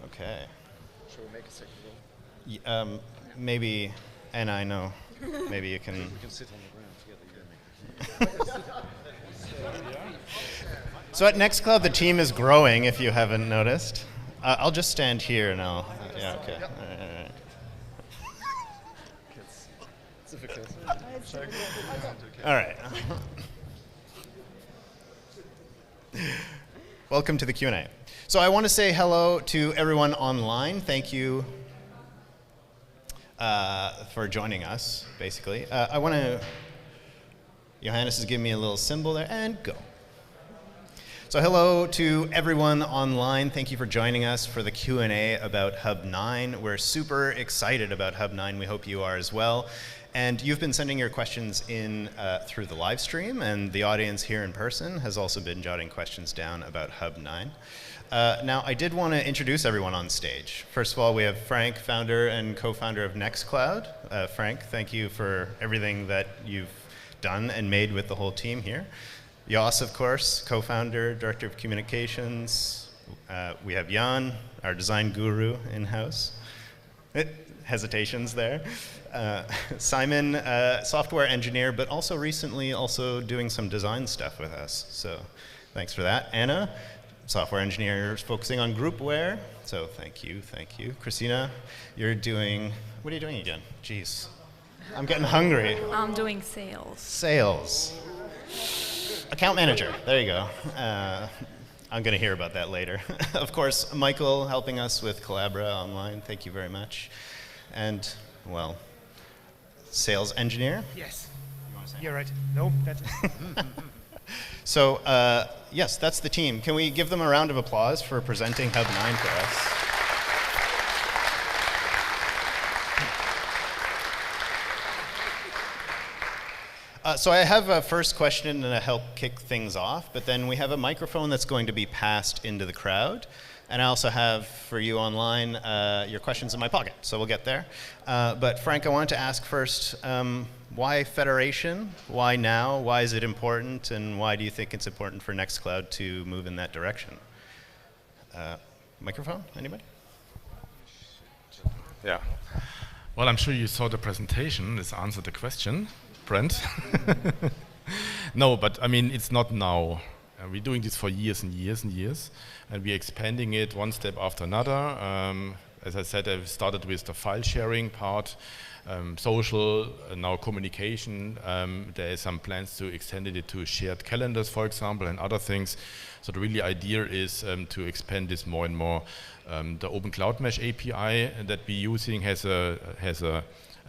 Okay. Shall we make a second roll? Maybe, and I know, maybe you can. We can sit on the ground together. So at Nextcloud, the team is growing, if you haven't noticed. I'll just stand here and I'll, yeah, okay. Yep. All right. It's difficult. All right. Welcome to the Q&A. So I want to say hello to everyone online. Thank you for joining us, basically. I want to, Johannes is giving me a little symbol there, and go. So hello to everyone online. Thank you for joining us for the Q&A about Hub 9. We're super excited about Hub 9. We hope you are as well. And you've been sending your questions in through the live stream, and the audience here in person has also been jotting questions down about Hub 9. Now, I did want to introduce everyone on stage. First of all, we have Frank, founder and co-founder of Nextcloud. Frank, thank you for everything that you've done and made with the whole team here. Jos, of course, co-founder, director of communications. We have Jan, our design guru in-house. Hesitations there. Simon, software engineer, but also recently doing some design stuff with us. So thanks for that. Anna, software engineer focusing on groupware. So thank you, thank you. Christina, you're doing, what are you doing again? Jeez, I'm getting hungry. I'm doing sales. Sales. Account manager, there you go. I'm going to hear about that later. Of course, Michael helping us with Collabra online. Thank you very much. And, well, sales engineer? Yes. You want to say? You're right. No, that's So, yes, that's the team. Can we give them a round of applause for presenting Hub 9 for us? So I have a first question to help kick things off, but then we have a microphone that's going to be passed into the crowd. And I also have, for you online, your questions in my pocket, so we'll get there. But Frank, I wanted to ask first, why Federation? Why now? Why is it important? And why do you think it's important for Nextcloud to move in that direction? Microphone, anybody? Yeah. Well, I'm sure you saw the presentation. This answered the question, Brent. No, but I mean, it's not now. We're doing this for years and years and years, and we're expanding it one step after another. As I said, I've started with the file sharing part, social, now communication. There are some plans to extend it to shared calendars, for example, and other things. So the really idea is to expand this more and more. The Open Cloud Mesh API that we're using has a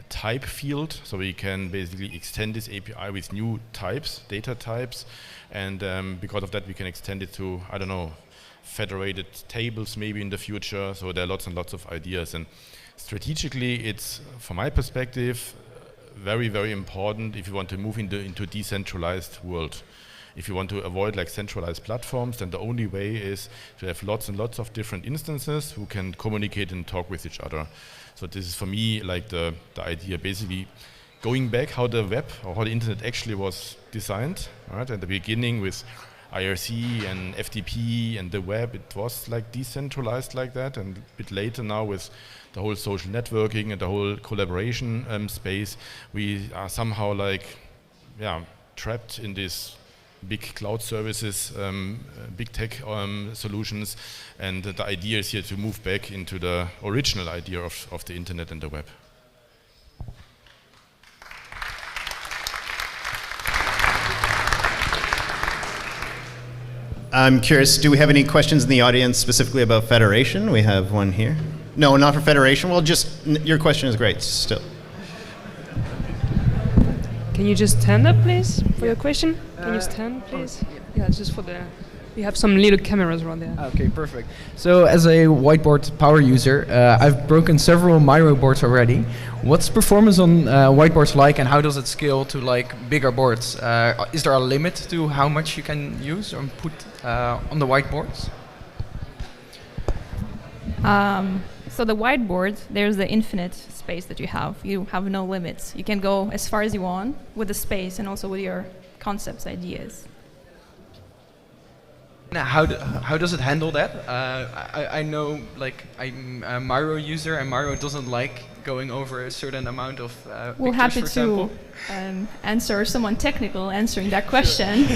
type field, so we can basically extend this API with new types, data types, and because of that we can extend it to, I don't know, federated tables maybe in the future. So there are lots and lots of ideas, and strategically it's, from my perspective, very, very important if you want to move into decentralized world. If you want to avoid like centralized platforms, then the only way is to have lots and lots of different instances who can communicate and talk with each other. So this is for me like the idea, basically going back how the web or how the internet actually was designed, right? At the beginning with IRC and FTP and the web, it was like decentralized like that, and a bit later now with the whole social networking and the whole collaboration space, we are somehow like, yeah, trapped in this big cloud services, big tech solutions, and the idea is here to move back into the original idea of the internet and the web. I'm curious, do we have any questions in the audience specifically about Federation? We have one here. No, not for Federation. Well, just, your question is great still. Can you just stand up, please, for your question? Can you stand, please? Yeah, it's just for the... We have some little cameras around there. Okay, perfect. So as a Whiteboard power user, I've broken several Miro boards already. What's performance on Whiteboards like, and how does it scale to like bigger boards? Is there a limit to how much you can use or put on the whiteboards? So the whiteboard, there's the infinite space that you have. You have no limits. You can go as far as you want with the space and also with your concepts, ideas. Now, how does it handle that? I know, like, I'm a Miro user, and Miro doesn't like going over a certain amount of We're pictures, happy for example. to answer someone technical answering that question.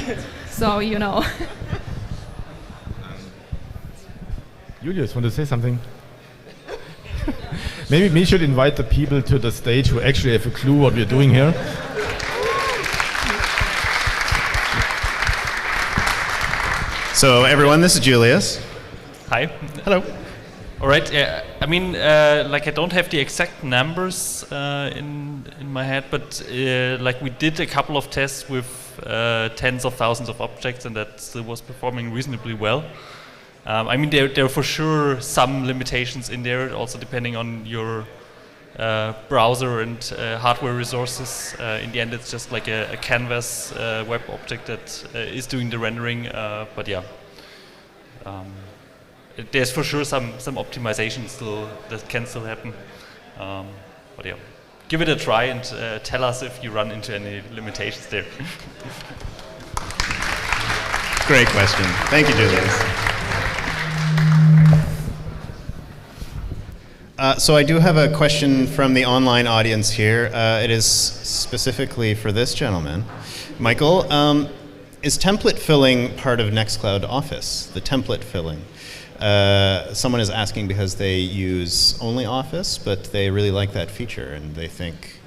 So, you know. Julius, want to say something? Maybe we should invite the people to the stage who actually have a clue what we're doing here. So everyone, this is Julius. Hi. Hello. All right. I mean, like I don't have the exact numbers in my head, but like we did a couple of tests with tens of thousands of objects, and that still was performing reasonably well. I mean, there are for sure some limitations in there, also depending on your browser and hardware resources. In the end, it's just like a canvas web object that is doing the rendering. But yeah, there's for sure some optimization still that can still happen. But yeah, give it a try and tell us if you run into any limitations there. Great question. Thank you, Julius. So I do have a question from the online audience here. It is specifically for this gentleman. Michael, is template filling part of Nextcloud Office, the template filling? Someone is asking because they use only Office, but they really like that feature, and they think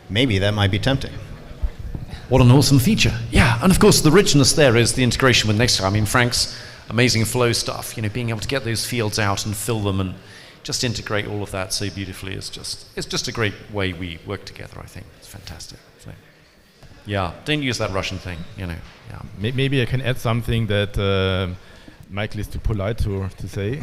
maybe that might be tempting. What an awesome feature. Yeah, and of course the richness there is the integration with Nextcloud. I mean, Frank's amazing flow stuff, you know, being able to get those fields out and fill them and just integrate all of that so beautifully is just a great way we work together, I think. It's fantastic. So, yeah, don't use that Russian thing, you know. Yeah. Maybe I can add something that Michael is too polite to say.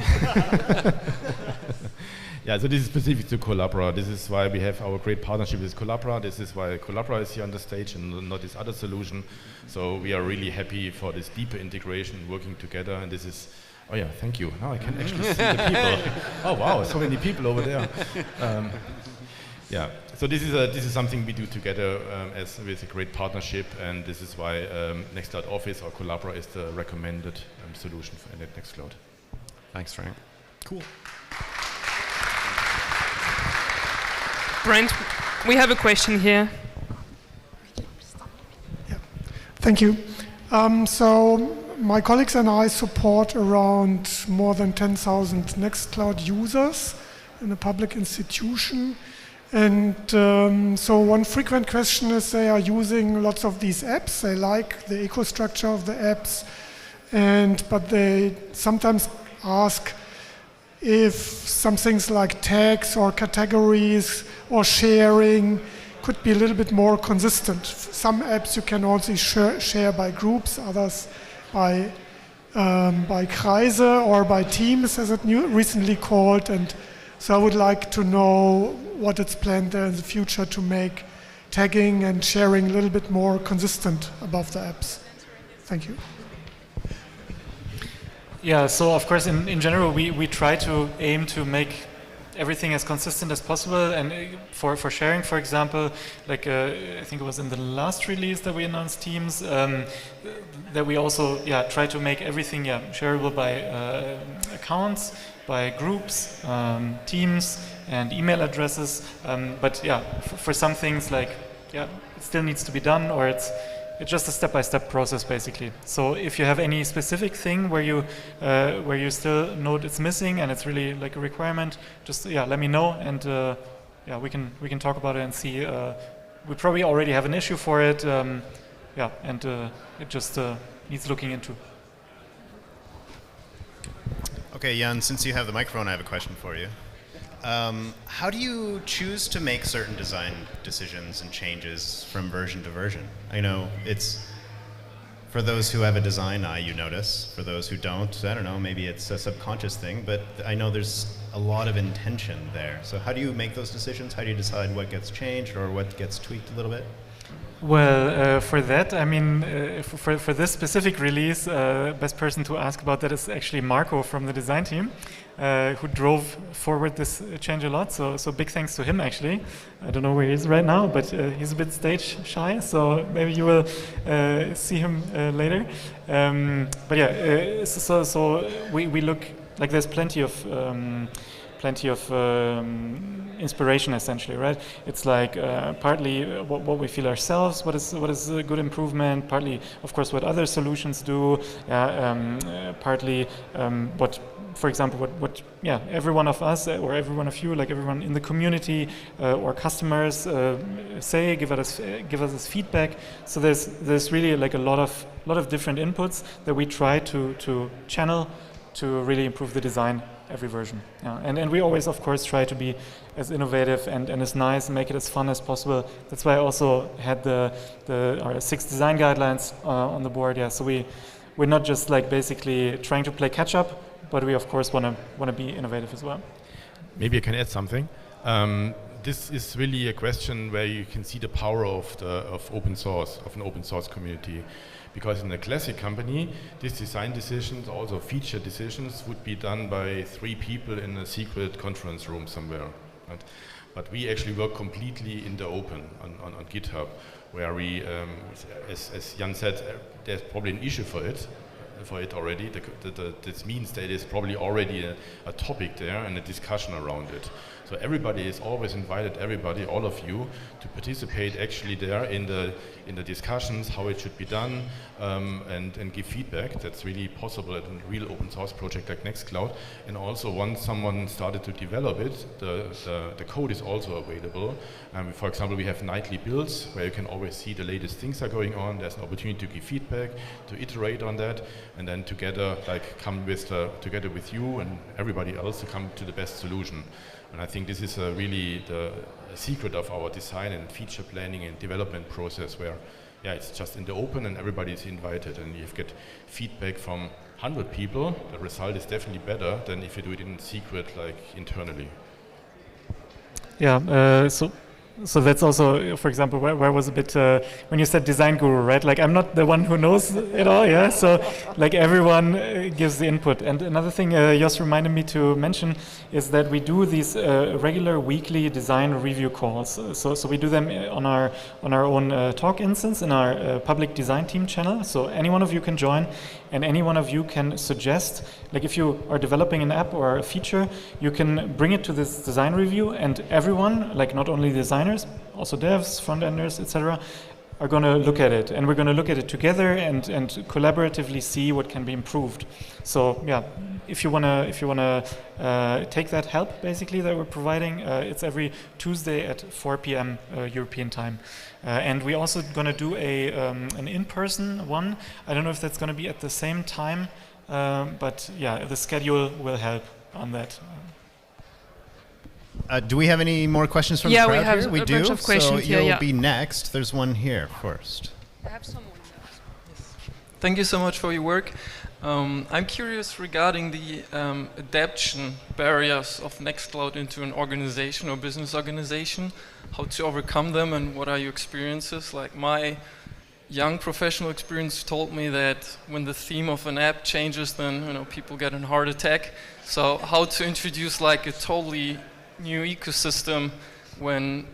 Yeah, so this is specific to Collabora. This is why we have our great partnership with Collabora. This is why Collabora is here on the stage and not this other solution. So we are really happy for this deeper integration, working together. And this is, oh yeah, thank you. Now I can actually see the people. Oh wow, so many people over there. Yeah, so this is something we do together as with a great partnership, and this is why Nextcloud Office or Collabora is the recommended solution for Nextcloud. Thanks, Frank. Cool. Brent, we have a question here. Yeah. Thank you. So my colleagues and I support around more than 10,000 Nextcloud users in a public institution. And so one frequent question is they are using lots of these apps. They like the eco-structure of the apps, but they sometimes ask if some things like tags or categories or sharing could be a little bit more consistent. Some apps you can also share by groups, others by Kreise or by teams, as it recently called. And so I would like to know what it's planned there in the future to make tagging and sharing a little bit more consistent above the apps. Thank you. Yeah, so of course in general we try to aim to make everything as consistent as possible, and for sharing, for example, like I think it was in the last release that we announced Teams, that we also try to make everything shareable by accounts, by groups, teams, and email addresses. But for some things, like it still needs to be done, or it's just a step-by-step process, basically. So if you have any specific thing where you still know it's missing and it's really like a requirement, just let me know, and we can talk about it and see. We probably already have an issue for it, and it just needs looking into. Okay, Jan, since you have the microphone, I have a question for you. How do you choose to make certain design decisions and changes from version to version? I know it's, for those who have a design eye, you notice. For those who don't, I don't know, maybe it's a subconscious thing, but I know there's a lot of intention there. So how do you make those decisions? How do you decide what gets changed or what gets tweaked a little bit? Well, for that, I mean, for this specific release, best person to ask about that is actually Marco from the design team. who drove forward this change a lot. So big thanks to him, actually. I don't know where he is right now, but he's a bit stage shy, so maybe you will see him later. But yeah, so we look like there's plenty of inspiration, essentially, right? It's like partly what we feel ourselves, what is a good improvement, partly, of course, what other solutions do, partly what, for example, what every one of us or every one of you, like everyone in the community or customers say, give us this feedback. So there's really like a lot of different inputs that we try to channel to really improve the design every version. Yeah. And we always, of course, try to be as innovative and as nice and make it as fun as possible. That's why I also had our 6 design guidelines on the board. Yeah. So we're not just like basically trying to play catch up, but we of course want to be innovative as well. Maybe I can add something. This is really a question where you can see the power of open source, of an open source community. Because in a classic company, these design decisions, also feature decisions, would be done by 3 people in a secret conference room somewhere. Right? But we actually work completely in the open on GitHub, where we, as Jan said, there's probably an issue for it already. This means that there's probably already a topic there and a discussion around it. So everybody is always invited, all of you, to participate actually there in the discussions, how it should be done, and give feedback. That's really possible at a real open source project like Nextcloud. And also once someone started to develop it, the code is also available. For example, we have nightly builds where you can always see the latest things are going on. There's an opportunity to give feedback, to iterate on that, and then together, come with together with you and everybody else to come to the best solution. And I think this is really the secret of our design and feature planning and development process, where it's just in the open and everybody is invited, and you get feedback from 100 people. The result is definitely better than if you do it in secret, like internally. Yeah, so that's also, for example, where I was a bit, when you said design guru, right? Like I'm not the one who knows it all, yeah? So like everyone gives the input. And another thing Jos reminded me to mention is that we do these regular weekly design review calls. So we do them on our own talk instance in our public design team channel. So any one of you can join, and any one of you can suggest, like if you are developing an app or a feature, you can bring it to this design review, and everyone, like not only designers, also devs, front-enders, etc., are going to look at it, and we're going to look at it together and collaboratively see what can be improved. So yeah, if you wanna take that help basically that we're providing, it's every Tuesday at 4 p.m. European time, and we're also going to do an in-person one. I don't know if that's going to be at the same time, but yeah, the schedule will help on that. Do we have any more questions from the crowd? We have here? We a do. bunch of questions so here, you'll be next. There's one here first. I have someone. Thank you so much for your work. I'm curious regarding the adaptation barriers of Nextcloud into an organization or business organization, how to overcome them, and what are your experiences? Like my young professional experience told me that when the theme of an app changes, then people get a heart attack. So how to introduce like a totally new ecosystem when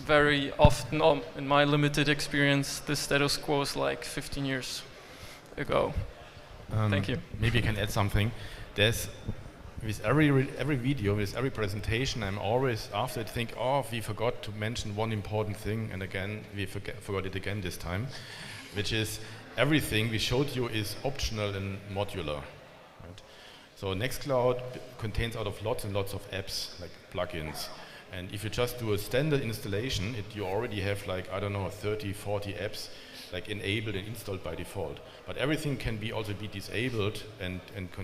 very often, in my limited experience, the status quo is like 15 years ago. Thank you. Maybe I can add something. There's, with every video, with every presentation, I'm always after it think, we forgot to mention one important thing, and again, we forgot it again this time, which is everything we showed you is optional and modular. Right? So Nextcloud contains out of lots and lots of apps, like plugins. And if you just do a standard installation, you already have like, 30, 40 apps like enabled and installed by default. But everything can also be disabled and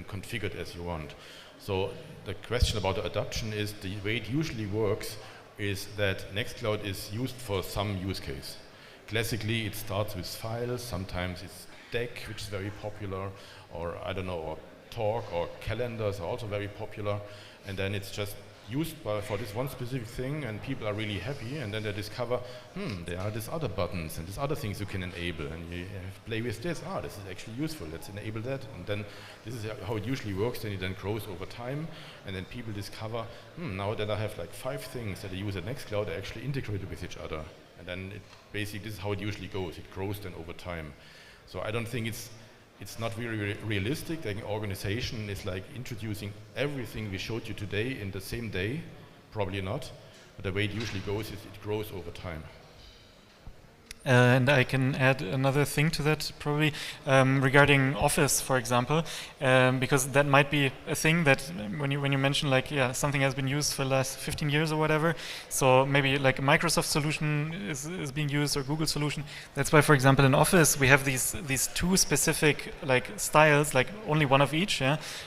configured as you want. So the question about the adoption is, the way it usually works is that Nextcloud is used for some use case. Classically, it starts with files, sometimes it's deck, which is very popular, or or talk or calendars are also very popular, and then it's just used for this one specific thing, and people are really happy, and then they discover, there are these other buttons and these other things you can enable, and you play with this. This is actually useful, let's enable that. And then this is how it usually works, then it then grows over time, and then people discover, now that I have like 5 things that I use at Nextcloud, they actually integrated with each other. And then basically this is how it usually goes. It grows then over time. So I don't think it's not very realistic that an organization is like introducing everything we showed you today in the same day. Probably not. But the way it usually goes is it grows over time. And I can add another thing to that, probably, regarding Office, for example, because that might be a thing that when you mention like, something has been used for the last 15 years or whatever, so maybe like a Microsoft solution is being used or Google solution. That's why, for example, in Office we have these 2 specific like styles, like only one of each.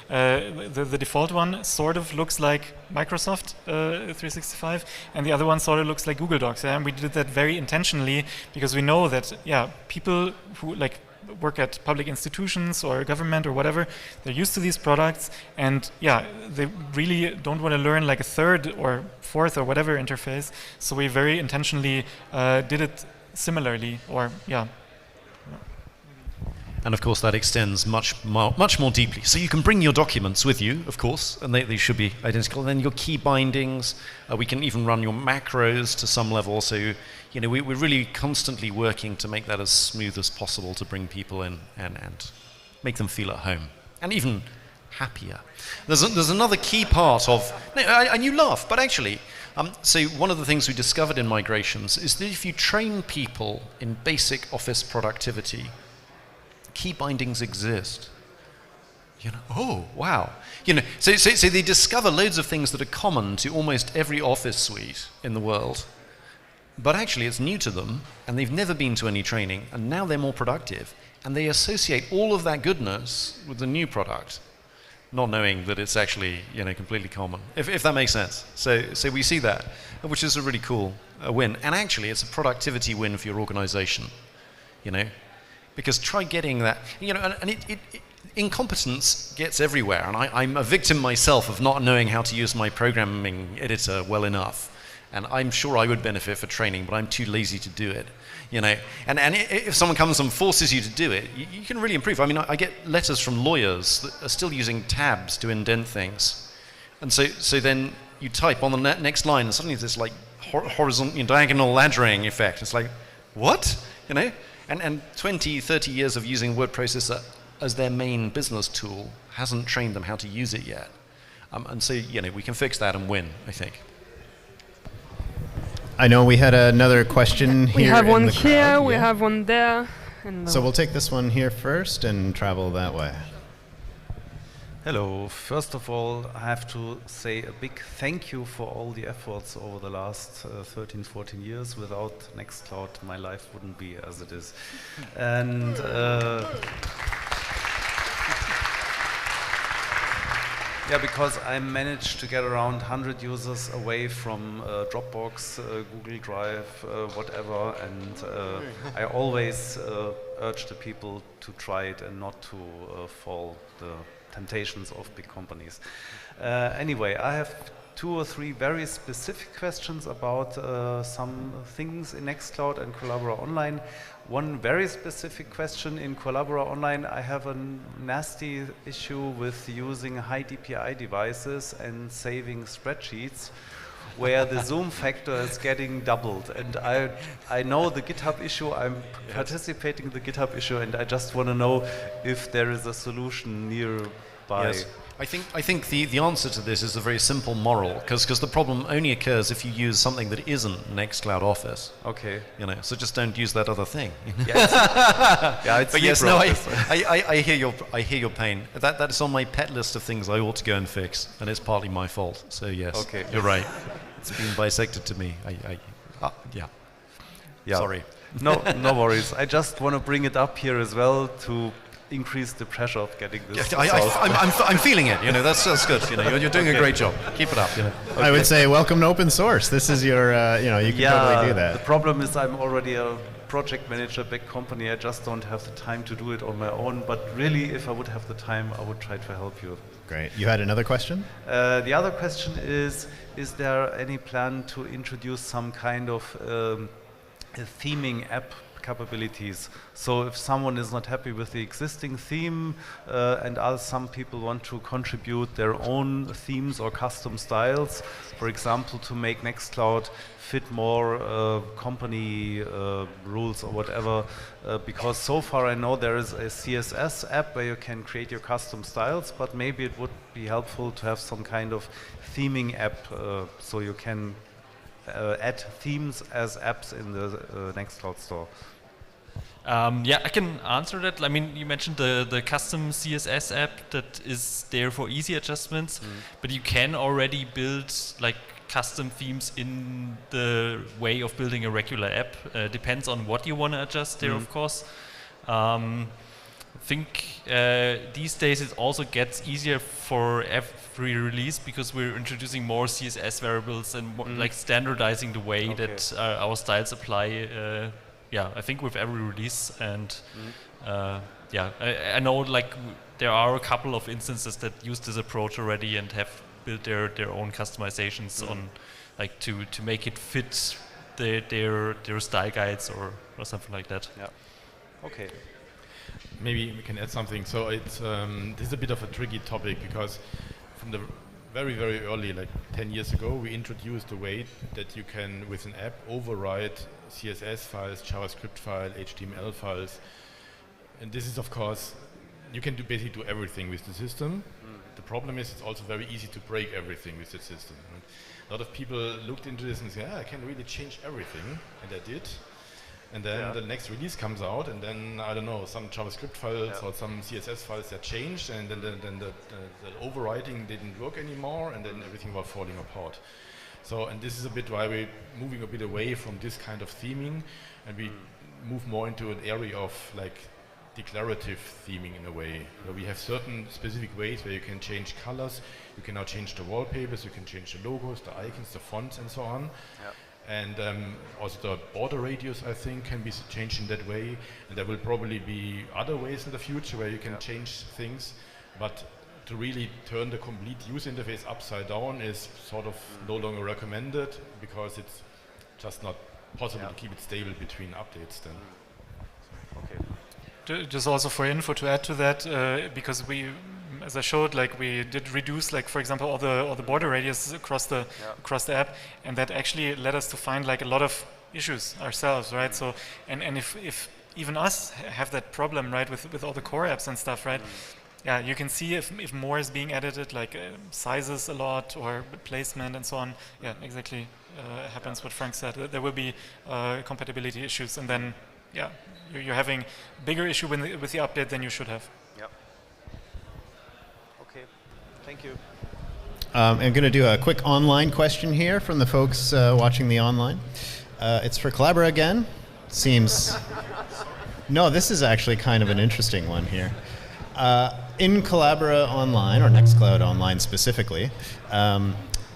The default one sort of looks like Microsoft 365, and the other one sort of looks like Google Docs. And we did that very intentionally because we know that people who like work at public institutions or government or whatever, they're used to these products, and they really don't want to learn like a 3rd or 4th or whatever interface. So we very intentionally did it similarly, or And of course that extends much more deeply. So you can bring your documents with you, of course, and they should be identical. And then your key bindings, we can even run your macros to some level. So we're really constantly working to make that as smooth as possible to bring people in and make them feel at home and even happier. There's another key part of, and you laugh, but actually, so one of the things we discovered in migrations is that if you train people in basic office productivity, key bindings exist. Oh wow. So they discover loads of things that are common to almost every office suite in the world. But actually it's new to them, and they've never been to any training, and now they're more productive, and they associate all of that goodness with the new product, not knowing that it's actually completely common, if that makes sense. So we see that, which is a really cool win, and actually it's a productivity win for your organization, because try getting that, and incompetence gets everywhere, and I'm a victim myself of not knowing how to use my programming editor well enough. And I'm sure I would benefit for training, but I'm too lazy to do it, And if someone comes and forces you to do it, you can really improve. I mean, I get letters from lawyers that are still using tabs to indent things. And so then you type on the next line, and suddenly there's like horizontal, diagonal laddering effect. It's like, what? And 20, 30 years of using word processor as their main business tool hasn't trained them how to use it yet. And so, we can fix that and win, I think. I know we had another question here. We have one in the here, crowd. we have one there. And so we'll take this one here first and travel that way. Hello. First of all, I have to say a big thank you for all the efforts over the last 13, 14 years. Without Nextcloud, my life wouldn't be as it is. And because I managed to get around 100 users away from Dropbox, Google Drive, whatever, and I always urge the people to try it and not to fall the temptations of big companies. Anyway, I have 2 or 3 very specific questions about some things in Nextcloud and Collabora Online. One very specific question in Collabora Online, I have a nasty issue with using high DPI devices and saving spreadsheets where the zoom factor is getting doubled. And I know the GitHub issue, I'm participating in the GitHub issue, and I just want to know if there is a solution nearby. Yes. I think the answer to this is a very simple moral, because the problem only occurs if you use something that isn't Nextcloud Office. Okay. So just don't use that other thing. It's but yes, no, I hear your pain. That is on my pet list of things I ought to go and fix, and it's partly my fault. So yes, okay. You're right. It's been bisected to me. Yeah. Sorry. No worries. I just want to bring it up here as well to increase the pressure of getting this. I'm feeling it. That's good. You're doing a great job. Keep it up. Okay. I would say welcome to open source. This is your. You can totally do that. The problem is I'm already a project manager, big company. I just don't have the time to do it on my own. But really, if I would have the time, I would try to help you. Great. You had another question? The other question is there any plan to introduce some kind of theming app capabilities? So if someone is not happy with the existing theme and some people want to contribute their own themes or custom styles, for example, to make Nextcloud fit more company rules or whatever, because so far I know there is a CSS app where you can create your custom styles, but maybe it would be helpful to have some kind of theming app so you can add themes as apps in the Nextcloud store. Yeah, I can answer that. I mean, you mentioned the custom CSS app that is there for easy adjustments, but you can already build like custom themes in the way of building a regular app. Depends on what you want to adjust there, of course. I think these days it also gets easier for every release because we're introducing more CSS variables and more, like standardizing the way that our styles apply. Yeah, I think with every release, and yeah, I know like there are a couple of instances that use this approach already and have built their own customizations on, like to make it fit their style guides or something like that. Yeah. Okay. Maybe we can add something. So it's this is a bit of a tricky topic because from the very, very early, like 10 years ago, we introduced a way that you can, with an app, override CSS files, JavaScript file, HTML files. And this is, of course, you can basically do everything with the system. The problem is it's also very easy to break everything with the system. Right? A lot of people looked into this and said, I can really change everything, and I did. And then the next release comes out, and then, I don't know, some JavaScript files or some CSS files that changed, and then the overriding didn't work anymore, and then everything was falling apart. So, and this is a bit why we're moving a bit away from this kind of theming, and we move more into an area of like declarative theming in a way, where we have certain specific ways where you can change colors, you can now change the wallpapers, you can change the logos, the icons, the fonts, and so on. And also the border radius, I think, can be changed in that way. And there will probably be other ways in the future where you can change things. But to really turn the complete user interface upside down is sort of no longer recommended because it's just not possible to keep it stable between updates then. Okay. Just also for info to add to that, because we, as I showed, like we did reduce, like for example, all the border radius across the app, and that actually led us to find like a lot of issues ourselves, right? So, and if even us have that problem, right, with all the core apps and stuff, right? Yeah, you can see if more is being edited, like sizes a lot or placement and so on. Yeah, exactly. Happens what Frank said. There will be compatibility issues, and then yeah, you're having bigger issue with the update than you should have. Yeah. Okay. Thank you. I'm going to do a quick online question here from the folks watching the online. It's for Collabora again. Seems. No, this is actually kind of an interesting one here. In Collabora Online, or Nextcloud Online specifically,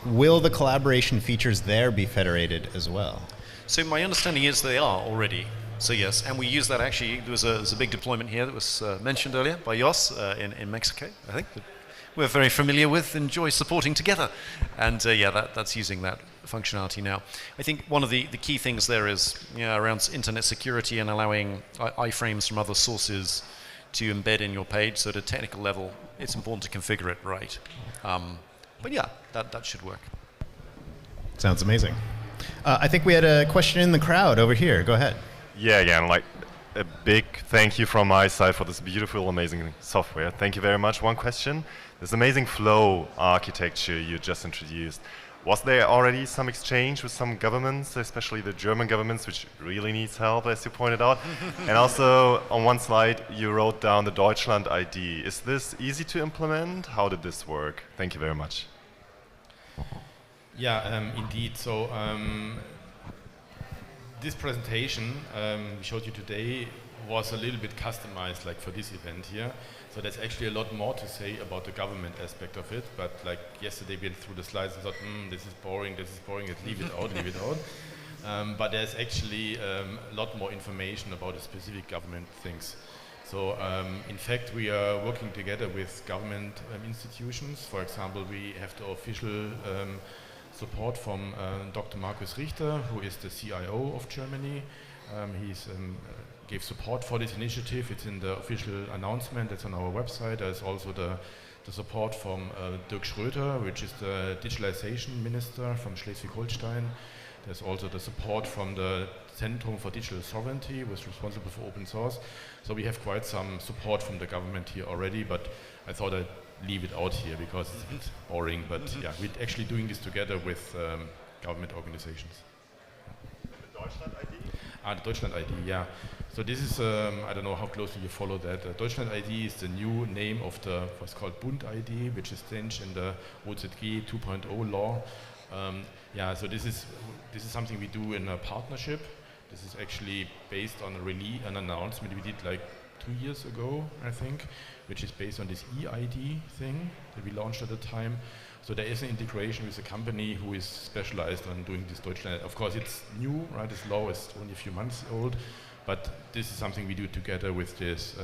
will the collaboration features there be federated as well? So my understanding is they are already. So yes, and we use that actually. There was a big deployment here that was mentioned earlier by Jos in Mexico, I think, that we're very familiar with, enjoy supporting together. And yeah, that's using that functionality now. I think one of the key things there is around internet security and allowing iframes from other sources to embed in your page. So at a technical level, it's important to configure it right. But yeah, that should work. Sounds amazing. I think we had a question in the crowd over here. Go ahead. Yeah, again, like a big thank you from my side for this beautiful, amazing software. Thank you very much. One question. This amazing flow architecture you just introduced. Was there already some exchange with some governments, especially the German governments, which really needs help, as you pointed out? And also, on one slide, you wrote down the Deutschland ID. Is this easy to implement? How did this work? Thank you very much. Yeah, indeed. So this presentation we showed you today was a little bit customized, like for this event here. So there's actually a lot more to say about the government aspect of it. But like yesterday, we went through the slides and thought, this is boring, let's leave it out, leave it out. but there's actually a lot more information about the specific government things. So in fact, we are working together with government institutions. For example, we have the official support from Dr. Markus Richter, who is the CIO of Germany. He's gave support for this initiative. It's in the official announcement. It's on our website. There's also the support from Dirk Schröter, which is the digitalization minister from Schleswig-Holstein. There's also the support from the Zentrum for Digital Sovereignty, which is responsible for open source. So we have quite some support from the government here already, but I thought I'd leave it out here because it's a bit boring. But yeah, we're actually doing this together with government organizations. The Deutschland ID? The Deutschland ID, yeah. So this is, I don't know how closely you follow that. Deutschland ID is the new name of the what's called Bund ID, which is changed in the OZG 2.0 law. Yeah, so this is something we do in a partnership. This is actually based on an announcement we did like 2 years ago, I think, which is based on this EID thing that we launched at the time. So there is an integration with a company who is specialized on doing this Deutschland. Of course, it's new, right? This law is only a few months old, but this is something we do together with this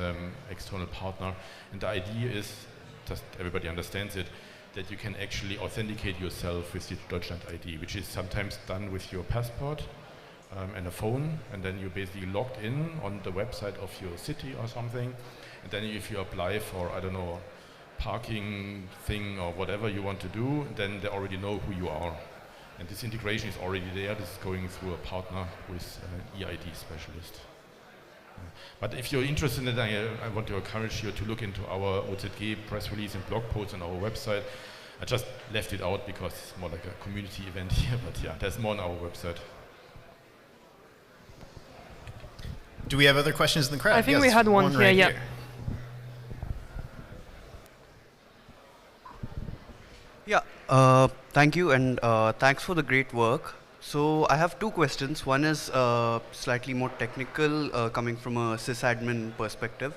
external partner. And the idea is, just everybody understands it, that you can actually authenticate yourself with the Deutschland ID, which is sometimes done with your passport and a phone, and then you're basically logged in on the website of your city or something. And then if you apply for, I don't know, parking thing or whatever you want to do, then they already know who you are. And this integration is already there. This is going through a partner with an EID specialist. But if you're interested in it, I want to encourage you to look into our OZG press release and blog posts on our website. I just left it out because it's more like a community event here, but yeah, there's more on our website. Do we have other questions in the crowd? I think yes, we had one here, right yeah. Here. Yeah, thank you, and thanks for the great work. So I have two questions. One is slightly more technical, coming from a sysadmin perspective.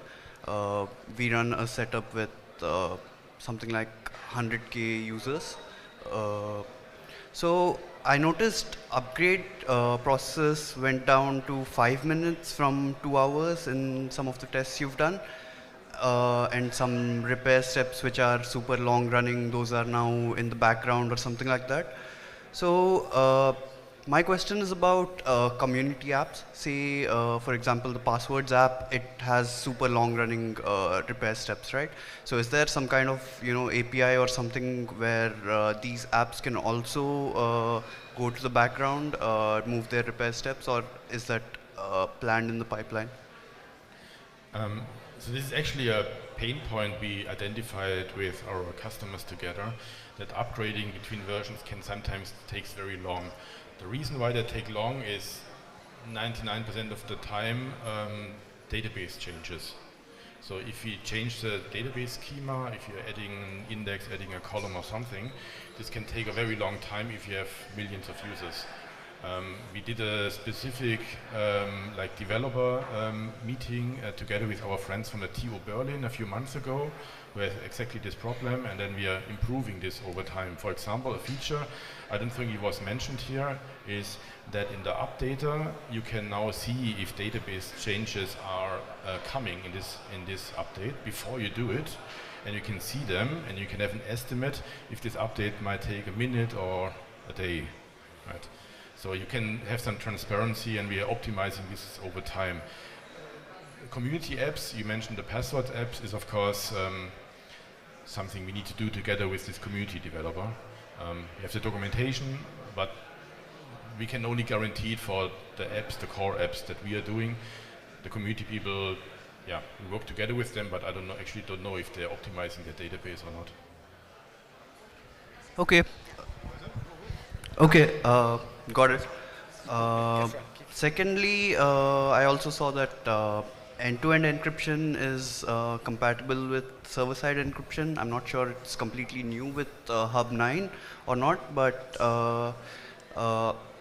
We run a setup with something like 100K users. So I noticed upgrade process went down to 5 minutes from 2 hours in some of the tests you've done. And some repair steps which are super long running, those are now in the background or something like that. So my question is about community apps. Say, for example, the passwords app, it has super long running repair steps, right? So is there some kind of API or something where these apps can also go to the background, move their repair steps, or is that planned in the pipeline? So this is actually a pain point we identified with our customers together, that upgrading between versions can sometimes take very long. The reason why they take long is 99% of the time database changes. So if you change the database schema, if you're adding an index, adding a column or something, this can take a very long time if you have millions of users. We did a specific developer meeting together with our friends from the TU Berlin a few months ago, who had exactly this problem, and then we are improving this over time. For example, a feature, I don't think it was mentioned here, is that in the updater you can now see if database changes are coming in this update before you do it, and you can see them, and you can have an estimate if this update might take a minute or a day, right? So you can have some transparency, and we are optimizing this over time. Community apps, you mentioned the password apps, is of course something we need to do together with this community developer. We have the documentation, but we can only guarantee it for the apps, the core apps that we are doing. The community people, yeah, we work together with them, but I actually don't know if they're optimizing their database or not. Okay. Okay, got it. Secondly, I also saw that end-to-end encryption is compatible with server-side encryption. I'm not sure it's completely new with Hub 9 or not, but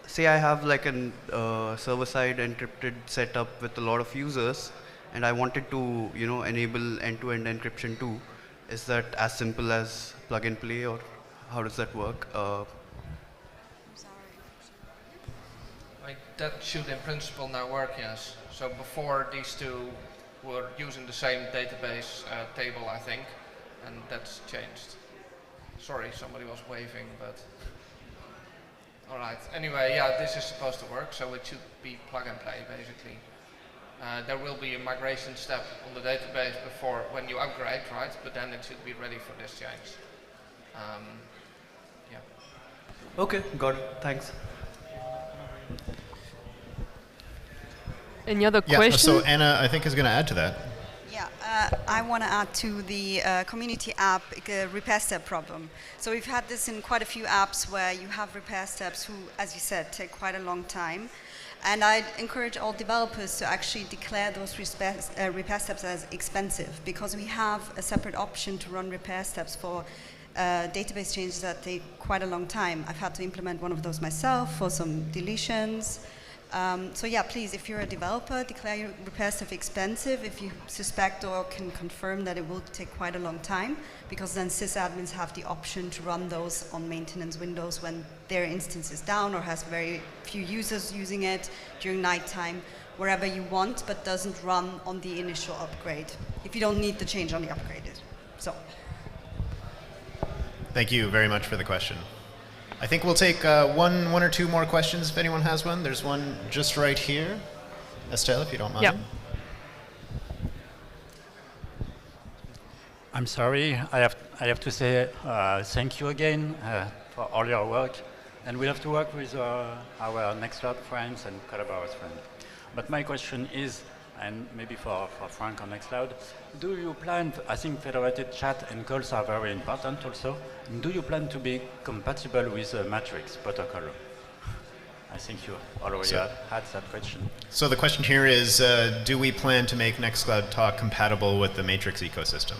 say I have like a server-side encrypted setup with a lot of users, and I wanted to enable end-to-end encryption too. Is that as simple as plug and play, or how does that work? Like that should in principle now work, yes. So before these two were using the same database table, I think, and that's changed. Sorry, somebody was waving, but all right. Anyway, yeah, this is supposed to work, so it should be plug and play basically. There will be a migration step on the database before when you upgrade, right? But then it should be ready for this change. Yeah. Okay, got it. Thanks. Any other Yeah, questions? so Anna, I think, is going to add to that. Yeah, I want to add to the community app repair step problem. So we've had this in quite a few apps where you have repair steps who, as you said, take quite a long time. And I'd encourage all developers to actually declare those repair steps as expensive, because we have a separate option to run repair steps for database changes that take quite a long time. I've had to implement one of those myself for some deletions. So yeah, please, if you're a developer, declare your repair step expensive if you suspect or can confirm that it will take quite a long time, because then sysadmins have the option to run those on maintenance windows when their instance is down or has very few users using it during nighttime, wherever you want, but doesn't run on the initial upgrade, if you don't need the change on the upgraded. So. Thank you very much for the question. I think we'll take one or two more questions if anyone has one. There's one just right here. Estelle, if you don't mind. Yeah. I'm sorry. I have to say thank you again for all your work, and we have to work with our Nextcloud friends and collaborators friends. But my question is, and maybe for Frank on Nextcloud, do you plan, I think federated chat and calls are very important also, do you plan to be compatible with the Matrix protocol? I think you already had that question. So the question here is, do we plan to make Nextcloud Talk compatible with the Matrix ecosystem?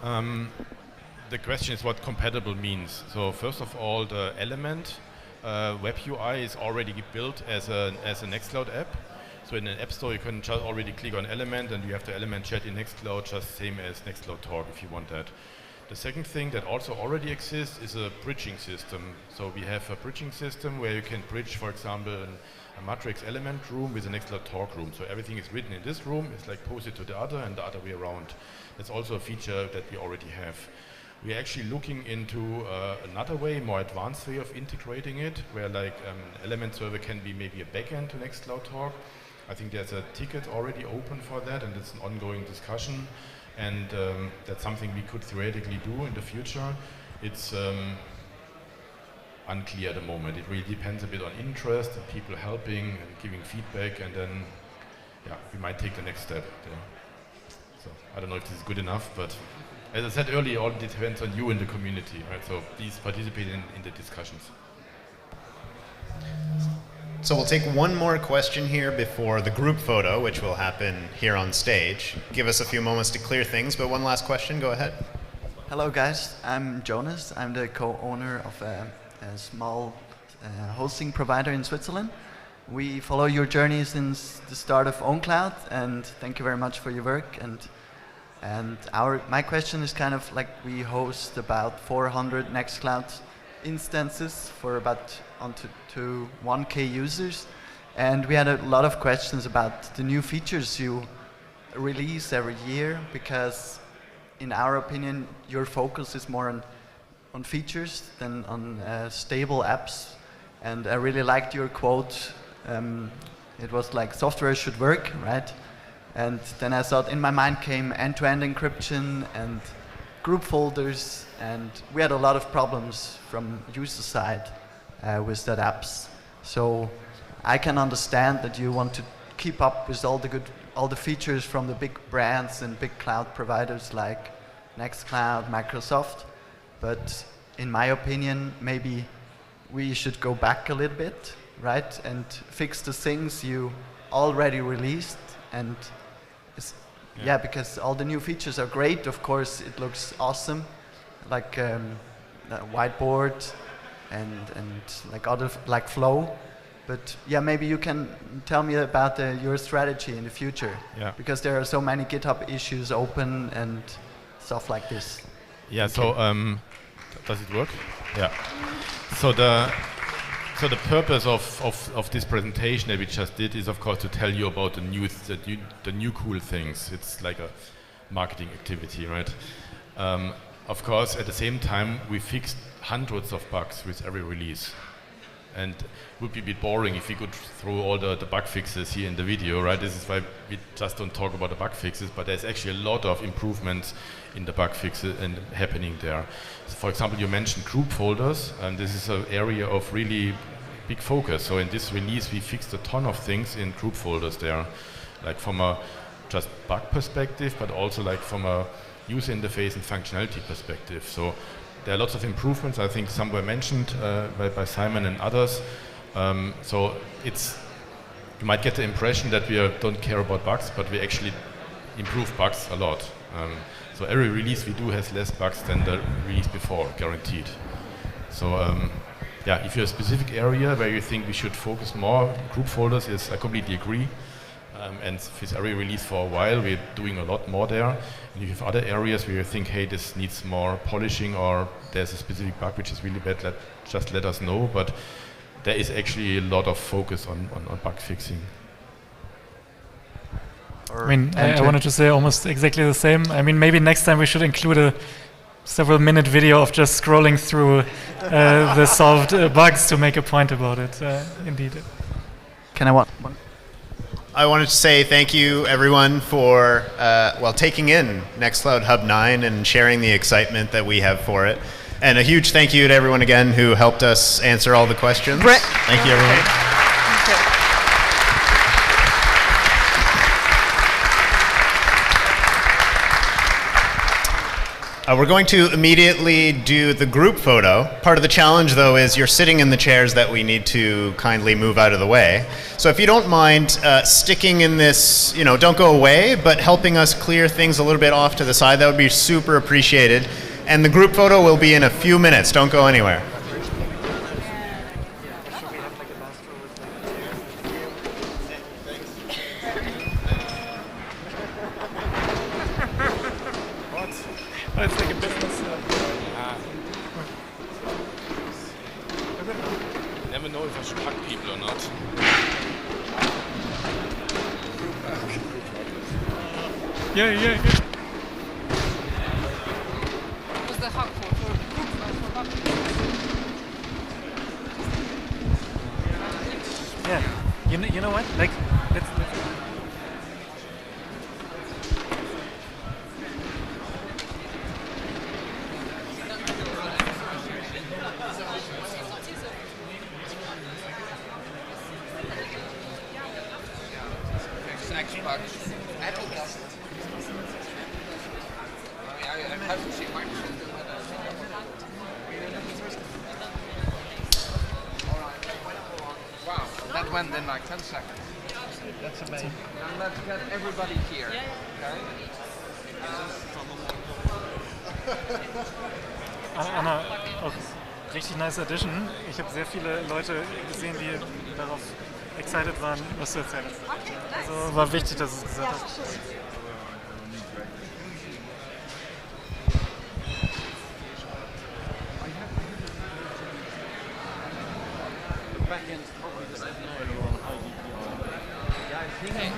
The question is what compatible means. So first of all, the Element web UI is already built as a Nextcloud app. So in an app store, you can just already click on Element, and you have the Element chat in Nextcloud, just same as Nextcloud Talk if you want that. The second thing that also already exists is a bridging system. So we have a bridging system where you can bridge, for example, a Matrix Element room with a Nextcloud Talk room. So everything is written in this room, it's like posted to the other and the other way around. That's also a feature that we already have. We're actually looking into another way, more advanced way of integrating it, where like Element server can be maybe a backend to Nextcloud Talk. I think there's a ticket already open for that, and it's an ongoing discussion. And that's something we could theoretically do in the future. It's unclear at the moment. It really depends a bit on interest and people helping and giving feedback, and then yeah, we might take the next step there. So I don't know if this is good enough, but as I said earlier, all depends on you in the community, right? So please participate in the discussions. So we'll take one more question here before the group photo, which will happen here on stage. Give us a few moments to clear things, but one last question, go ahead. Hello guys, I'm Jonas. I'm the co-owner of a small hosting provider in Switzerland. We follow your journey since the start of OwnCloud, and thank you very much for your work. And my question is kind of like, we host about 400 Nextcloud instances for about to 1K users, and we had a lot of questions about the new features you release every year, because in our opinion your focus is more on features than on stable apps. And I really liked your quote. It was like, software should work, right? And then I thought, in my mind came end-to-end encryption and group folders, and we had a lot of problems from user side with that apps. So I can understand that you want to keep up with all the features from the big brands and big cloud providers like Nextcloud, Microsoft. But in my opinion, maybe we should go back a little bit, right, and fix the things you already released. And yeah, because all the new features are great. Of course, it looks awesome, like Whiteboard and like other like Flow. But yeah, maybe you can tell me about your strategy in the future. Yeah. Because there are so many GitHub issues open and stuff like this. Yeah. So does it work? Yeah. So the So the purpose of this presentation that we just did is, of course, to tell you about the new cool things. It's like a marketing activity, right? Of course, at the same time, we fixed hundreds of bugs with every release. And it would be a bit boring if we could throw all the bug fixes here in the video, right? This is why we just don't talk about the bug fixes, but there's actually a lot of improvements in the bug fixes and happening there. So for example, you mentioned group folders, and this is an area of really big focus. So in this release, we fixed a ton of things in group folders there, like from a just bug perspective, but also like from a user interface and functionality perspective. So there are lots of improvements. I think some were mentioned by Simon and others. So you might get the impression that we don't care about bugs, but we actually improve bugs a lot. So every release we do has less bugs than the release before, guaranteed. So yeah, if you have a specific area where you think we should focus more, group folders, yes, I completely agree. And with every release for a while, we're doing a lot more there. And if you have other areas where you think, hey, this needs more polishing, or there's a specific bug which is really bad, just let us know. But there is actually a lot of focus on bug fixing. I mean, I wanted to say almost exactly the same. I mean, maybe next time we should include a several-minute video of just scrolling through the solved bugs to make a point about it. Indeed. Can I want? I wanted to say thank you, everyone, for taking in Nextcloud Hub 9 and sharing the excitement that we have for it. And a huge thank you to everyone again who helped us answer all the questions. Brent. Thank you, everyone. We're going to immediately do the group photo. Part of the challenge, though, is you're sitting in the chairs that we need to kindly move out of the way. So if you don't mind sticking in this, don't go away, but helping us clear things a little bit off to the side, that would be super appreciated. And the group photo will be in a few minutes. Don't go anywhere. It's like a business. Never know if I should hug people or not. Yeah. What was the hug for Yeah, you know what? Like, let's I haven't seen Microsoft do that. Wow, that went in like 10 seconds. That's amazing. Now let's get everybody here. Okay? Anna, auch richtig nice Addition. Ich habe sehr viele Leute gesehen, die darauf excited waren, was du erzählt hast. Also war wichtig, dass du es gesagt hast.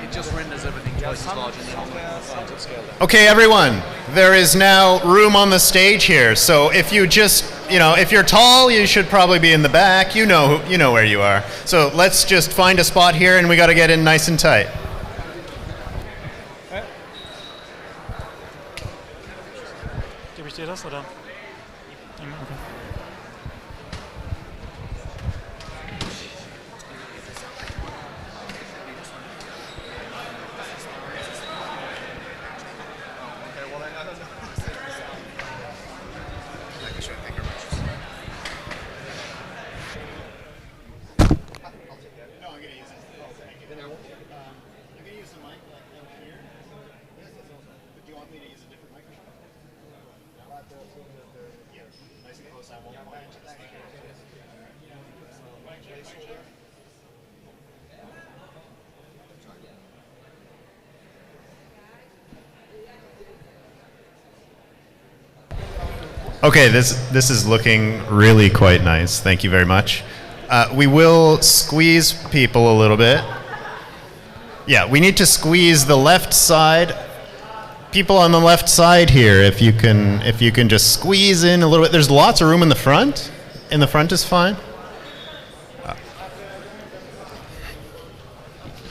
It just renders everything twice as large and then scale down. Okay, everyone, there is now room on the stage here. So if you just, if you're tall, you should probably be in the back. You know where you are. So let's just find a spot here, and we got to get in nice and tight. Gebe ich dir das, oder? Okay. Okay, this is looking really quite nice. Thank you very much. We will squeeze people a little bit. Yeah, we need to squeeze the left side. People on the left side here, if you can just squeeze in a little bit. There's lots of room in the front. In the front is fine.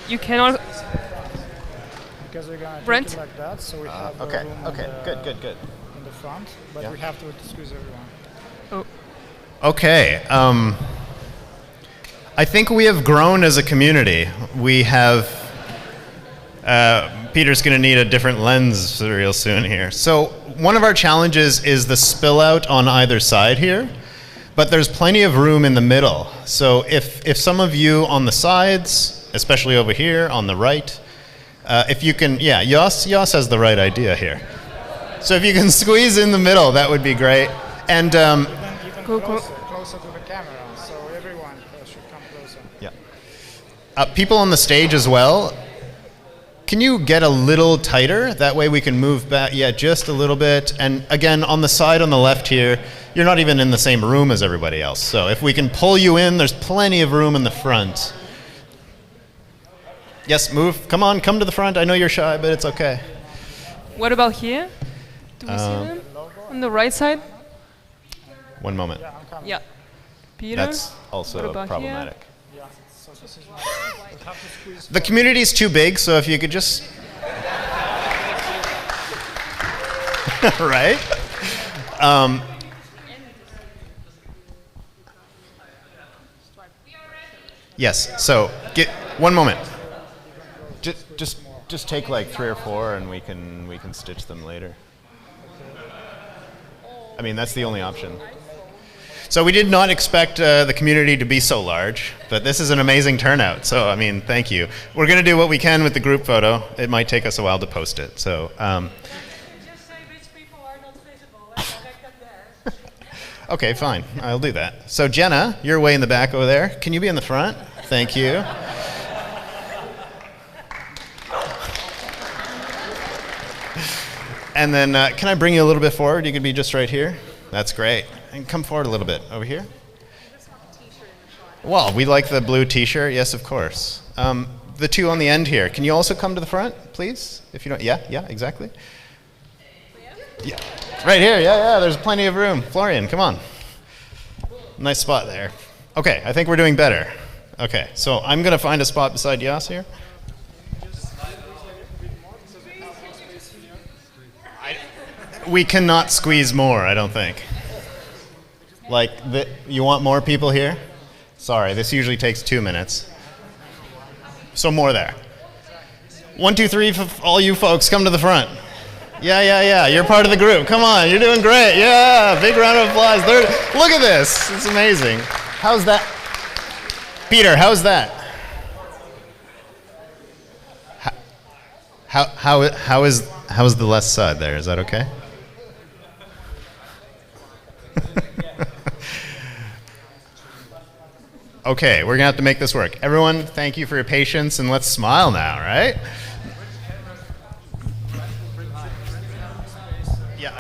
You cannot. Because we're gonna Brent? take it like that, so we have okay, room okay, good. in the front, but Yeah. we have to squeeze everyone. Oh. Okay. I think we have grown as a community. We have. Peter's going to need a different lens real soon here. So one of our challenges is the spill out on either side here, but there's plenty of room in the middle. So if some of you on the sides, especially over here on the right, if you can, yeah, Jos has the right idea here. So if you can squeeze in the middle, that would be great. And Even closer to the camera, so everyone should come closer. yeah, people on the stage as well. Can you get a little tighter? That way we can move back, yeah, just a little bit. And again, on the side on the left here, you're not even in the same room as everybody else. So if we can pull you in, there's plenty of room in the front. Yes, move. Come on, come to the front. I know you're shy, but it's okay. What about here? Do we see them? On the right side? One moment. Yeah. Peter? That's What also about problematic. Yeah, so this is we'll have to squeeze. The community is too big, so if you could just... right? Yes, so get one moment. Just take like 3 or 4 and we can stitch them later. I mean, that's the only option. So we did not expect the community to be so large, but this is an amazing turnout. So, I mean, thank you. We're going to do what we can with the group photo. It might take us a while to post it. So, okay, fine. I'll do that. So, Jenna, you're way in the back over there. Can you be in the front? Thank you. And then, can I bring you a little bit forward? You could be just right here. That's great. And come forward a little bit. Over here. Well, we like the blue T-shirt. Yes, of course. The two on the end here. Can you also come to the front, please? If you don't. Yeah, exactly. Yeah. Right here. Yeah. There's plenty of room. Florian, come on. Nice spot there. Okay, I think we're doing better. Okay, so I'm going to find a spot beside Jos here. We cannot squeeze more, I don't think. Like, you want more people here? Sorry, this usually takes 2 minutes. So more there. 1, 2, 3, all you folks, come to the front. Yeah, you're part of the group. Come on, you're doing great. Yeah, big round of applause. Look at this, it's amazing. How's that? Peter, how's that? How is the left side there? Is that okay? Okay, we're gonna have to make this work. Everyone, thank you for your patience, and let's smile now, right? Yeah.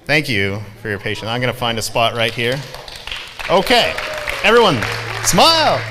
Thank you for your patience. I'm going to find a spot right here. Okay, everyone, smile.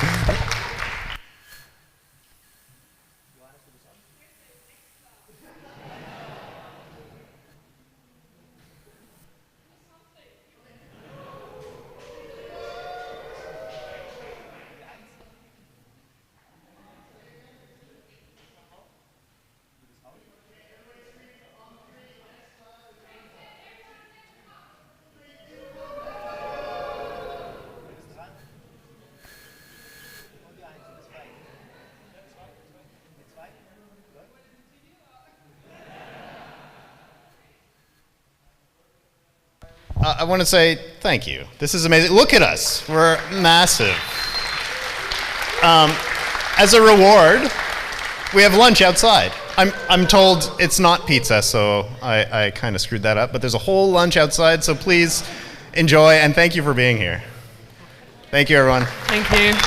I want to say thank you. This is amazing. Look at us. We're massive. As a reward, we have lunch outside. I'm told it's not pizza, so I kind of screwed that up. But there's a whole lunch outside, so please enjoy, and thank you for being here. Thank you, everyone. Thank you.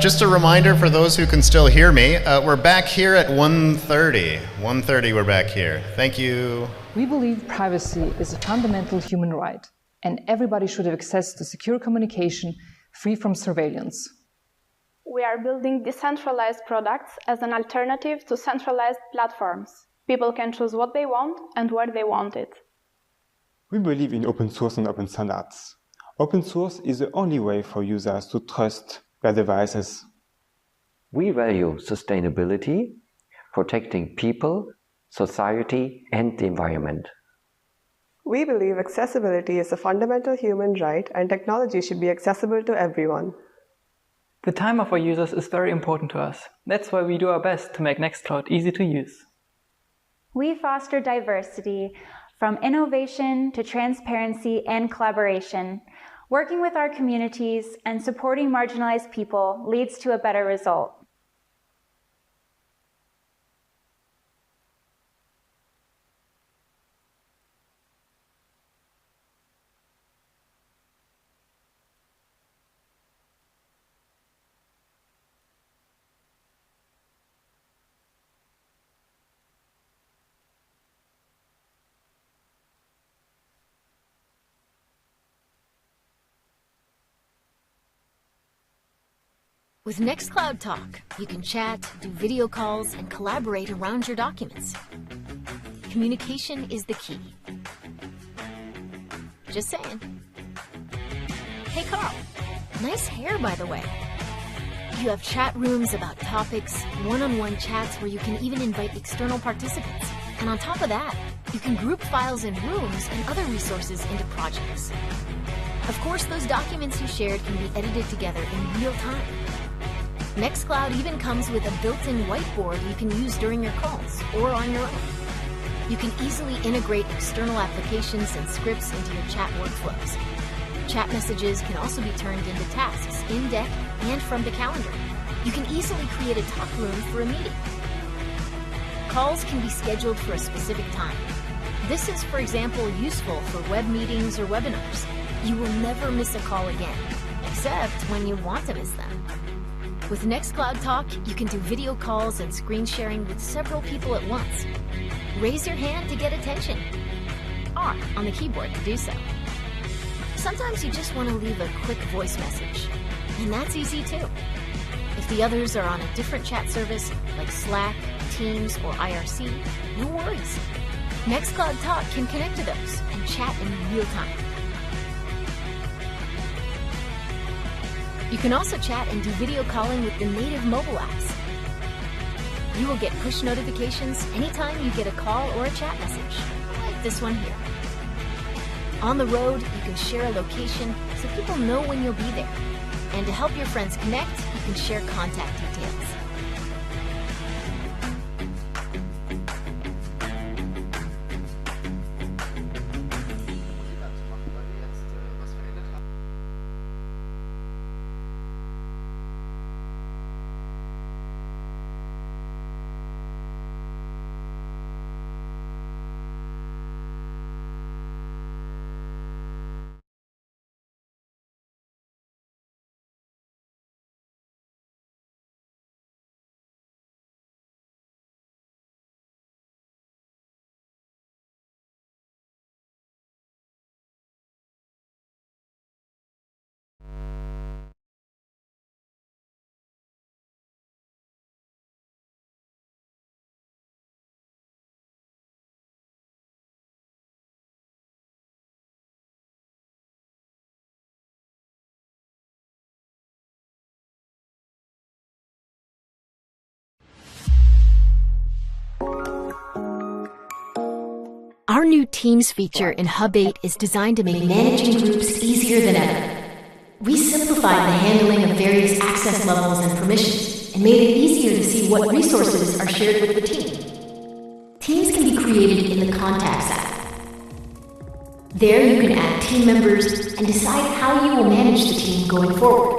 Just a reminder for those who can still hear me, we're back here at 1:30. 1:30, we're back here. Thank you. We believe privacy is a fundamental human right, and everybody should have access to secure communication free from surveillance. We are building decentralized products as an alternative to centralized platforms. People can choose what they want and where they want it. We believe in open source and open standards. Open source is the only way for users to trust their devices. We value sustainability, protecting people, society, and the environment. We believe accessibility is a fundamental human right and technology should be accessible to everyone. The time of our users is very important to us. That's why we do our best to make Nextcloud easy to use. We foster diversity from innovation to transparency and collaboration. Working with our communities and supporting marginalized people leads to a better result. With Nextcloud Talk, you can chat, do video calls, and collaborate around your documents. Communication is the key. Just saying. Hey Carl, nice hair by the way. You have chat rooms about topics, one-on-one chats where you can even invite external participants. And on top of that, you can group files in rooms and other resources into projects. Of course, those documents you shared can be edited together in real time. Nextcloud even comes with a built-in whiteboard you can use during your calls or on your own. You can easily integrate external applications and scripts into your chat workflows. Chat messages can also be turned into tasks in deck and from the calendar. You can easily create a talk room for a meeting. Calls can be scheduled for a specific time. This is, for example, useful for web meetings or webinars. You will never miss a call again, except when you want to miss them. With Nextcloud Talk, you can do video calls and screen sharing with several people at once. Raise your hand to get attention. R on the keyboard to do so. Sometimes you just want to leave a quick voice message, and that's easy too. If the others are on a different chat service, like Slack, Teams, or IRC, no worries. Nextcloud Talk can connect to those and chat in real time. You can also chat and do video calling with the native mobile apps. You will get push notifications anytime you get a call or a chat message, like this one here. On the road, you can share a location so people know when you'll be there. And to help your friends connect, you can share contact details. Our new Teams feature in Hub 8 is designed to make managing groups easier than ever. We simplified the handling of various access levels and permissions and made it easier to see what resources are shared with the team. Teams can be created in the Contacts app. There you can add team members and decide how you will manage the team going forward.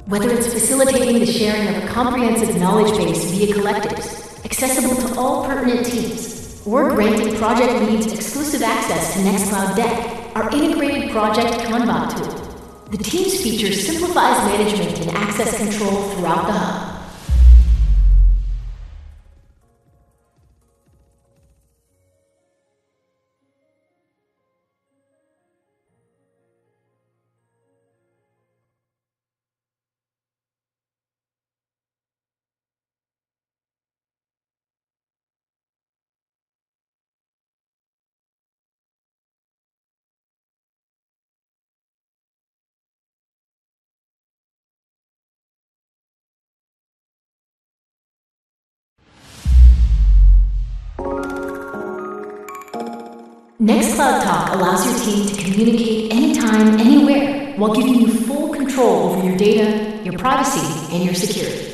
Whether it's facilitating the sharing of a comprehensive knowledge base via collectives, accessible to all pertinent teams, or granting project leads exclusive access to Nextcloud Deck, our integrated project Kanban tool. The Teams feature simplifies management and access control throughout the hub. Nextcloud Talk allows your team to communicate anytime, anywhere, while giving you full control over your data, your privacy, and your security.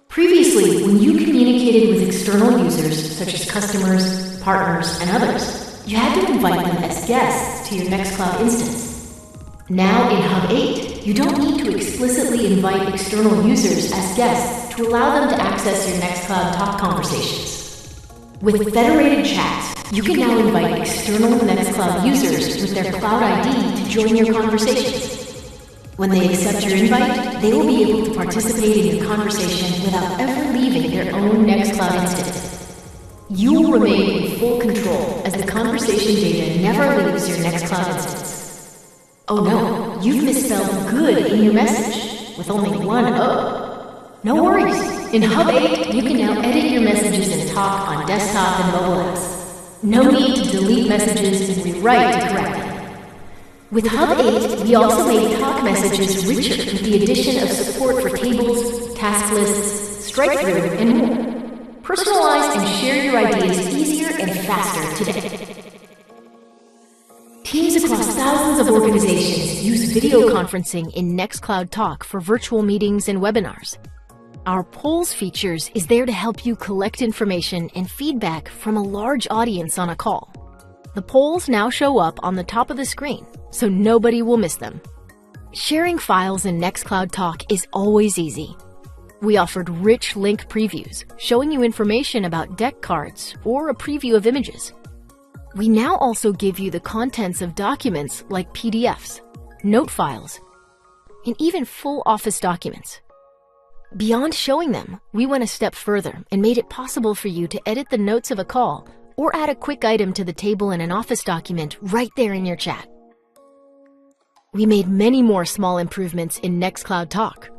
Previously, when you communicated with external users, such as customers, partners, and others, you had to invite them as guests to your Nextcloud instance. Now in Hub 8, you don't need to explicitly invite external users as guests to allow them to access your Nextcloud Talk conversations. With Federated Chats, you can now invite external Nextcloud users with their Cloud ID to join your conversations. When they accept your invite, they will be able to participate in your conversation without ever leaving their own Nextcloud instance. You will remain in full control as the conversation data never leaves your Nextcloud instance. Oh no, you've misspelled good in your message, with only one O. No worries. In Hub 8, you can now edit your messages in Talk on desktop and mobile apps. No need to delete messages and rewrite to correct them. With Hub 8, we also made Talk messages richer with the addition of support for tables, task lists, strike-through, and more. Personalize and share your ideas easier and faster today. Teams across thousands of organizations use video conferencing in Nextcloud Talk for virtual meetings and webinars. Our polls features is there to help you collect information and feedback from a large audience on a call. The polls now show up on the top of the screen, so nobody will miss them. Sharing files in Nextcloud Talk is always easy. We offered rich link previews, showing you information about deck cards or a preview of images. We now also give you the contents of documents like PDFs, note files, and even full Office documents. Beyond showing them, we went a step further and made it possible for you to edit the notes of a call or add a quick item to the table in an Office document right there in your chat. We made many more small improvements in Nextcloud Talk,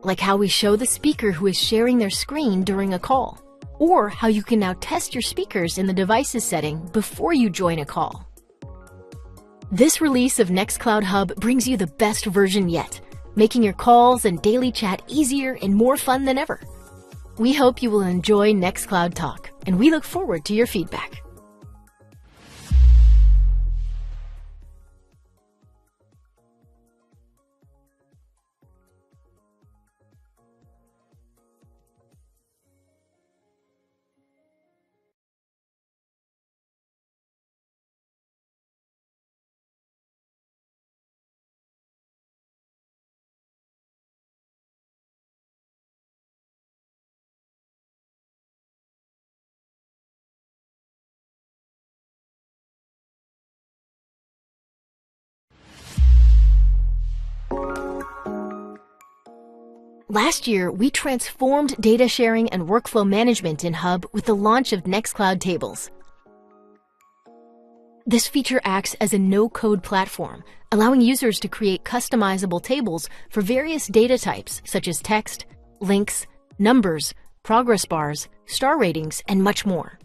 like how we show the speaker who is sharing their screen during a call, or how you can now test your speakers in the devices setting before you join a call. This release of Nextcloud Hub brings you the best version yet, making your calls and daily chat easier and more fun than ever. We hope you will enjoy Nextcloud Talk, and we look forward to your feedback. Last year, we transformed data sharing and workflow management in Hub with the launch of Nextcloud Tables. This feature acts as a no-code platform, allowing users to create customizable tables for various data types such as text, links, numbers, progress bars, star ratings, and much more.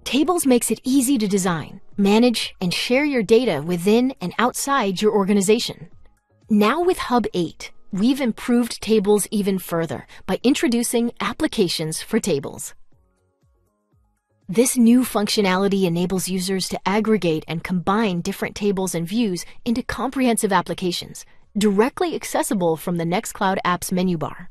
Tables makes it easy to design, manage, and share your data within and outside your organization. Now with Hub 8, we've improved tables even further by introducing applications for tables. This new functionality enables users to aggregate and combine different tables and views into comprehensive applications, directly accessible from the Nextcloud app's menu bar.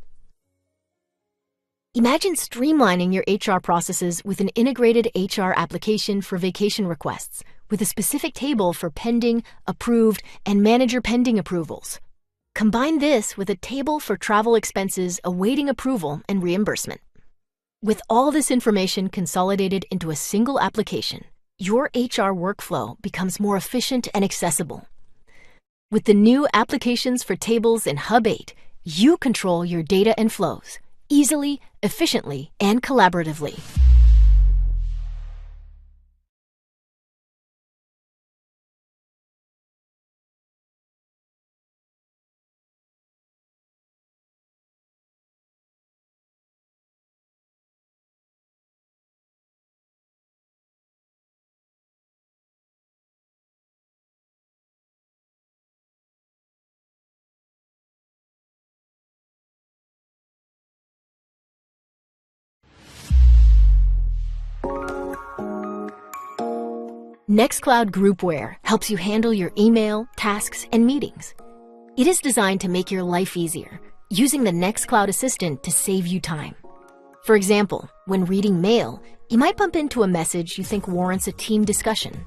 Imagine streamlining your HR processes with an integrated HR application for vacation requests, with a specific table for pending, approved, and manager pending approvals. Combine this with a table for travel expenses awaiting approval and reimbursement. With all this information consolidated into a single application, your HR workflow becomes more efficient and accessible. With the new applications for tables in Hub 8, you control your data and flows, easily, efficiently, and collaboratively. Nextcloud Groupware helps you handle your email, tasks, and meetings. It is designed to make your life easier, using the Nextcloud Assistant to save you time. For example, when reading mail, you might bump into a message you think warrants a team discussion.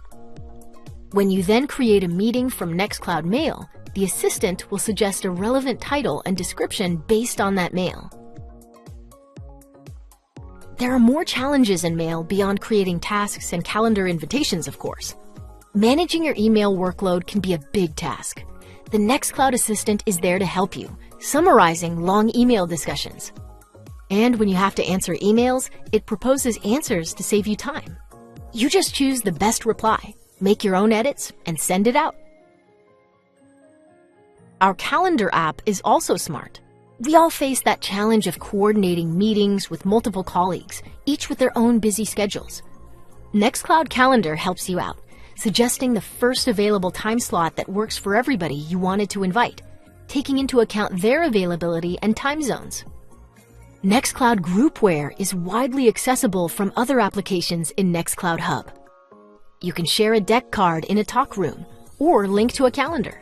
When you then create a meeting from Nextcloud Mail, the assistant will suggest a relevant title and description based on that mail. There are more challenges in Mail beyond creating tasks and calendar invitations, of course. Managing your email workload can be a big task. The Nextcloud Assistant is there to help you, summarizing long email discussions. And when you have to answer emails, it proposes answers to save you time. You just choose the best reply, make your own edits, and send it out. Our calendar app is also smart. We all face that challenge of coordinating meetings with multiple colleagues, each with their own busy schedules. Nextcloud Calendar helps you out, suggesting the first available time slot that works for everybody you wanted to invite, taking into account their availability and time zones. Nextcloud Groupware is widely accessible from other applications in Nextcloud Hub. You can share a deck card in a talk room or link to a calendar.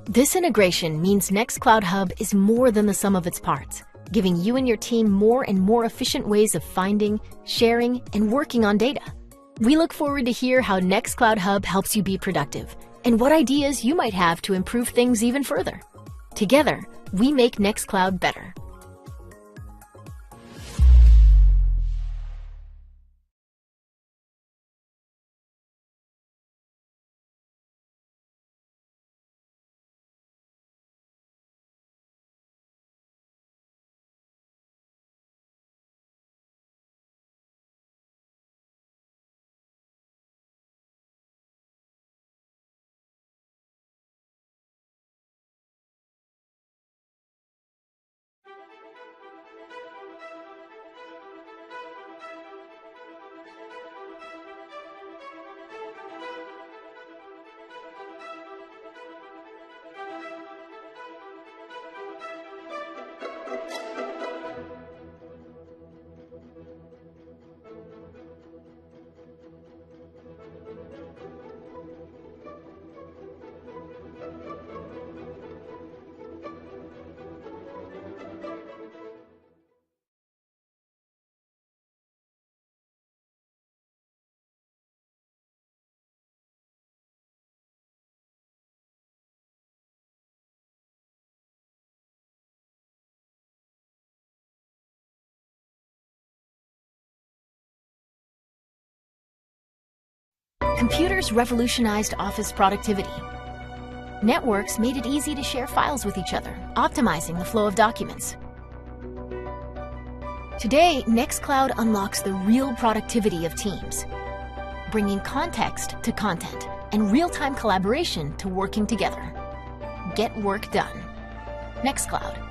This integration means Nextcloud Hub is more than the sum of its parts, giving you and your team more and more efficient ways of finding, sharing, and working on data. We look forward to hear how Nextcloud Hub helps you be productive and what ideas you might have to improve things even further. Together, we make Nextcloud better. Computers revolutionized office productivity. Networks made it easy to share files with each other, optimizing the flow of documents. Today, Nextcloud unlocks the real productivity of teams, bringing context to content and real-time collaboration to working together. Get work done. Nextcloud.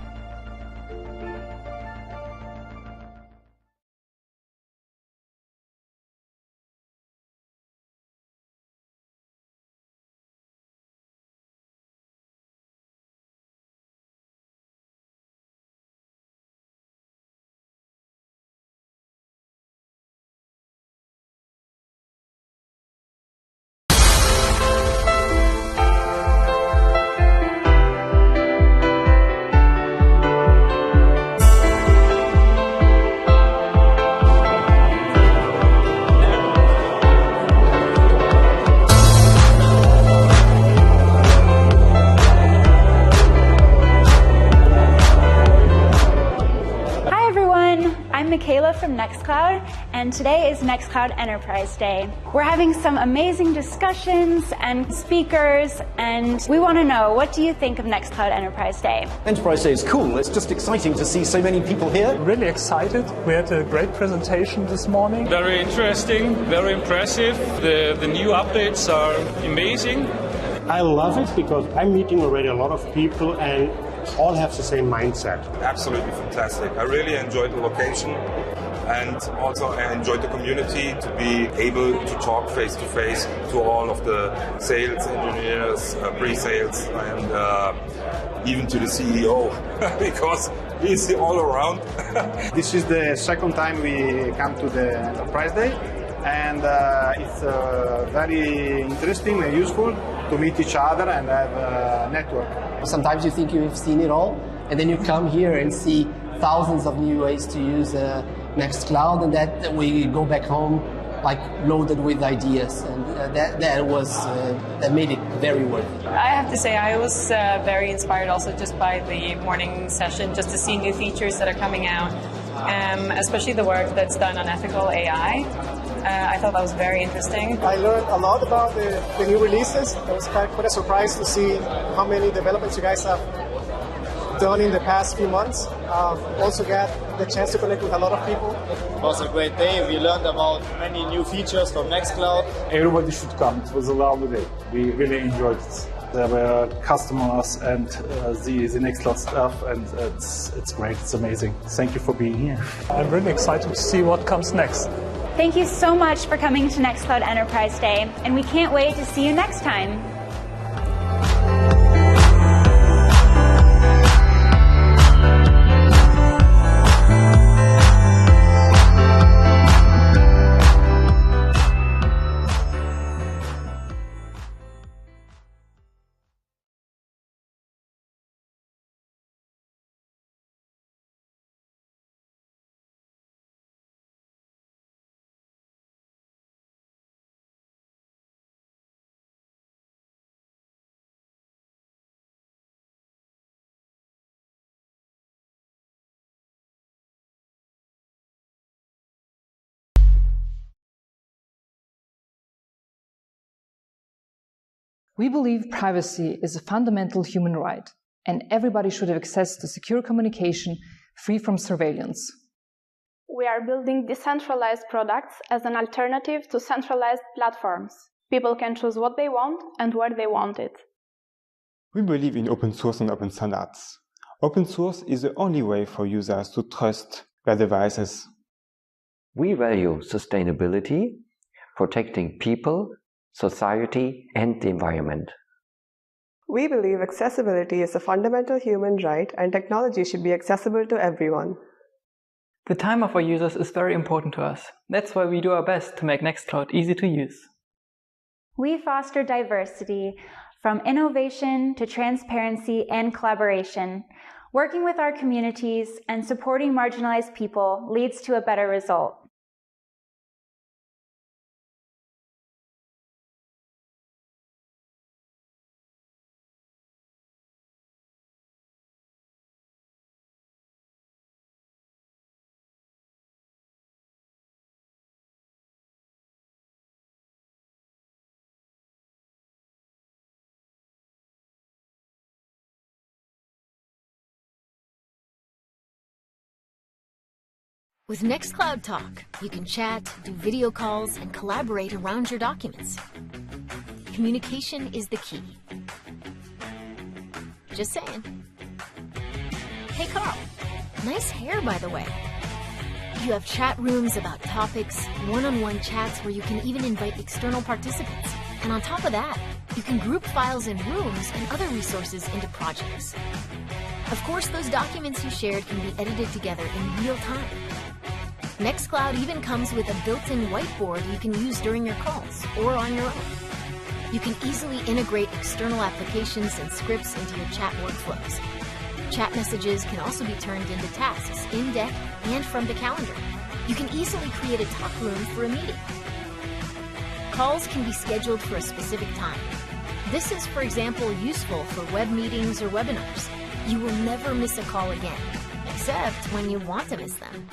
From Nextcloud, and today is Nextcloud Enterprise Day. We're having some amazing discussions and speakers, and we want to know, what do you think of Nextcloud Enterprise Day? Enterprise Day is cool. It's just exciting to see so many people here. Really excited. We had a great presentation this morning. Very interesting, very impressive. The new updates are amazing. I love it because I'm meeting already a lot of people and all have the same mindset. Absolutely fantastic. I really enjoyed the location. And also I enjoyed the community, to be able to talk face to face to all of the sales engineers, pre-sales, and even to the CEO, because he's all around. This is the second time we come to the Enterprise Day, and it's very interesting and useful to meet each other and have a network. Sometimes you think you've seen it all, and then you come here and see thousands of new ways to use Nextcloud, and that we go back home like loaded with ideas, and that made it very worth it. I have to say I was very inspired also just by the morning session, just to see new features that are coming out, especially the work that's done on ethical AI. I thought that was very interesting. I learned a lot about the new releases. I was quite a surprise to see how many developments you guys have done in the past few months. Also got the chance to connect with a lot of people. It was a great day. We learned about many new features from Nextcloud. Everybody should come. It was a lovely day. We really enjoyed it. There were customers and the Nextcloud stuff, and it's great. It's amazing. Thank you for being here. I'm really excited to see what comes next. Thank you so much for coming to Nextcloud Enterprise Day, and we can't wait to see you next time. We believe privacy is a fundamental human right, and everybody should have access to secure communication free from surveillance. We are building decentralized products as an alternative to centralized platforms. People can choose what they want and where they want it. We believe in open source and open standards. Open source is the only way for users to trust their devices. We value sustainability, protecting people, society, and the environment. We believe accessibility is a fundamental human right, and technology should be accessible to everyone. The time of our users is very important to us. That's why we do our best to make Nextcloud easy to use. We foster diversity, from innovation to transparency and collaboration. Working with our communities and supporting marginalized people leads to a better result. With Nextcloud Talk, you can chat, do video calls, and collaborate around your documents. Communication is the key. Just saying. Hey Carl, nice hair by the way. You have chat rooms about topics, one-on-one chats where you can even invite external participants. And on top of that, you can group files in rooms and other resources into projects. Of course, those documents you shared can be edited together in real time. Nextcloud even comes with a built-in whiteboard you can use during your calls or on your own. You can easily integrate external applications and scripts into your chat workflows. Chat messages can also be turned into tasks in deck and from the calendar. You can easily create a talk room for a meeting. Calls can be scheduled for a specific time. This is, for example, useful for web meetings or webinars. You will never miss a call again, except when you want to miss them.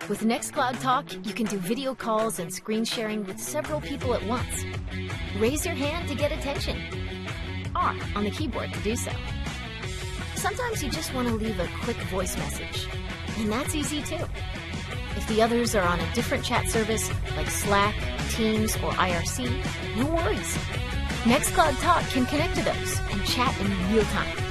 With Nextcloud Talk, you can do video calls and screen sharing with several people at once. Raise your hand to get attention. R on the keyboard to do so. Sometimes you just want to leave a quick voice message, and that's easy too. If the others are on a different chat service, like Slack, Teams, or IRC, no worries. Nextcloud Talk can connect to those and chat in real time.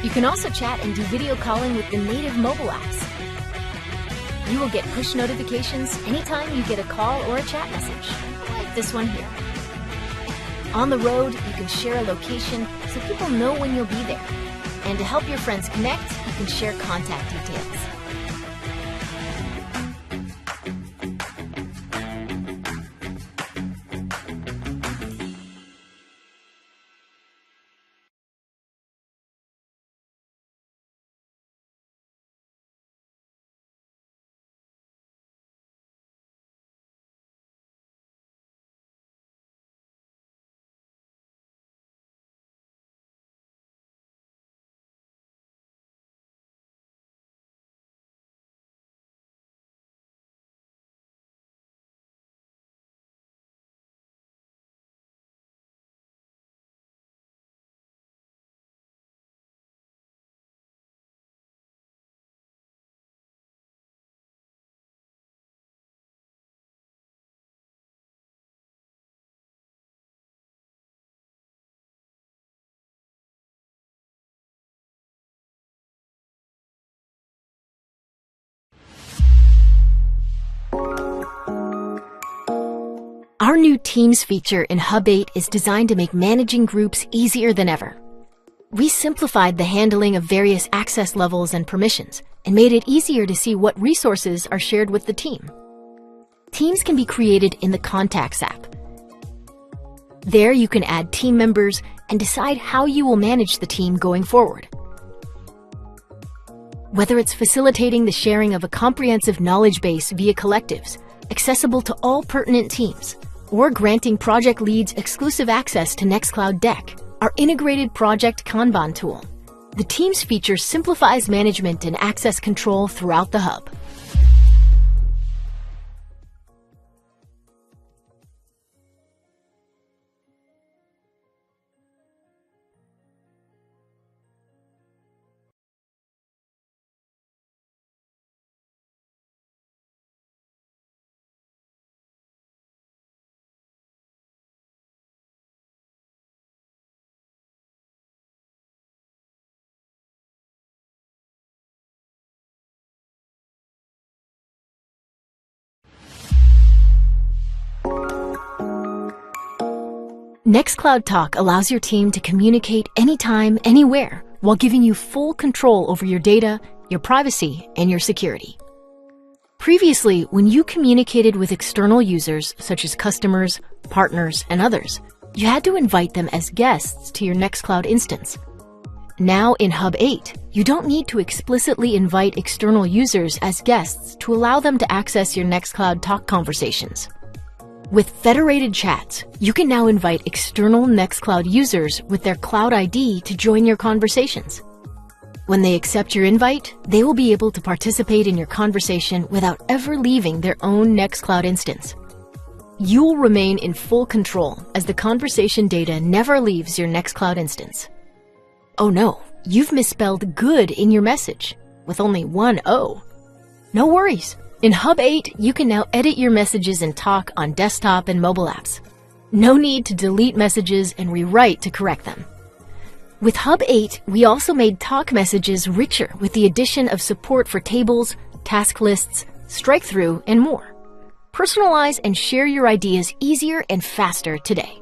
You can also chat and do video calling with the native mobile apps. You will get push notifications anytime you get a call or a chat message, like this one here. On the road, you can share a location so people know when you'll be there. And to help your friends connect, you can share contact details. Our new Teams feature in Hub 8 is designed to make managing groups easier than ever. We simplified the handling of various access levels and permissions and made it easier to see what resources are shared with the team. Teams can be created in the Contacts app. There you can add team members and decide how you will manage the team going forward. Whether it's facilitating the sharing of a comprehensive knowledge base via collectives, accessible to all pertinent teams, or granting project leads exclusive access to Nextcloud Deck, our integrated project Kanban tool. The Teams feature simplifies management and access control throughout the hub. Nextcloud Talk allows your team to communicate anytime, anywhere, while giving you full control over your data, your privacy, and your security. Previously, when you communicated with external users, such as customers, partners, and others, you had to invite them as guests to your Nextcloud instance. Now in Hub 8, you don't need to explicitly invite external users as guests to allow them to access your Nextcloud Talk conversations. With Federated chats, you can now invite external Nextcloud users with their Cloud ID to join your conversations. When they accept your invite, they will be able to participate in your conversation without ever leaving their own Nextcloud instance. You will remain in full control as the conversation data never leaves your Nextcloud instance. Oh no, you've misspelled good in your message with only one O. No worries. In Hub 8, you can now edit your messages in Talk on desktop and mobile apps. No need to delete messages and rewrite to correct them. With Hub 8, we also made Talk messages richer with the addition of support for tables, task lists, strike-through, and more. Personalize and share your ideas easier and faster today.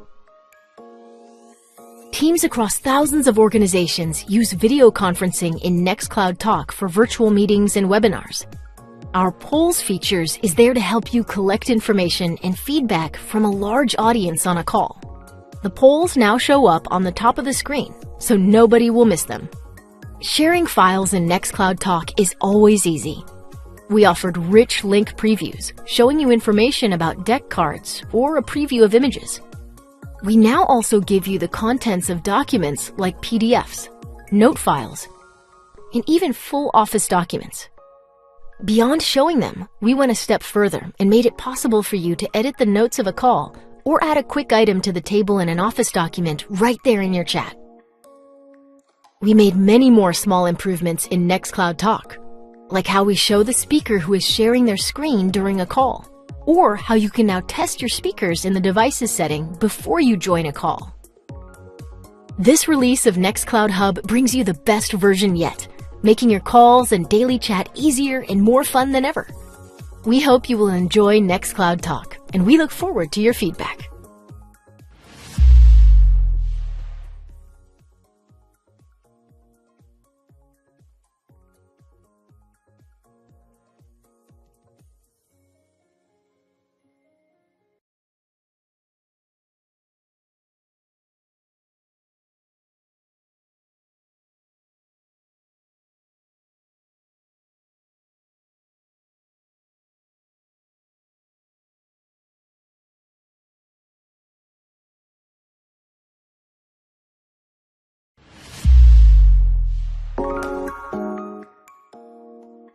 Teams across thousands of organizations use video conferencing in Nextcloud Talk for virtual meetings and webinars. Our polls features is there to help you collect information and feedback from a large audience on a call. The polls now show up on the top of the screen, so nobody will miss them. Sharing files in Nextcloud Talk is always easy. We offered rich link previews, showing you information about deck cards or a preview of images. We now also give you the contents of documents like PDFs, note files, and even full Office documents. Beyond showing them, we went a step further and made it possible for you to edit the notes of a call or add a quick item to the table in an Office document right there in your chat. We made many more small improvements in Nextcloud Talk, like how we show the speaker who is sharing their screen during a call, or how you can now test your speakers in the devices setting before you join a call. This release of Nextcloud Hub brings you the best version yet, making your calls and daily chat easier and more fun than ever. We hope you will enjoy Nextcloud Talk, and we look forward to your feedback.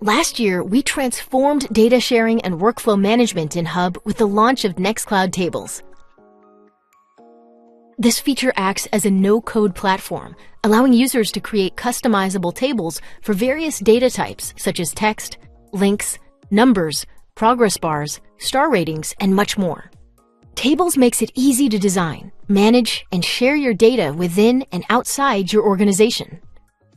Last year, we transformed data sharing and workflow management in Hub with the launch of Nextcloud Tables. This feature acts as a no-code platform, allowing users to create customizable tables for various data types such as text, links, numbers, progress bars, star ratings, and much more. Tables makes it easy to design, manage, and share your data within and outside your organization.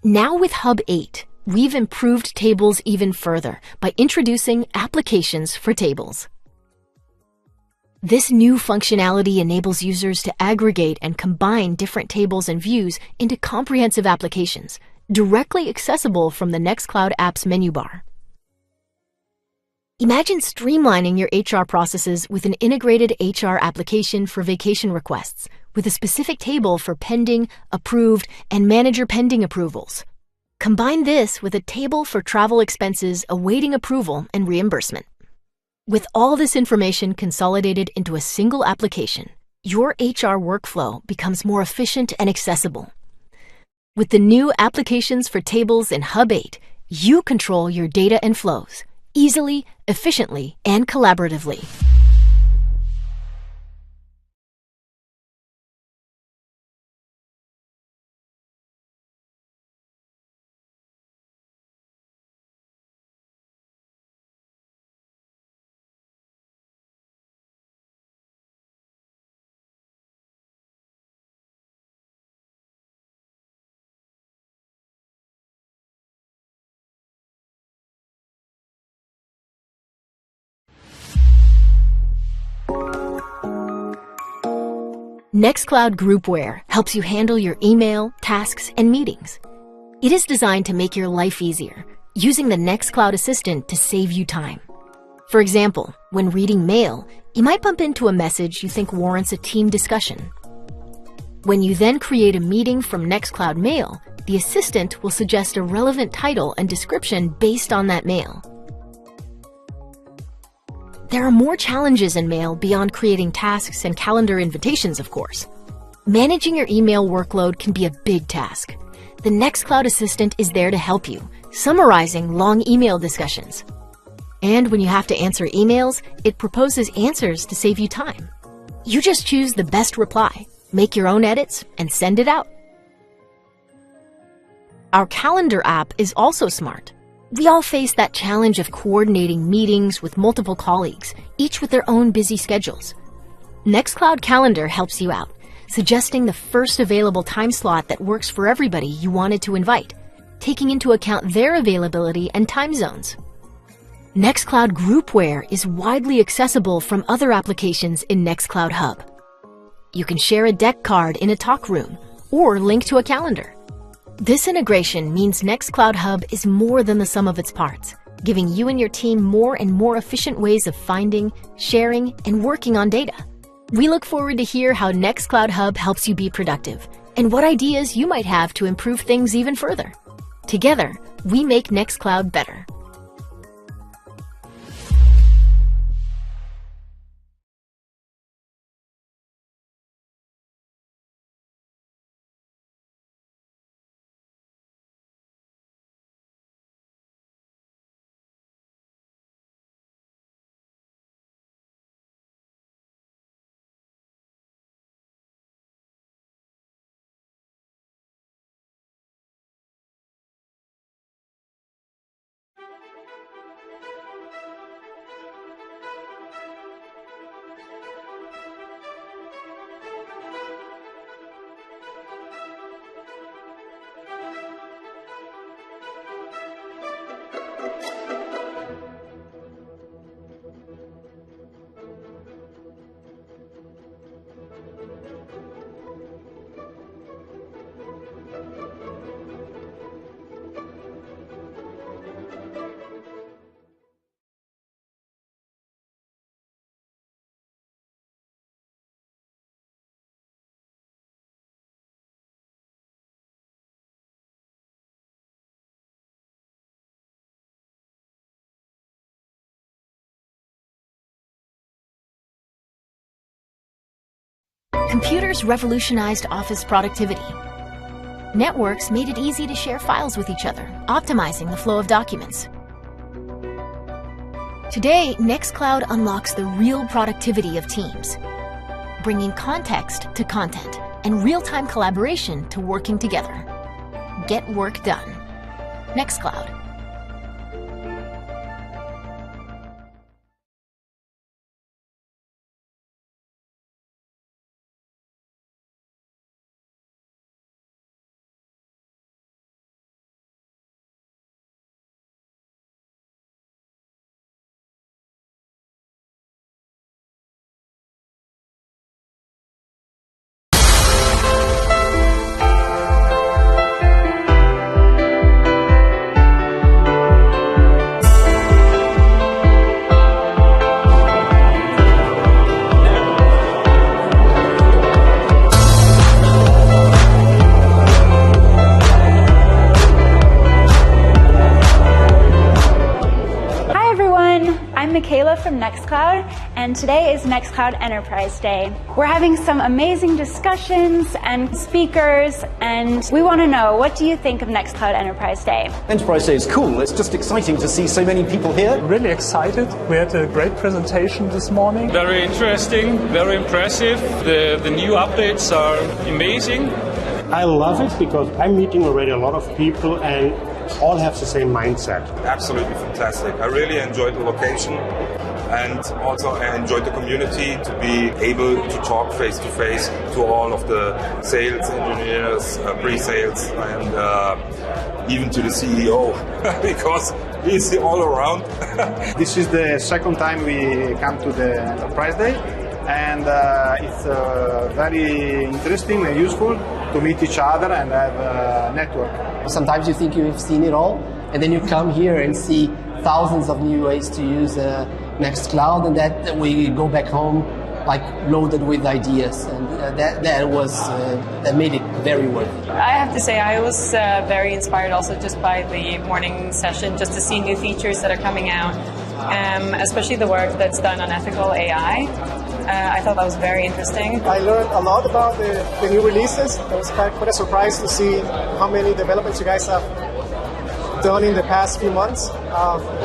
Now with Hub 8, we've improved tables even further by introducing applications for tables. This new functionality enables users to aggregate and combine different tables and views into comprehensive applications, directly accessible from the Nextcloud app's menu bar. Imagine streamlining your HR processes with an integrated HR application for vacation requests, with a specific table for pending, approved, and manager pending approvals. Combine this with a table for travel expenses awaiting approval and reimbursement. With all this information consolidated into a single application, your HR workflow becomes more efficient and accessible. With the new applications for tables in Hub 8, you control your data and flows easily, efficiently, and collaboratively. Nextcloud Groupware helps you handle your email, tasks, and meetings. It is designed to make your life easier, using the Nextcloud Assistant to save you time. For example, when reading mail, you might bump into a message you think warrants a team discussion. When you then create a meeting from Nextcloud Mail, the Assistant will suggest a relevant title and description based on that mail. There are more challenges in Mail beyond creating tasks and calendar invitations, of course. Managing your email workload can be a big task. The Nextcloud Assistant is there to help you, summarizing long email discussions. And when you have to answer emails, it proposes answers to save you time. You just choose the best reply, make your own edits, and send it out. Our calendar app is also smart. We all face that challenge of coordinating meetings with multiple colleagues, each with their own busy schedules. Nextcloud Calendar helps you out, suggesting the first available time slot that works for everybody you wanted to invite, taking into account their availability and time zones. Nextcloud Groupware is widely accessible from other applications in Nextcloud Hub. You can share a deck card in a talk room or link to a calendar. This integration means Nextcloud Hub is more than the sum of its parts, giving you and your team more and more efficient ways of finding, sharing, and working on data. We look forward to hear how Nextcloud Hub helps you be productive and what ideas you might have to improve things even further. Together, we make Nextcloud better. Computers revolutionized office productivity. Networks made it easy to share files with each other, optimizing the flow of documents. Today, Nextcloud unlocks the real productivity of teams, bringing context to content and real-time collaboration to working together. Get work done. Nextcloud. From Nextcloud, and today is Nextcloud Enterprise Day. We're having some amazing discussions and speakers, and we want to know, what do you think of Nextcloud Enterprise Day? Enterprise Day is cool. It's just exciting to see so many people here. Really excited. We had a great presentation this morning. Very interesting, very impressive. The new updates are amazing. I love it because I'm meeting already a lot of people and all have the same mindset. Absolutely fantastic. I really enjoyed the location. And also I enjoyed the community, to be able to talk face to face to all of the sales engineers, pre-sales, and even to the CEO, because he's all around. This is the second time we come to the Enterprise Day, and it's very interesting and useful to meet each other and have a network. Sometimes you think you've seen it all, and then you come here and see thousands of new ways to use Nextcloud, and that we go back home like loaded with ideas, and that made it very worth it. I have to say I was very inspired also just by the morning session, just to see new features that are coming out, especially the work that's done on ethical AI. I thought that was very interesting. I learned a lot about the new releases. I was quite a surprise to see how many developments you guys have done in the past few months.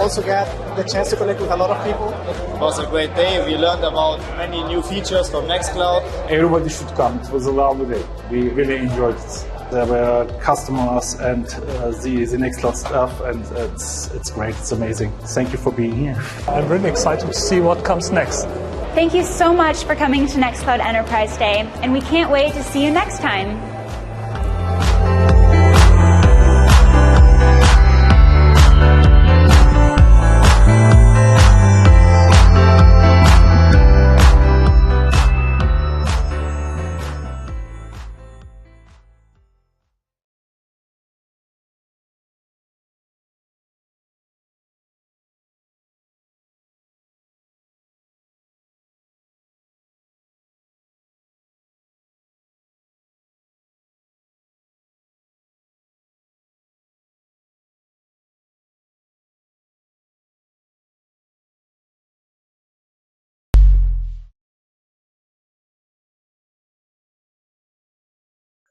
Also got the chance to connect with a lot of people. It was a great day. We learned about many new features from Nextcloud. Everybody should come. It was a lovely day. We really enjoyed it. There were customers and the Nextcloud stuff, and it's great. It's amazing. Thank you for being here. I'm really excited to see what comes next. Thank you so much for coming to Nextcloud Enterprise Day, and we can't wait to see you next time.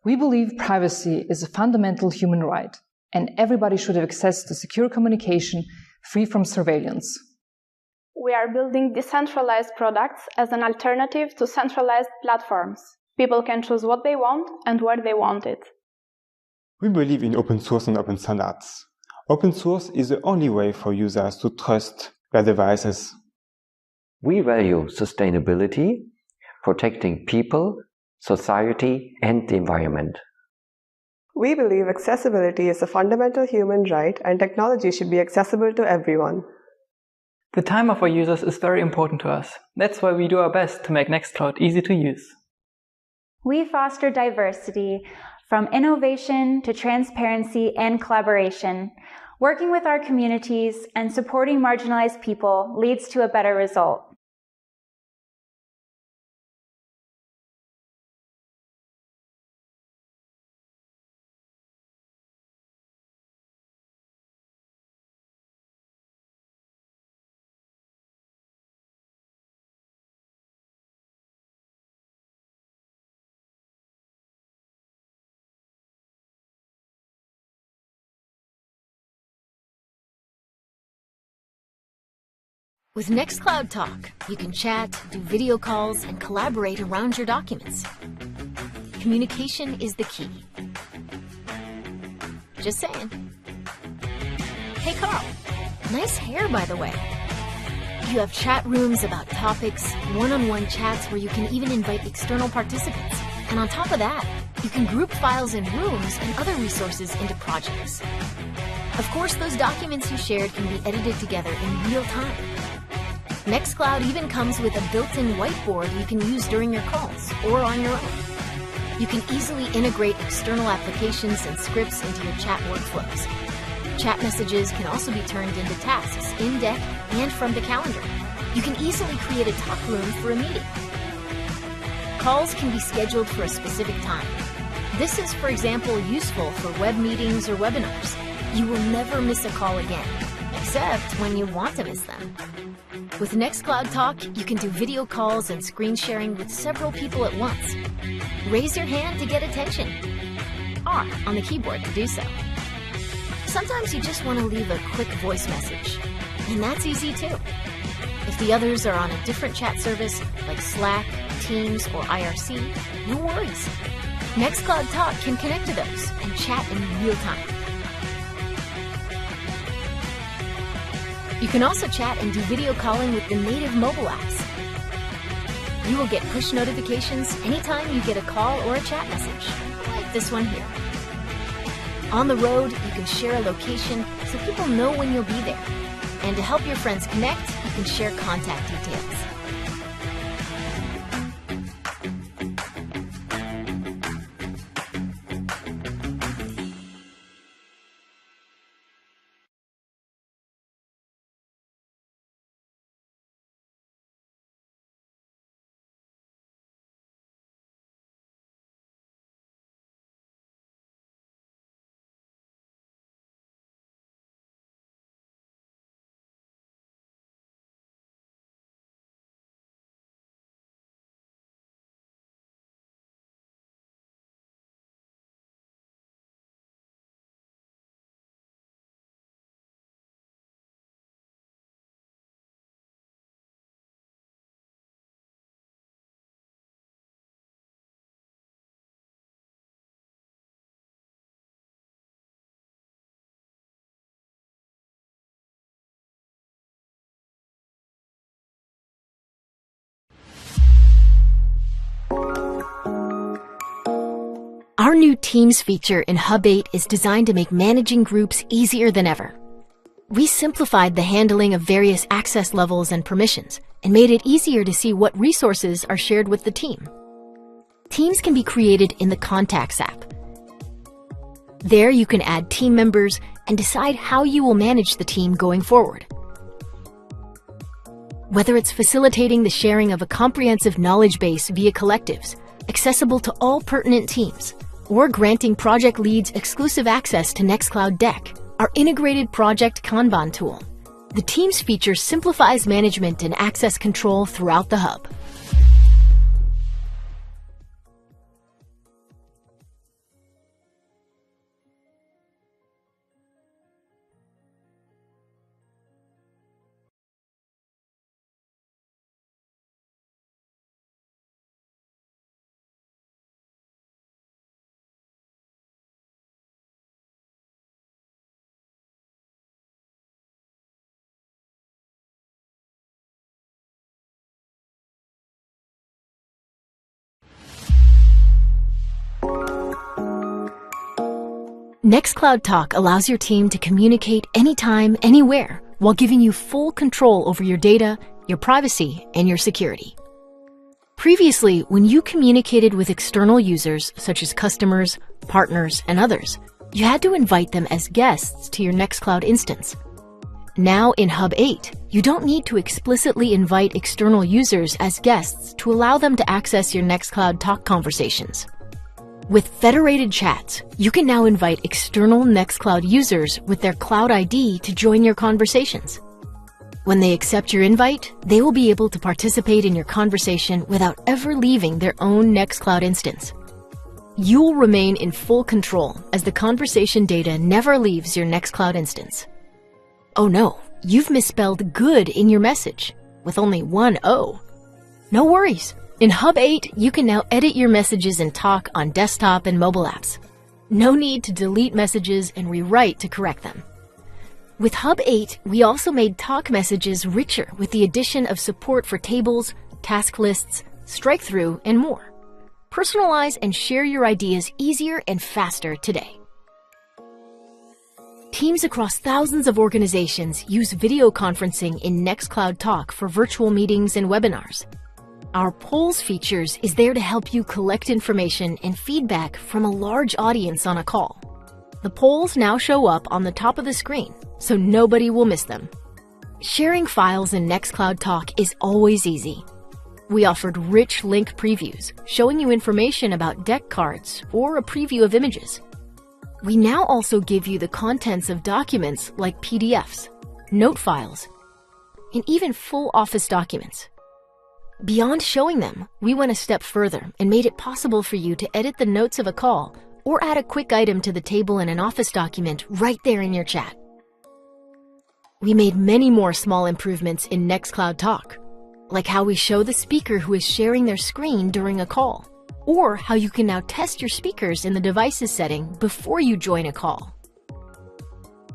We believe privacy is a fundamental human right, and everybody should have access to secure communication free from surveillance. We are building decentralized products as an alternative to centralized platforms. People can choose what they want and where they want it. We believe in open source and open standards. Open source is the only way for users to trust their devices. We value sustainability, protecting people, society, and the environment. We believe accessibility is a fundamental human right and technology should be accessible to everyone. The time of our users is very important to us. That's why we do our best to make Nextcloud easy to use. We foster diversity from innovation to transparency and collaboration. Working with our communities and supporting marginalized people leads to a better result. With Nextcloud Talk, you can chat, do video calls, and collaborate around your documents. Communication is the key. Just saying. Hey Carl, nice hair by the way. You have chat rooms about topics, one-on-one chats where you can even invite external participants. And on top of that, you can group files in rooms and other resources into projects. Of course, those documents you shared can be edited together in real time. Nextcloud even comes with a built-in whiteboard you can use during your calls or on your own. You can easily integrate external applications and scripts into your chat workflows. Chat messages can also be turned into tasks in deck and from the calendar. You can easily create a talk room for a meeting. Calls can be scheduled for a specific time. This is, for example, useful for web meetings or webinars. You will never miss a call again, except when you want to miss them. With Nextcloud Talk, you can do video calls and screen sharing with several people at once. Raise your hand to get attention. R on the keyboard to do so. Sometimes you just want to leave a quick voice message, and that's easy too. If the others are on a different chat service, like Slack, Teams, or IRC, no worries. Nextcloud Talk can connect to those and chat in real time. You can also chat and do video calling with the native mobile apps. You will get push notifications anytime you get a call or a chat message, like this one here. On the road, you can share a location so people know when you'll be there. And to help your friends connect, you can share contact details. Our new Teams feature in Hub 8 is designed to make managing groups easier than ever. We simplified the handling of various access levels and permissions and made it easier to see what resources are shared with the team. Teams can be created in the Contacts app. There you can add team members and decide how you will manage the team going forward. Whether it's facilitating the sharing of a comprehensive knowledge base via collectives, accessible to all pertinent teams, or granting project leads exclusive access to Nextcloud Deck, our integrated project Kanban tool, the Teams feature simplifies management and access control throughout the hub. Nextcloud Talk allows your team to communicate anytime, anywhere, while giving you full control over your data, your privacy, and your security. Previously, when you communicated with external users, such as customers, partners, and others, you had to invite them as guests to your Nextcloud instance. Now in Hub 8, you don't need to explicitly invite external users as guests to allow them to access your Nextcloud Talk conversations. With Federated chats, you can now invite external Nextcloud users with their Cloud ID to join your conversations. When they accept your invite, they will be able to participate in your conversation without ever leaving their own Nextcloud instance. You will remain in full control as the conversation data never leaves your Nextcloud instance. Oh no, you've misspelled good in your message, with only one O. No worries. In Hub 8, you can now edit your messages in Talk on desktop and mobile apps. No need to delete messages and rewrite to correct them. With Hub 8, we also made Talk messages richer with the addition of support for tables, task lists, strike-through, and more. Personalize and share your ideas easier and faster today. Teams across thousands of organizations use video conferencing in Nextcloud Talk for virtual meetings and webinars. Our polls features is there to help you collect information and feedback from a large audience on a call. The polls now show up on the top of the screen, so nobody will miss them. Sharing files in Nextcloud Talk is always easy. We offered rich link previews, showing you information about deck cards or a preview of images. We now also give you the contents of documents like PDFs, note files, and even full Office documents. Beyond showing them, we went a step further and made it possible for you to edit the notes of a call or add a quick item to the table in an Office document right there in your chat. We made many more small improvements in Nextcloud Talk, like how we show the speaker who is sharing their screen during a call, or how you can now test your speakers in the Devices setting before you join a call.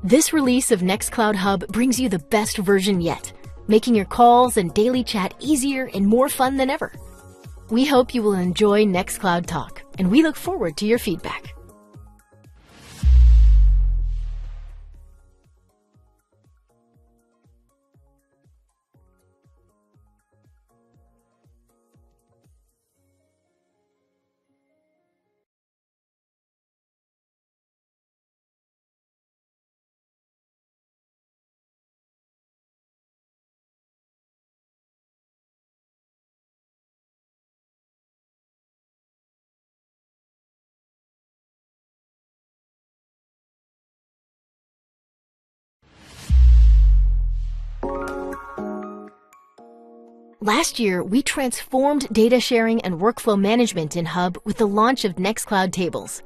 This release of Nextcloud Hub brings you the best version yet, making your calls and daily chat easier and more fun than ever. We hope you will enjoy Nextcloud Talk, and we look forward to your feedback. Last year, we transformed data sharing and workflow management in Hub with the launch of Nextcloud Tables.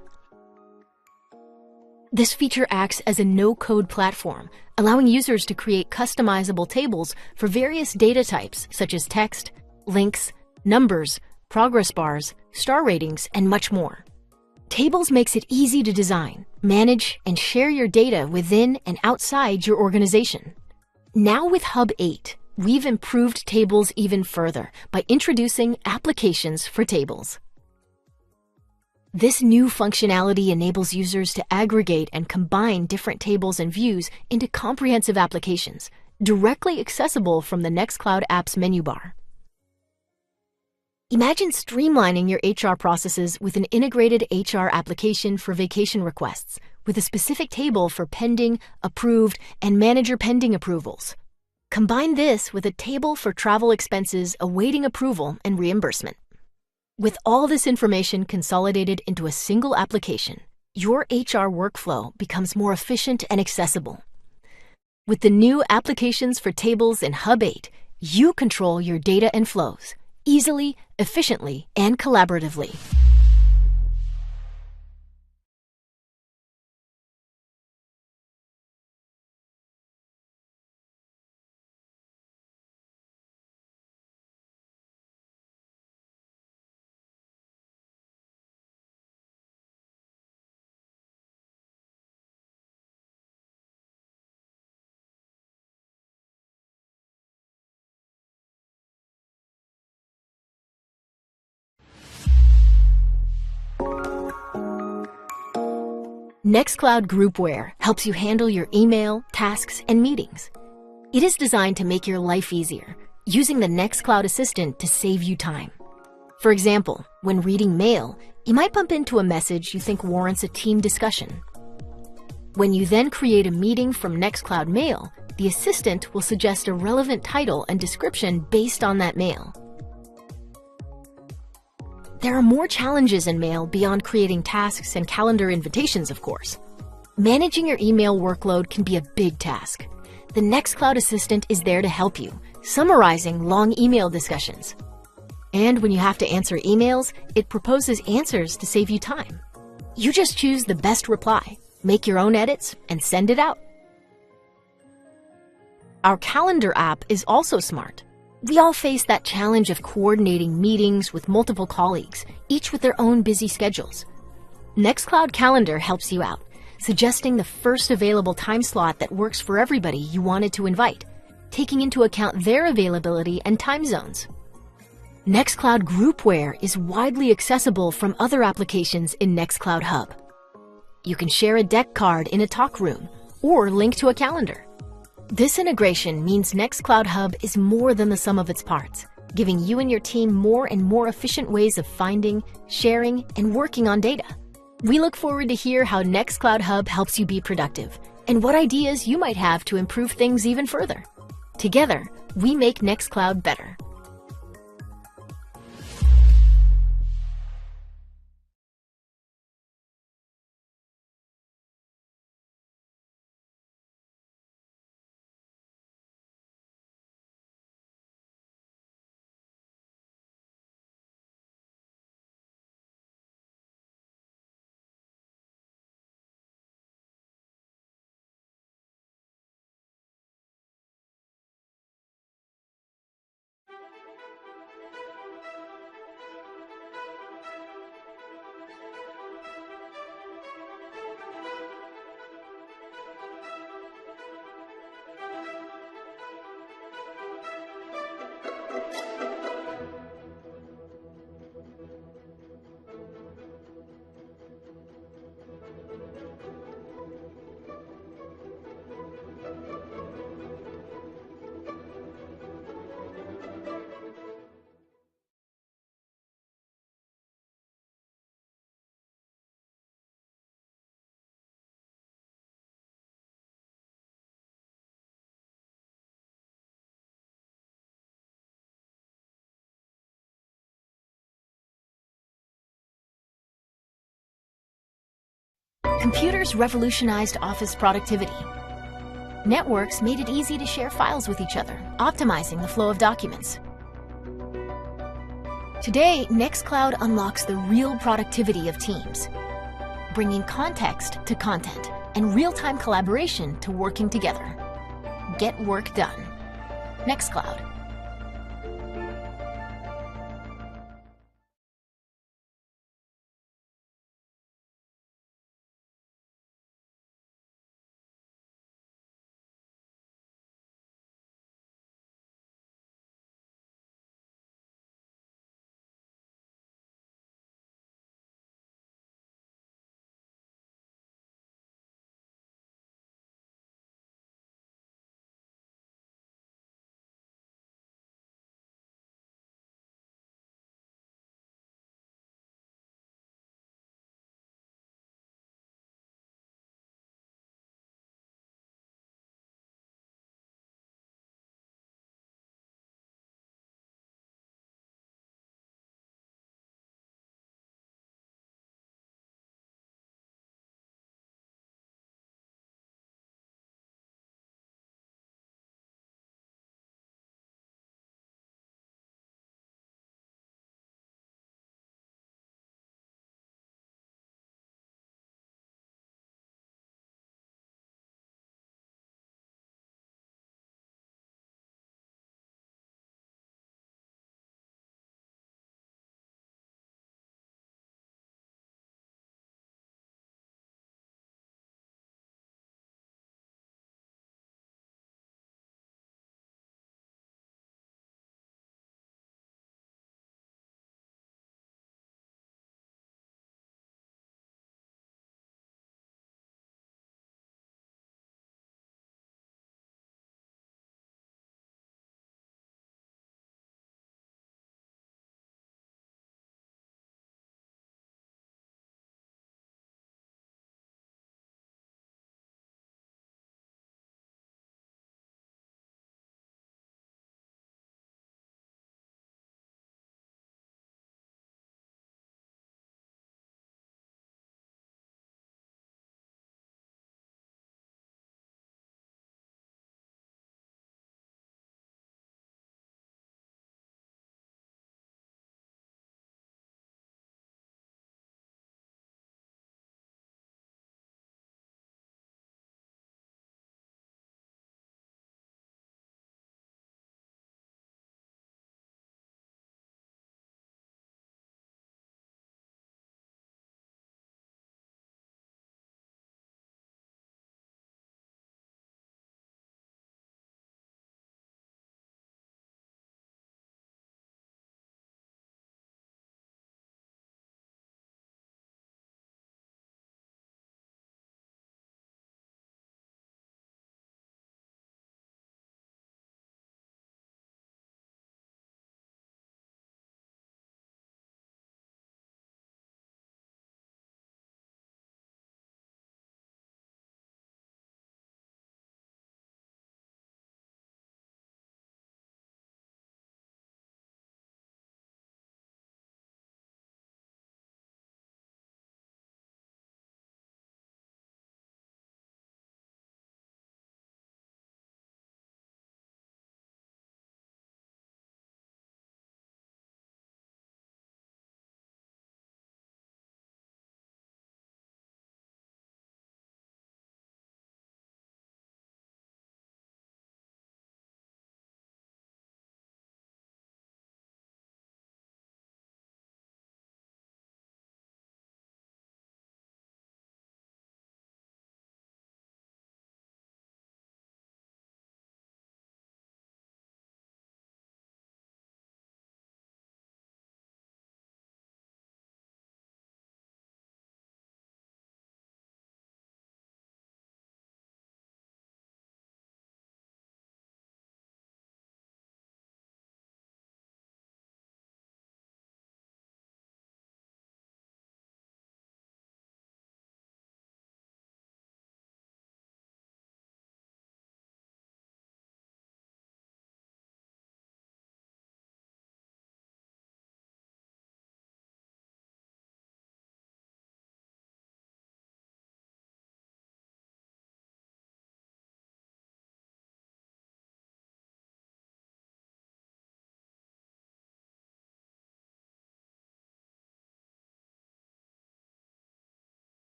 This feature acts as a no-code platform, allowing users to create customizable tables for various data types such as text, links, numbers, progress bars, star ratings, and much more. Tables makes it easy to design, manage, and share your data within and outside your organization. Now with Hub 8, we've improved tables even further by introducing applications for tables. This new functionality enables users to aggregate and combine different tables and views into comprehensive applications, directly accessible from the Nextcloud app's menu bar. Imagine streamlining your HR processes with an integrated HR application for vacation requests, with a specific table for pending, approved, and manager pending approvals. Combine this with a table for travel expenses awaiting approval and reimbursement. With all this information consolidated into a single application, your HR workflow becomes more efficient and accessible. With the new applications for tables in Hub 8, you control your data and flows, easily, efficiently, and collaboratively. Nextcloud Groupware helps you handle your email, tasks, and meetings. It is designed to make your life easier, using the Nextcloud Assistant to save you time. For example, when reading mail, you might bump into a message you think warrants a team discussion. When you then create a meeting from Nextcloud Mail, the assistant will suggest a relevant title and description based on that mail. There are more challenges in Mail beyond creating tasks and calendar invitations, of course. Managing your email workload can be a big task. The Nextcloud Assistant is there to help you, summarizing long email discussions. And when you have to answer emails, it proposes answers to save you time. You just choose the best reply, make your own edits, and send it out. Our calendar app is also smart. We all face that challenge of coordinating meetings with multiple colleagues, each with their own busy schedules. Nextcloud Calendar helps you out, suggesting the first available time slot that works for everybody you wanted to invite, taking into account their availability and time zones. Nextcloud Groupware is widely accessible from other applications in Nextcloud Hub. You can share a deck card in a talk room or link to a calendar. This integration means Nextcloud Hub is more than the sum of its parts, giving you and your team more and more efficient ways of finding, sharing, and working on data. We look forward to hear how Nextcloud Hub helps you be productive and what ideas you might have to improve things even further. Together, we make Nextcloud better. Computers revolutionized office productivity. Networks made it easy to share files with each other, optimizing the flow of documents. Today, Nextcloud unlocks the real productivity of teams, bringing context to content and real-time collaboration to working together. Get work done. Nextcloud.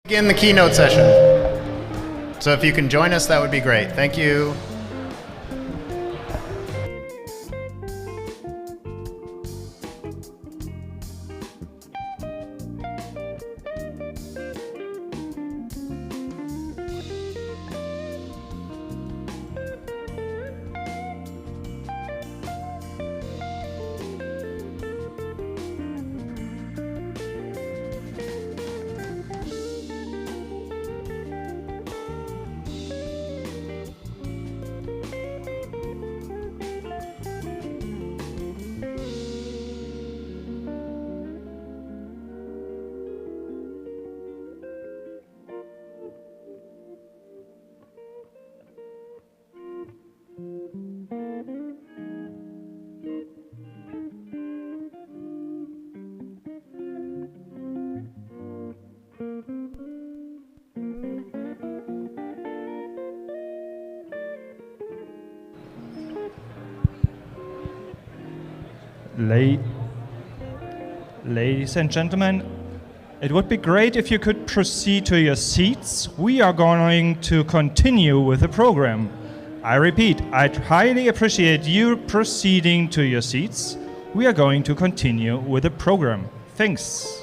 Begin the keynote session. So if you can join us, that would be great. Thank you. Ladies and gentlemen, it would be great if you could proceed to your seats. We are going to continue with the program. I repeat, I'd highly appreciate you proceeding to your seats. We are going to continue with the program. Thanks.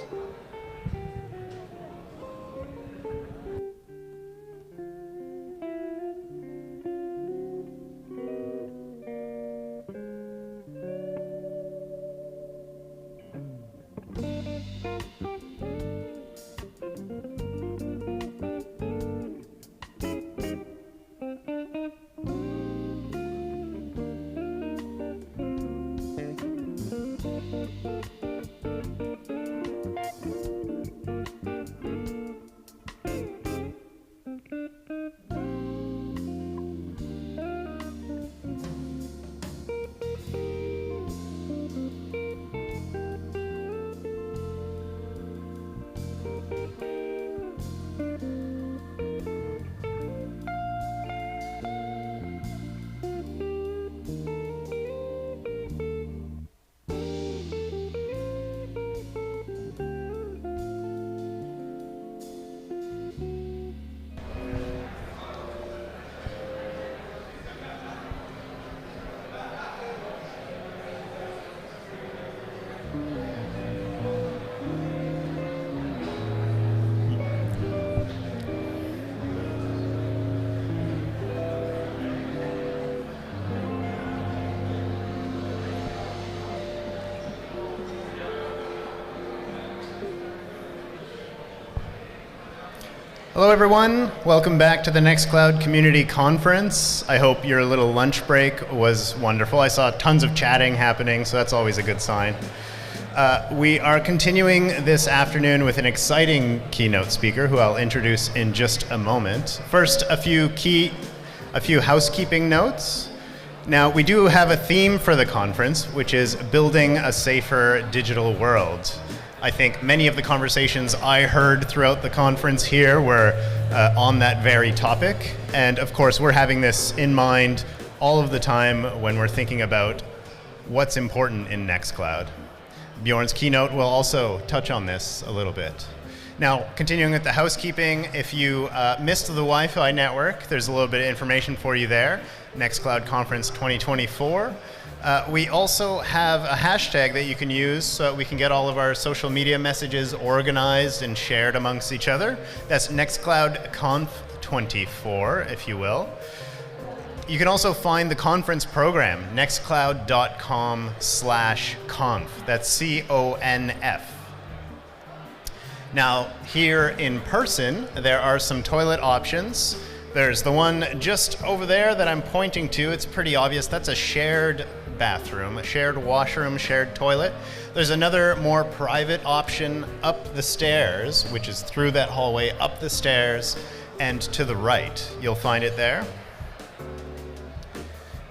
Hello everyone, welcome back to the Nextcloud Community Conference. I hope your little lunch break was wonderful. I saw tons of chatting happening, so that's always a good sign. We are continuing this afternoon with an exciting keynote speaker who I'll introduce in just a moment. First, a few housekeeping notes. Now, we do have a theme for the conference, which is building a safer digital world. I think many of the conversations I heard throughout the conference here were on that very topic. And of course, we're having this in mind all of the time when we're thinking about what's important in Nextcloud. Björn's keynote will also touch on this a little bit. Now, continuing with the housekeeping, if you missed the Wi-Fi network, there's a little bit of information for you there. Nextcloud Conference 2024. We also have a hashtag that you can use so that we can get all of our social media messages organized and shared amongst each other. That's NextCloudConf24, if you will. You can also find the conference program, nextcloud.com/conf. That's C-O-N-F. Now, here in person, there are some toilet options. There's the one just over there that I'm pointing to. It's pretty obvious. That's a shared bathroom, a shared washroom, shared toilet. There's another more private option up the stairs, which is through that hallway, up the stairs, and to the right. You'll find it there.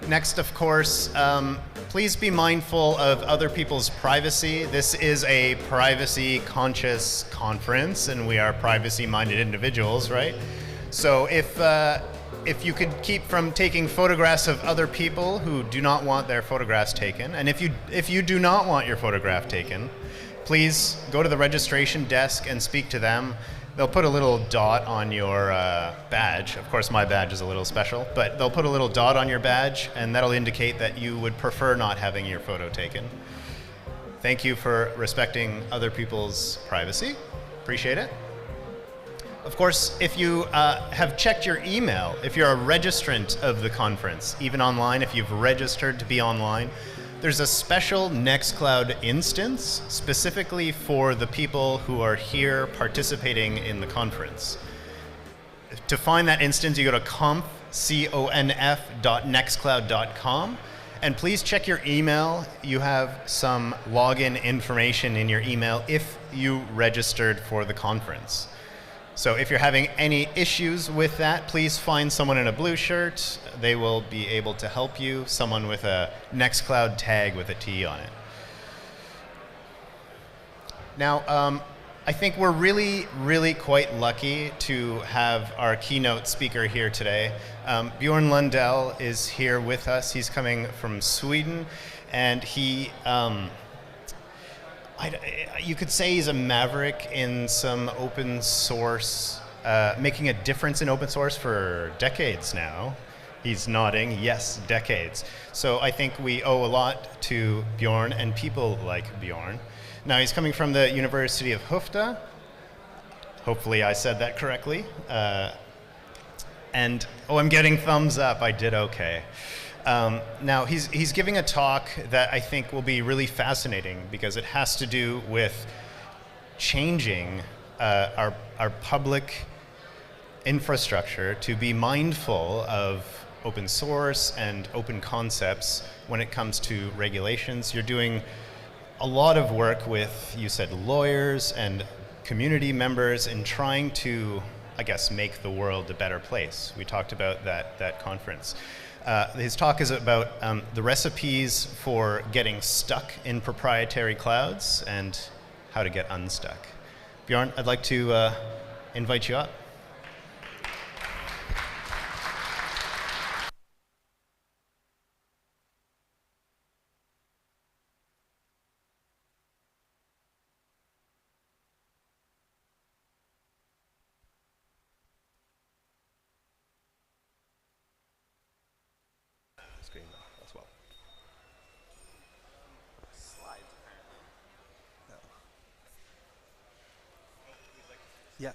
Next, of course, please be mindful of other people's privacy. This is a privacy-conscious conference, and we are privacy-minded individuals, right? So if you could keep from taking photographs of other people who do not want their photographs taken, and if you do not want your photograph taken, please go to the registration desk and speak to them. they'll put a little dot on your badge. Of course, my badge is a little special, but they'll put a little dot on your badge, and that'll indicate that you would prefer not having your photo taken. Thank you for respecting other people's privacy. Appreciate it. Of course, if you have checked your email, if you're a registrant of the conference, even online, if you've registered to be online, there's a special Nextcloud instance specifically for the people who are here participating in the conference. To find that instance, you go to conf.nextcloud.com, and please check your email. You have some login information in your email if you registered for the conference. So if you're having any issues with that, please find someone in a blue shirt. They will be able to help you, someone with a Nextcloud tag with a T on it. Now, I think we're really quite lucky to have our keynote speaker here today. Björn Lundell is here with us. He's coming from Sweden, and he, you could say he's a maverick in some open source, making a difference in open source for decades now. He's nodding, yes, decades. So I think we owe a lot to Björn and people like Björn. Now he's coming from the University of Hofstra. Hopefully I said that correctly. And, oh, I'm getting thumbs up, I did okay. Now, he's giving a talk that I think will be really fascinating because it has to do with changing our public infrastructure to be mindful of open source and open concepts when it comes to regulations. You're doing a lot of work with, you said, lawyers and community members in trying to, I guess, make the world a better place. We talked about that conference. His talk is about the recipes for getting stuck in proprietary clouds and how to get unstuck. Björn, I'd like to invite you up.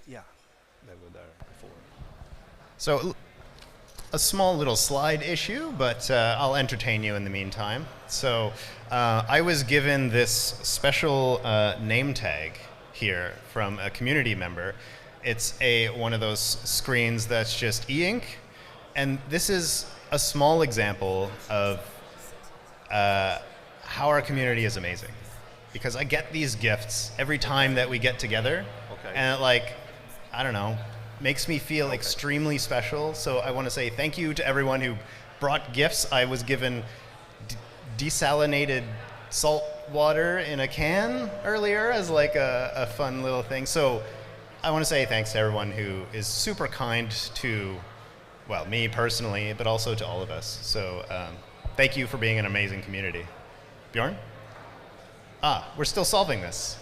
Yeah, they were there before. So, a small little slide issue, but I'll entertain you in the meantime. So, I was given this special name tag here from a community member. It's one of those screens that's just e-ink, and this is a small example of how our community is amazing. Because I get these gifts every time that we get together, and it, I don't know, makes me feel extremely special. So I want to say thank you to everyone who brought gifts. I was given desalinated salt water in a can earlier as a fun little thing. So I want to say thanks to everyone who is super kind to, well, me personally, but also to all of us. So thank you for being an amazing community. Björn? We're still solving this.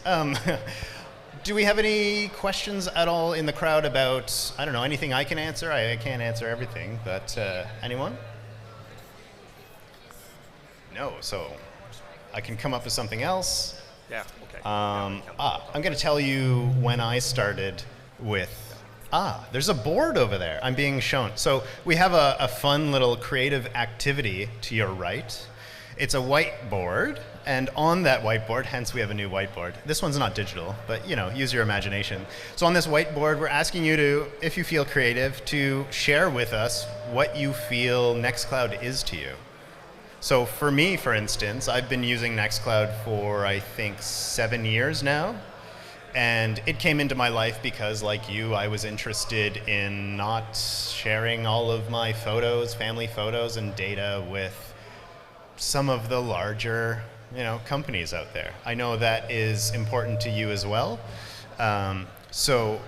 Do we have any questions at all in the crowd about, I don't know, anything I can answer? I can't answer everything, but anyone? No, so I can come up with something else. Yeah, okay. I'm going to tell you when I started with, there's a board over there. I'm being shown. So we have a fun little creative activity to your right. It's a whiteboard, and on that whiteboard, hence we have a new whiteboard. This one's not digital, but use your imagination. So on this whiteboard, we're asking you to, if you feel creative, to share with us what you feel Nextcloud is to you. So for me, for instance, I've been using Nextcloud for, I think, 7 years now. And it came into my life because, like you, I was interested in not sharing all of my photos, family photos, and data with some of the larger companies out there. I know that is important to you as well. So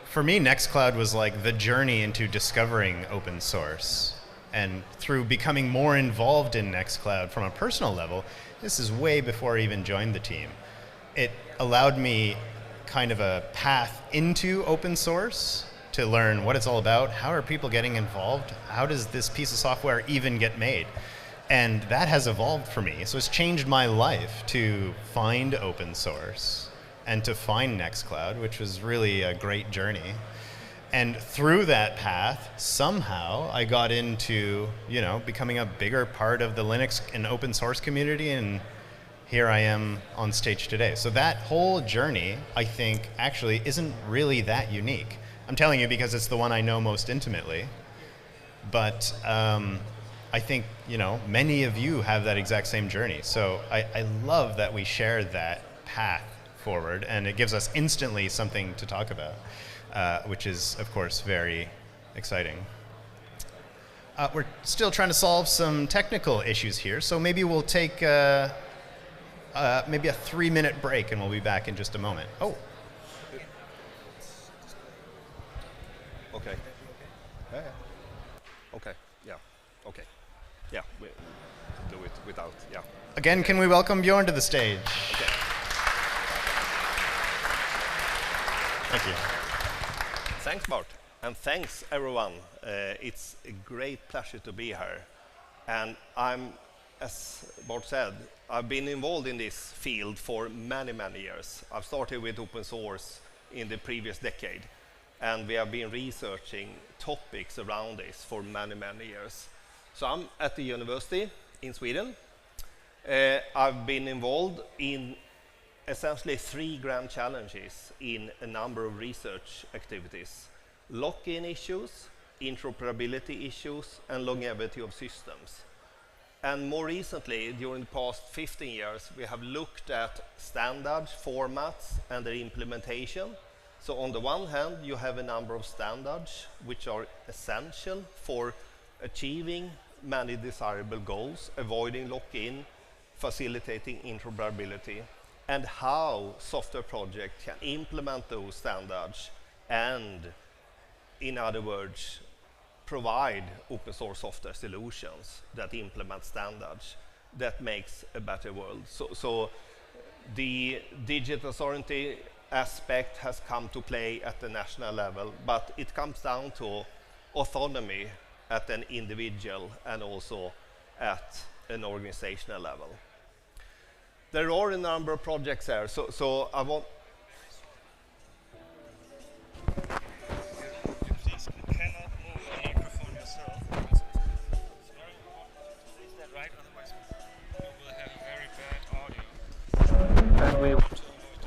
for me, Nextcloud was like the journey into discovering open source. And through becoming more involved in Nextcloud from a personal level, this is way before I even joined the team. It allowed me kind of a path into open source to learn what it's all about. How are people getting involved? How does this piece of software even get made? And that has evolved for me. So it's changed my life to find open source and to find Nextcloud, which was really a great journey. And through that path, somehow I got into, you know, becoming a bigger part of the Linux and open source community, and here I am on stage today. So that whole journey, I think, actually isn't really that unique. I'm telling you because it's the one I know most intimately. But I think, you know, many of you have that exact same journey. So I love that we share that path forward, and it gives us instantly something to talk about. Which is, of course, very exciting. We're still trying to solve some technical issues here, so maybe we'll take maybe a 3-minute break, and we'll be back in just a moment. Oh. Okay. Yeah. Okay. Yeah. Okay. Yeah. We do it without. Yeah. Again, can we welcome Björn to the stage? Okay. Thank you. Thanks, Bart, and thanks, everyone. It's a great pleasure to be here. And I'm, as Bart said, I've been involved in this field for many, many years. I've started with open source in the previous decade, and we have been researching topics around this for many, many years. So I'm at the university in Sweden. I've been involved in essentially 3 grand challenges in a number of research activities: lock-in issues, interoperability issues, and longevity of systems. And more recently, during the past 15 years, we have looked at standards, formats, and their implementation. So on the one hand, you have a number of standards which are essential for achieving many desirable goals, avoiding lock-in, facilitating interoperability, and how software projects can implement those standards and, in other words, provide open source software solutions that implement standards that makes a better world. So the digital sovereignty aspect has come to play at the national level, but it comes down to autonomy at an individual and also at an organizational level. There are a number of projects there, so I want... You please cannot move the microphone yourself. Is that right? Otherwise you will have a very bad audio. And we want to avoid it.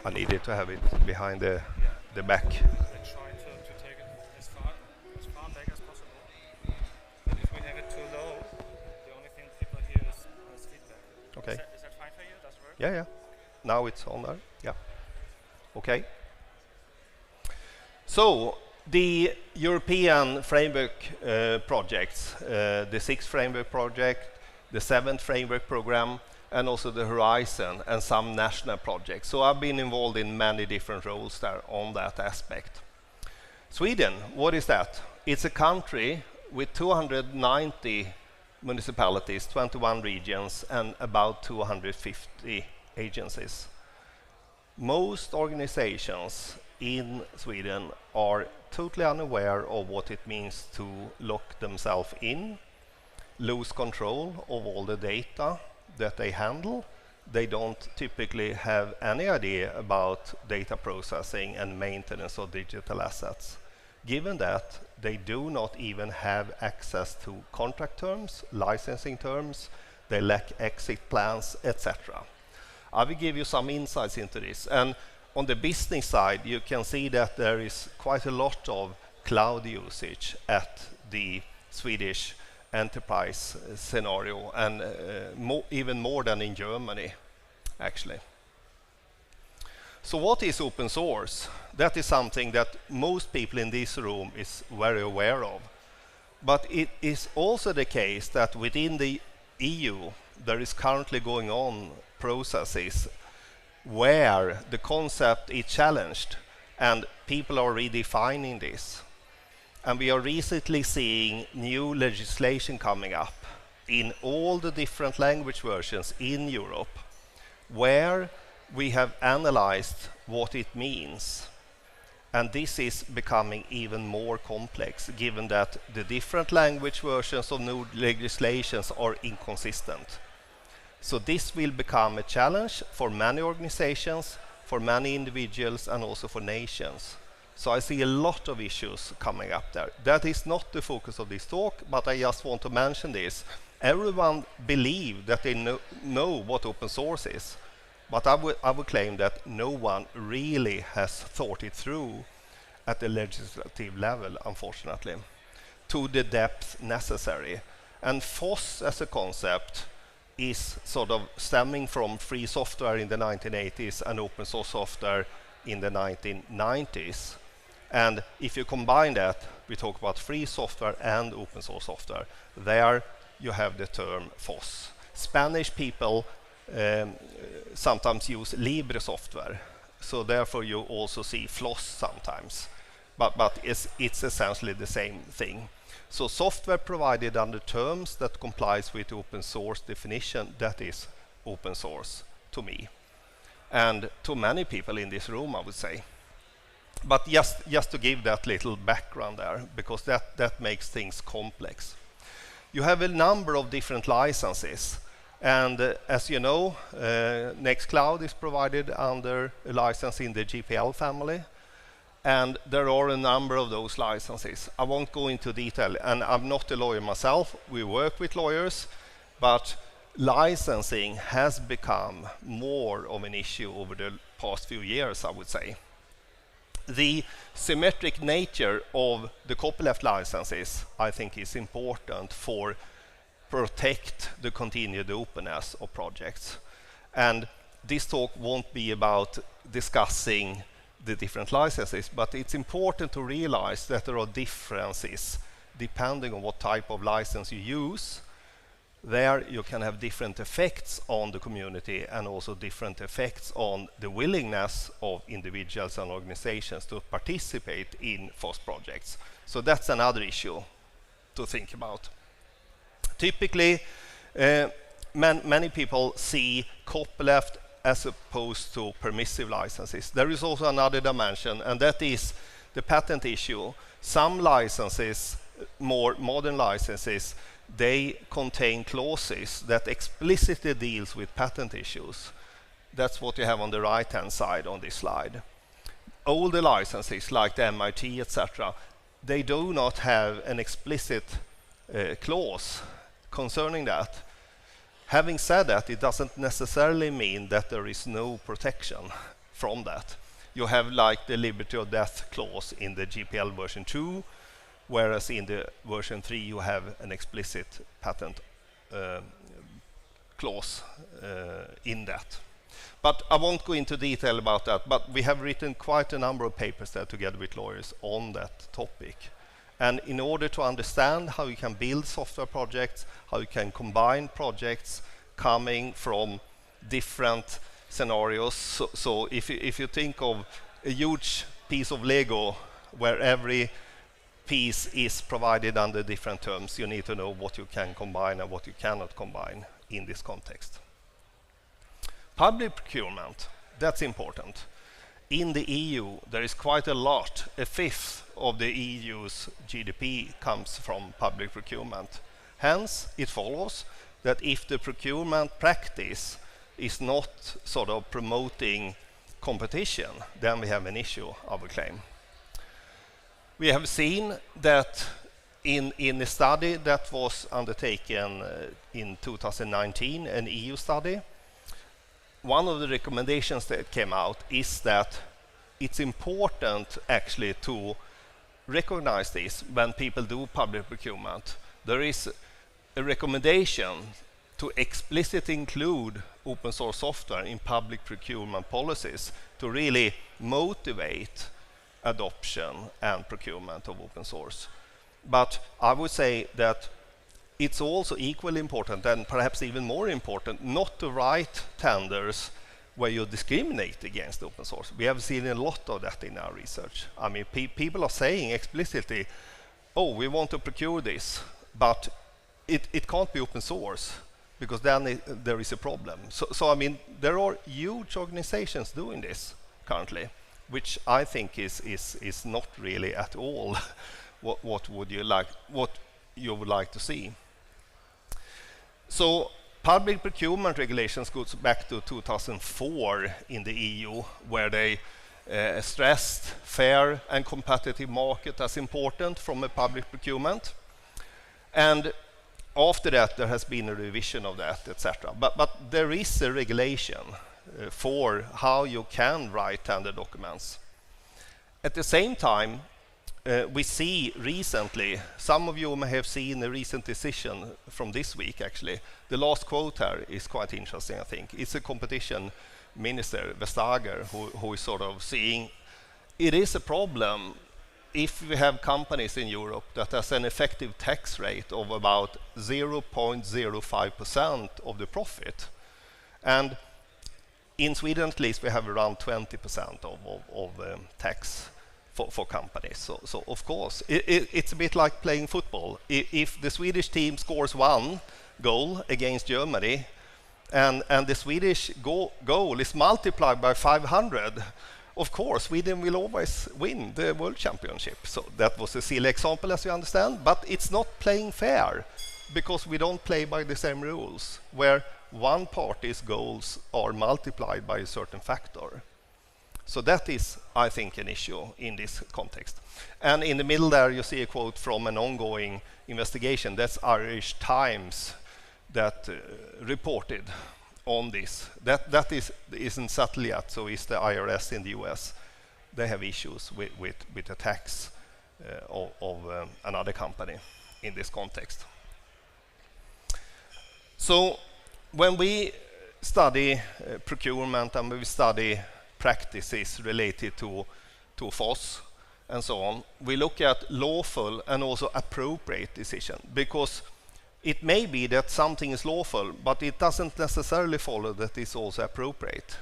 I needed to have it behind the back. I try to take it as far back as possible. But if we have it too low, the only thing people hear is feedback. Okay. Is that fine for you? Does it work? Yeah. Now it's on there. Yeah. Okay. So the European framework projects, the 6th framework project, the 7th framework program, and also the Horizon and some national projects. So I've been involved in many different roles there on that aspect. Sweden, what is that? It's a country with 290 municipalities, 21 regions, and about 250 agencies. Most organizations in Sweden are totally unaware of what it means to lock themselves in, lose control of all the data that they handle. They don't typically have any idea about data processing and maintenance of digital assets. Given that, they do not even have access to contract terms, licensing terms, they lack exit plans, etc. I will give you some insights into this. And on the business side, you can see that there is quite a lot of cloud usage at the Swedish enterprise scenario, and even more than in Germany, actually. So what is open source? That is something that most people in this room is very aware of. But it is also the case that within the EU, there is currently going on processes where the concept is challenged and people are redefining this. And we are recently seeing new legislation coming up in all the different language versions in Europe where we have analyzed what it means. And this is becoming even more complex, given that the different language versions of new legislations are inconsistent. So this will become a challenge for many organizations, for many individuals, and also for nations. So I see a lot of issues coming up there. That is not the focus of this talk, but I just want to mention this. Everyone believes that they know what open source is, but I would claim that no one really has thought it through at the legislative level, unfortunately, to the depth necessary. And FOSS as a concept is sort of stemming from free software in the 1980s and open source software in the 1990s. And if you combine that, we talk about free software and open source software. There you have the term FOSS. Spanish people sometimes use Libre software, so therefore you also see FLOSS sometimes, but it's essentially the same thing. So software provided under terms that complies with open source definition, that is open source to me, and to many people in this room, I would say. But just to give that little background there, because that makes things complex. You have a number of different licenses. And as you know, Nextcloud is provided under a license in the GPL family. And there are a number of those licenses. I won't go into detail, and I'm not a lawyer myself. We work with lawyers, but licensing has become more of an issue over the past few years, I would say. The symmetric nature of the copyleft licenses, I think, is important for protect the continued openness of projects. And this talk won't be about discussing the different licenses, but it's important to realize that there are differences depending on what type of license you use. There you can have different effects on the community and also different effects on the willingness of individuals and organizations to participate in FOSS projects. So that's another issue to think about. Typically, many people see copyleft as opposed to permissive licenses. There is also another dimension, and that is the patent issue. Some licenses, more modern licenses, they contain clauses that explicitly deals with patent issues. That's what you have on the right-hand side on this slide. Older licenses like the MIT, etc., they do not have an explicit clause concerning that. Having said that, it doesn't necessarily mean that there is no protection from that. You have like the liberty of death clause in the GPL version 2, whereas in the version 3 you have an explicit patent clause in that. But I won't go into detail about that, but we have written quite a number of papers there together with lawyers on that topic. And in order to understand how you can build software projects, how you can combine projects coming from different scenarios. So if you think of a huge piece of Lego where every piece is provided under different terms, you need to know what you can combine and what you cannot combine in this context. Public procurement, that's important. In the EU, there is quite a lot. A fifth of the EU's GDP comes from public procurement. Hence, it follows that if the procurement practice is not sort of promoting competition, then we have an issue, I would claim. We have seen that in a study that was undertaken in 2019, an EU study, one of the recommendations that came out is that it's important actually to recognize this when people do public procurement. There is a recommendation to explicitly include open source software in public procurement policies to really motivate adoption and procurement of open source. But I would say that it's also equally important, and perhaps even more important, not to write tenders where you discriminate against open source. We have seen a lot of that in our research. I mean, people are saying explicitly, oh, we want to procure this, but it can't be open source. because then there is a problem. So I mean, there are huge organizations doing this currently, which I think is not really at all what you would like to see. So public procurement regulations goes back to 2004 in the EU, where they stressed fair and competitive market as important from a public procurement. And after that, there has been a revision of that, etc. But there is a regulation for how you can write tender documents. At the same time, we see recently, some of you may have seen a recent decision from this week actually. The last quote here is quite interesting, I think. It's a competition minister, Vestager, who is sort of seeing it is a problem if we have companies in Europe that has an effective tax rate of about 0.05% of the profit. And in Sweden, at least, we have around 20% of tax for companies. So of course, it's a bit like playing football. If the Swedish team scores 1 goal against Germany, and the Swedish goal is multiplied by 500, of course, Sweden will always win the World Championship. So that was a silly example, as you understand, but it's not playing fair, because we don't play by the same rules, where one party's goals are multiplied by a certain factor. So that is, I think, an issue in this context. And in the middle there, you see a quote from an ongoing investigation. That's Irish Times that reported on this. That isn't settled yet, so is the IRS in the US. They have issues with the tax of another company in this context. So when we study procurement and we study practices related to FOS and so on, we look at lawful and also appropriate decision, because it may be that something is lawful, but it doesn't necessarily follow that it's also appropriate.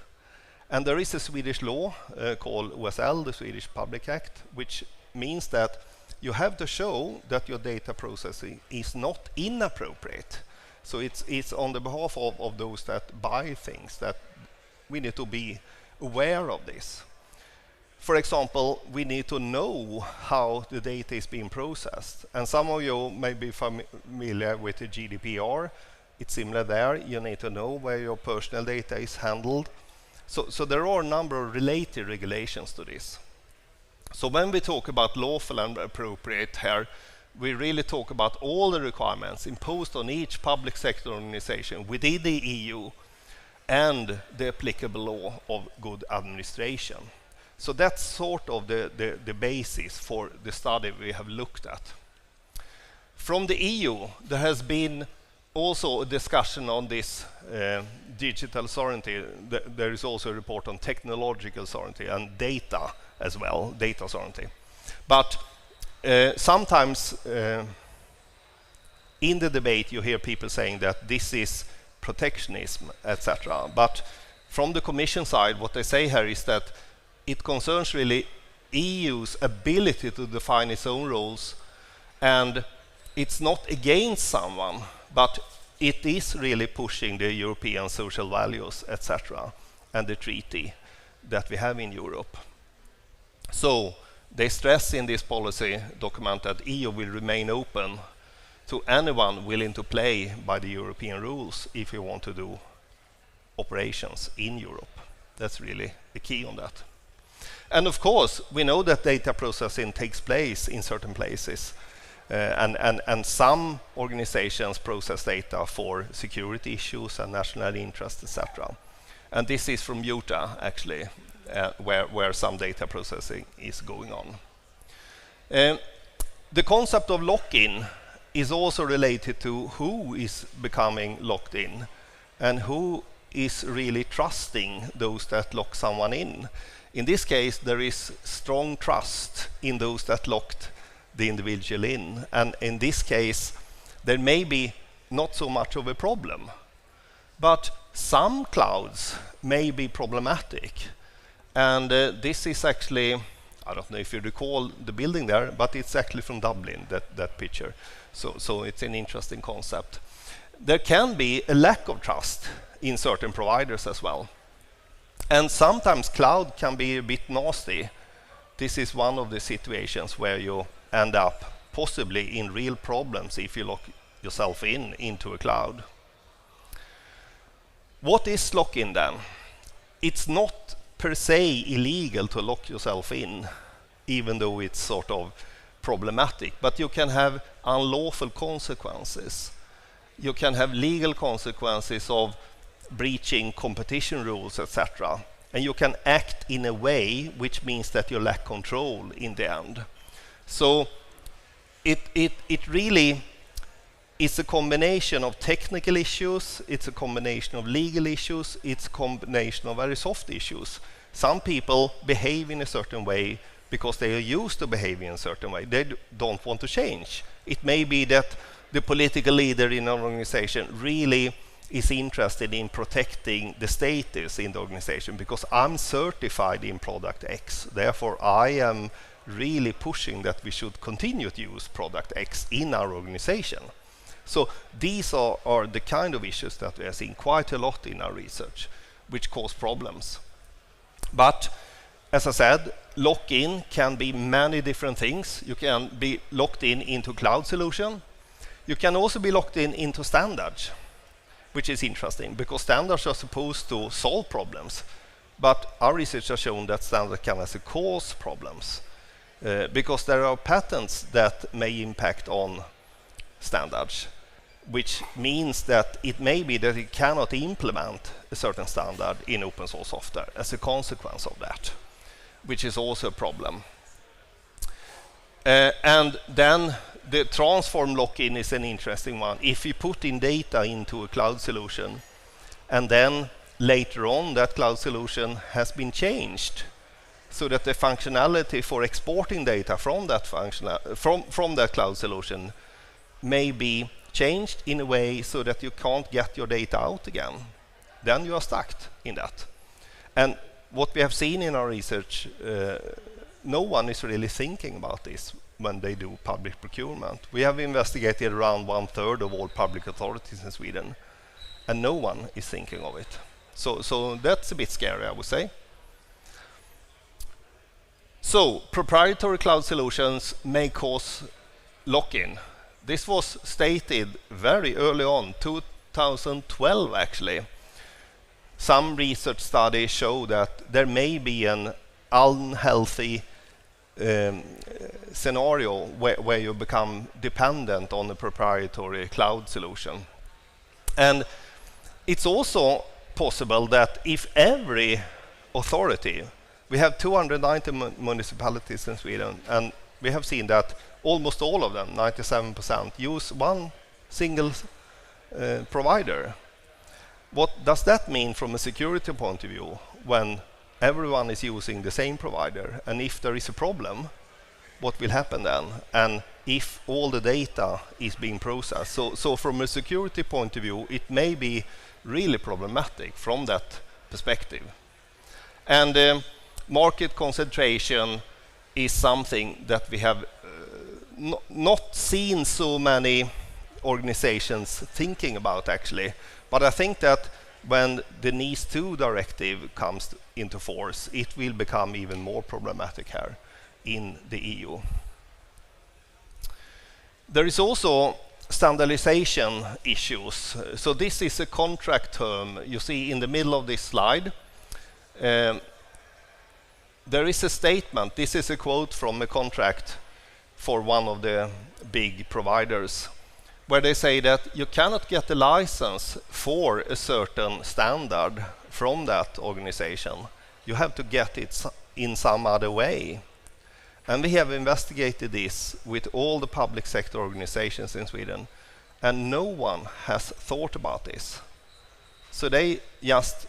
And there is a Swedish law called OSL, the Swedish Public Act, which means that you have to show that your data processing is not inappropriate. So it's on the behalf of those that buy things that we need to be aware of this. For example, we need to know how the data is being processed. And some of you may be familiar with the GDPR. It's similar there. You need to know where your personal data is handled. So there are a number of related regulations to this. So when we talk about lawful and appropriate here, we really talk about all the requirements imposed on each public sector organization within the EU and the applicable law of good administration. So that's sort of the basis for the study we have looked at. From the EU, there has been also a discussion on this digital sovereignty. There is also a report on technological sovereignty and data as well, data sovereignty. But sometimes in the debate you hear people saying that this is protectionism, etc. But from the Commission side, what they say here is that it concerns really EU's ability to define its own rules, and it's not against someone, but it is really pushing the European social values, etc., and the treaty that we have in Europe. So they stress in this policy document that EU will remain open to anyone willing to play by the European rules if you want to do operations in Europe. That's really the key on that. And of course, we know that data processing takes place in certain places, and some organizations process data for security issues and national interest, etc. And this is from Utah, actually, where some data processing is going on. The concept of lock-in is also related to who is becoming locked in and who is really trusting those that lock someone in. In this case, there is strong trust in those that locked the individual in. And in this case, there may be not so much of a problem. But some clouds may be problematic. And this is actually, I don't know if you recall the building there, but it's actually from Dublin, that picture. So it's an interesting concept. there can be a lack of trust in certain providers as well. And sometimes cloud can be a bit nasty. This is one of the situations where you end up possibly in real problems if you lock yourself into a cloud. What is lock-in then? It's not per se illegal to lock yourself in, even though it's sort of problematic, but you can have unlawful consequences. You can have legal consequences of breaching competition rules, etc. And you can act in a way which means that you lack control in the end. So it really is a combination of technical issues, it's a combination of legal issues, it's a combination of very soft issues. Some people behave in a certain way because they are used to behaving in a certain way. They don't want to change. It may be that the political leader in an organization really is interested in protecting the status in the organization because I'm certified in product X. Therefore, I am really pushing that we should continue to use product X in our organization. So these are the kind of issues that we are seeing quite a lot in our research, which cause problems. But as I said, lock-in can be many different things. You can be locked into cloud solution. You can also be locked into standards, which is interesting because standards are supposed to solve problems. But our research has shown that standards can also cause problems because there are patents that may impact on standards, which means that it may be that it cannot implement a certain standard in open source software as a consequence of that, which is also a problem. And then the transform lock-in is an interesting one. If you put in data into a cloud solution and then later on that cloud solution has been changed so that the functionality for exporting data from that from that cloud solution may be changed in a way so that you can't get your data out again, then you are stuck in that. And what we have seen in our research, no one is really thinking about this when they do public procurement. We have investigated around 1/3 of all public authorities in Sweden, and no one is thinking of it. So that's a bit scary, I would say. So proprietary cloud solutions may cause lock-in. This was stated very early on, 2012 actually. Some research studies show that there may be an unhealthy scenario where you become dependent on a proprietary cloud solution. And it's also possible that if every authority, we have 290 municipalities in Sweden, and we have seen that almost all of them, 97%, use one single provider. What does that mean from a security point of view when everyone is using the same provider? And if there is a problem, what will happen then? And if all the data is being processed? So from a security point of view, it may be really problematic from that perspective. And market concentration is something that we have not seen so many organizations thinking about actually. But I think that when the NIS2 directive comes into force, it will become even more problematic here in the EU. There is also standardization issues. So this is a contract term you see in the middle of this slide. There is a statement, this is a quote from a contract for one of the big providers, where they say that you cannot get a license for a certain standard from that organization. You have to get it in some other way. And we have investigated this with all the public sector organizations in Sweden, and no one has thought about this. So they just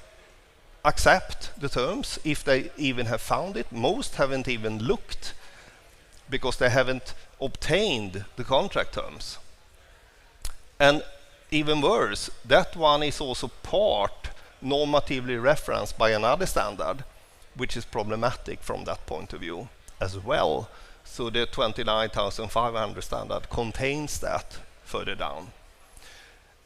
accept the terms if they even have found it. Most haven't even looked because they haven't obtained the contract terms. And even worse, that one is also part normatively referenced by another standard, which is problematic from that point of view as well. So the 29,500 standard contains that further down.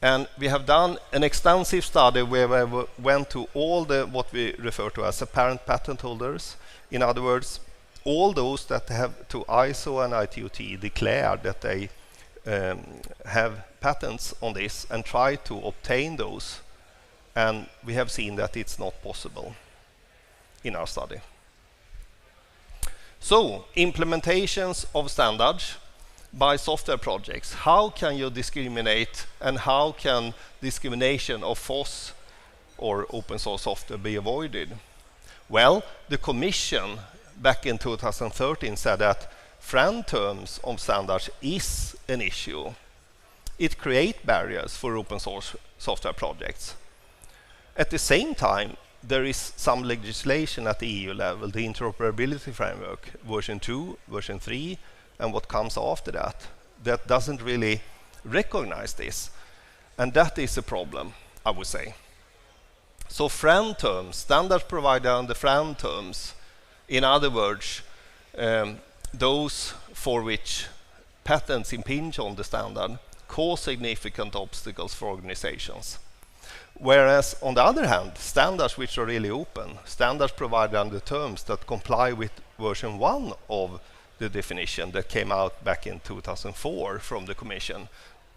And we have done an extensive study where we went to all the what we refer to as apparent patent holders. In other words, all those that have to ISO and ITUT declare that they have patents on this and try to obtain those. And we have seen that it's not possible in our study. So, implementations of standards by software projects. How can you discriminate, and how can discrimination of FOSS or open source software be avoided? Well, the Commission back in 2013 said that friend terms of standards is an issue. It creates barriers for open source software projects. At the same time, there is some legislation at the EU level, the interoperability framework, version 2, version 3, and what comes after that, that doesn't really recognize this. And that is a problem, I would say. So friend terms, standards provided under friend terms, in other words, those for which patents impinge on the standard, cause significant obstacles for organizations. Whereas, on the other hand, standards which are really open, standards provided under terms that comply with version 1 of the definition that came out back in 2004 from the Commission.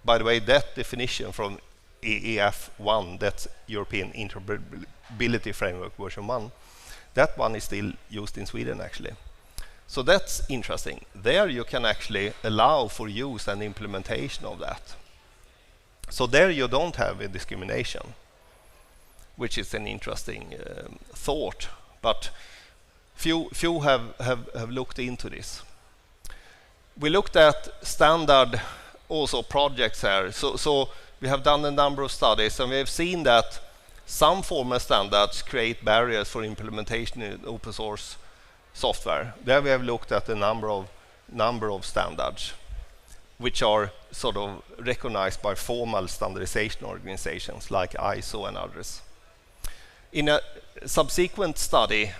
By the way, that definition from EEF1, that's European Interoperability Framework version 1, that one is still used in Sweden actually. So that's interesting. There you can actually allow for use and implementation of that. So there you don't have a discrimination, which is an interesting thought, but few have looked into this. We looked at standard also projects here. So we have done a number of studies, and we have seen that some formal standards create barriers for implementation in open source software. There we have looked at a number of standards which are sort of recognized by formal standardization organizations like ISO and others. In a subsequent study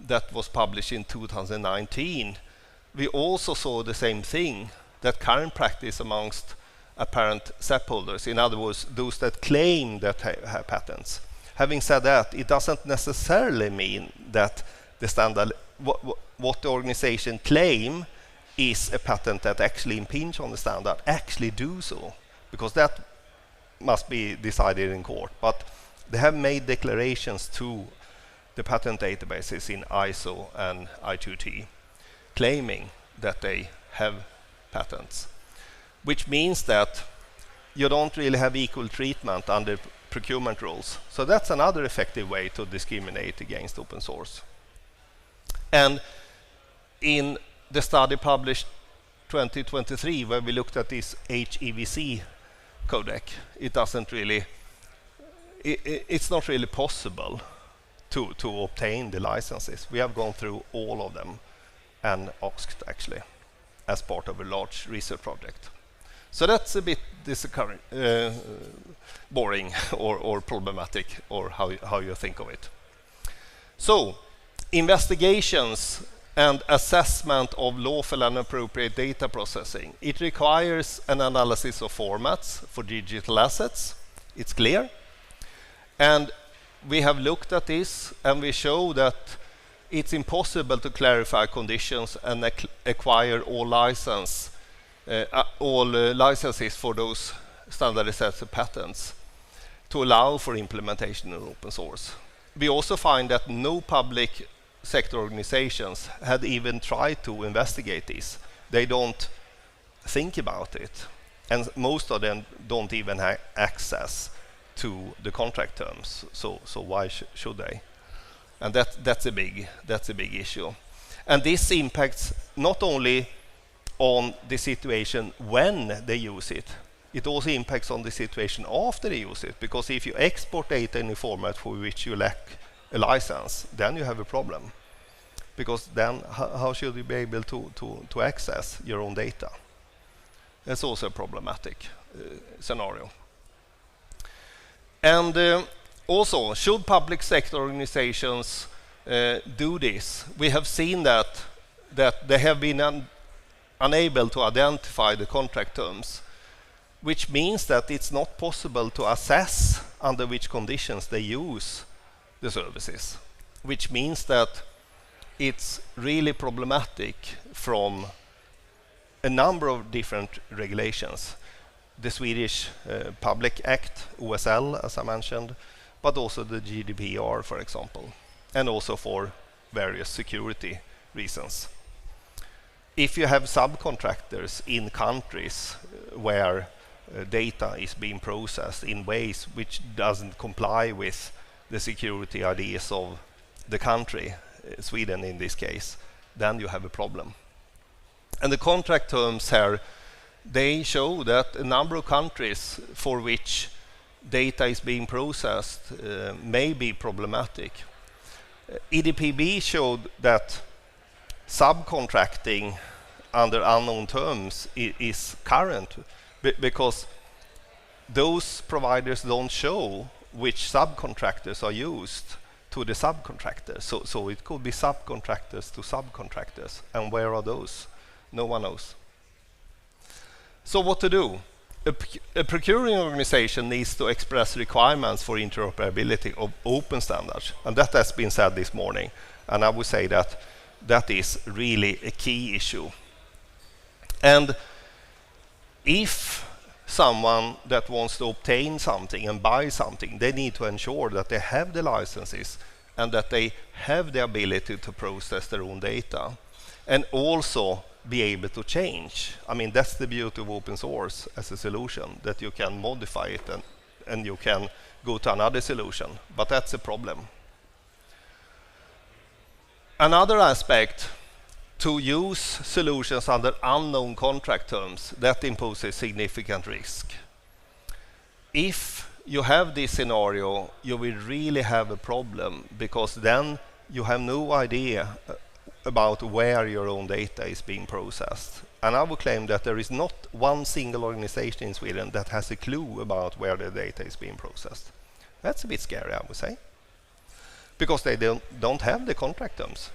that was published in 2019, we also saw the same thing, that current practice amongst apparent SEP holders, in other words, those that claim that have patents. Having said that, it doesn't necessarily mean that the standard, what the organization claim is a patent that actually impinge on the standard, actually do so, because that must be decided in court. But they have made declarations to the patent databases in ISO and ITUT, claiming that they have patents, which means that you don't really have equal treatment under procurement rules. So that's another effective way to discriminate against open source. And in the study published 2023, where we looked at this HEVC codec, it's not really possible to obtain the licenses. We have gone through all of them and asked actually as part of a large research project. So that's a bit boring or problematic, or how you think of it. So, investigations and assessment of lawful and appropriate data processing. It requires an analysis of formats for digital assets. It's clear. And we have looked at this, and we show that it's impossible to clarify conditions and acquire all licenses for those standardized sets of patents to allow for implementation in open source. We also find that no public sector organizations had even tried to investigate this. They don't think about it, and most of them don't even have access to the contract terms. So why should they? And that's a big issue. And this impacts not only on the situation when they use it, it also impacts on the situation after they use it. Because if you export data in a format for which you lack a license, then you have a problem. Because then how should you be able to access your own data? That's also a problematic scenario. And also, should public sector organizations do this? We have seen that they have been unable to identify the contract terms. which means that it's not possible to assess under which conditions they use the services, which means that it's really problematic from a number of different regulations. The Swedish Public Act, OSL, as I mentioned, but also the GDPR, for example, and also for various security reasons. If you have subcontractors in countries where data is being processed in ways which doesn't comply with the security ideas of the country, Sweden in this case, then you have a problem. And the contract terms here, they show that a number of countries for which data is being processed may be problematic. EDPB showed that subcontracting under unknown terms is current because those providers don't show which subcontractors are used to the subcontractors. So it could be subcontractors to subcontractors. And where are those? No one knows. So what to do? A procuring organization needs to express requirements for interoperability of open standards. And that has been said this morning. And I would say that that is really a key issue. And if someone that wants to obtain something and buy something, they need to ensure that they have the licenses and that they have the ability to process their own data and also be able to change. I mean, that's the beauty of open source as a solution, that you can modify it and you can go to another solution, but that's a problem. Another aspect, to use solutions under unknown contract terms, that imposes significant risk. If you have this scenario, you will really have a problem, because then you have no idea about where your own data is being processed. And I would claim that there is not one single organization in Sweden that has a clue about where the data is being processed. That's a bit scary, I would say, because they don't have the contract terms,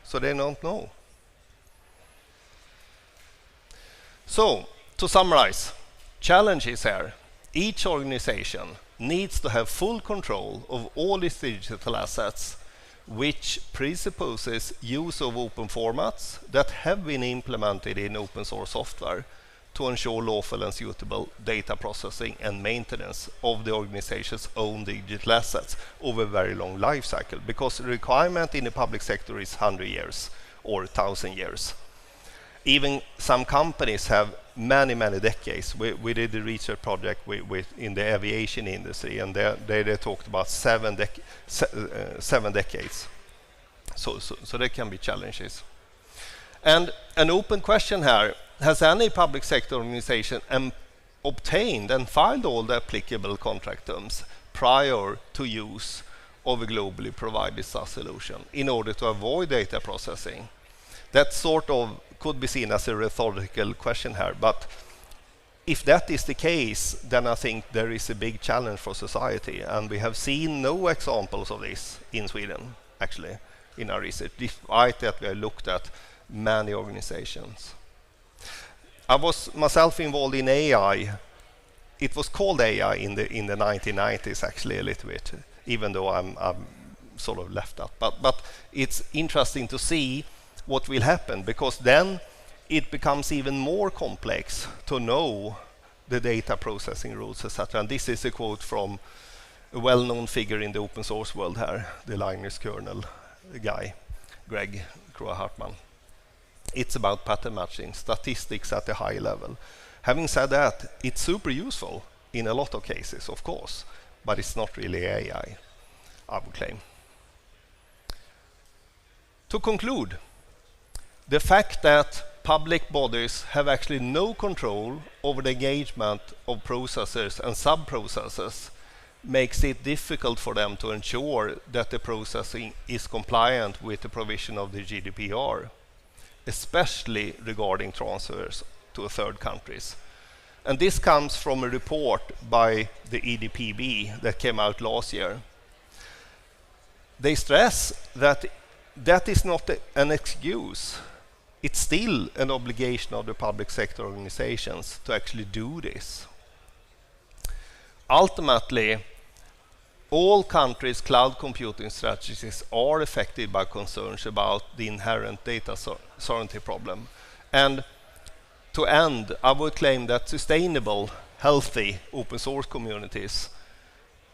so they don't know. So, to summarize, challenges here. Each organization needs to have full control of all its digital assets, which presupposes use of open formats that have been implemented in open source software to ensure lawful and suitable data processing and maintenance of the organization's own digital assets over a very long life cycle, because the requirement in the public sector is 100 years or 1,000 years. Even some companies have many decades. We did a research project in the aviation industry, and they talked about seven decades. So there can be challenges. And an open question here: has any public sector organization obtained and filed all the applicable contract terms prior to use of a globally provided SaaS solution in order to avoid data processing? That sort of could be seen as a rhetorical question here, but if that is the case, then I think there is a big challenge for society, and we have seen no examples of this in Sweden, actually, in our research, despite that we have looked at many organizations. I was myself involved in AI. It was called AI in the 1990s, actually, a little bit, even though I'm sort of left that. But it's interesting to see what will happen, because then it becomes even more complex to know the data processing rules, etc. And this is a quote from a well-known figure in the open source world here, the Linus kernel guy, Greg Kroah-Hartman. It's about pattern matching, statistics at a high level. Having said that, it's super useful in a lot of cases, of course, but it's not really AI, I would claim. To conclude, the fact that public bodies have actually no control over the engagement of processors and sub-processors makes it difficult for them to ensure that the processing is compliant with the provision of the GDPR, especially regarding transfers to third countries. And this comes from a report by the EDPB that came out last year. They stress that that is not an excuse. It's still an obligation of the public sector organizations to actually do this. ultimately, all countries' cloud computing strategies are affected by concerns about the inherent data sovereignty problem. And to end, I would claim that sustainable, healthy open source communities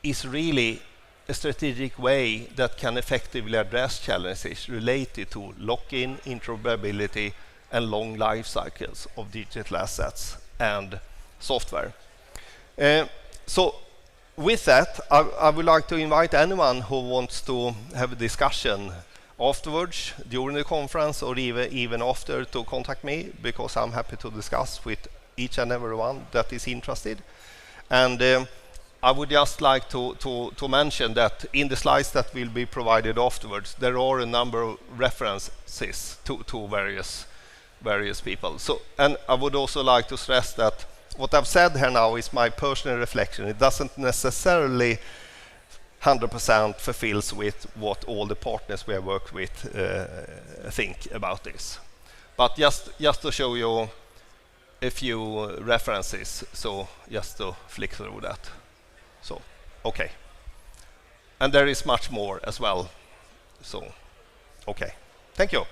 is really a strategic way that can effectively address challenges related to lock-in, interoperability, and long life cycles of digital assets and software. So with that, I would like to invite anyone who wants to have a discussion afterwards, during the conference, or even after, to contact me, because I'm happy to discuss with each and everyone that is interested. And I would just like to mention that in the slides that will be provided afterwards, there are a number of references to various people. So, and I would also like to stress that what I've said here now is my personal reflection. It doesn't necessarily 100% fulfills with what all the partners we have worked with think about this. But just to show you a few references, so just to flick through that. So, okay. And there is much more as well. So, okay. Thank you.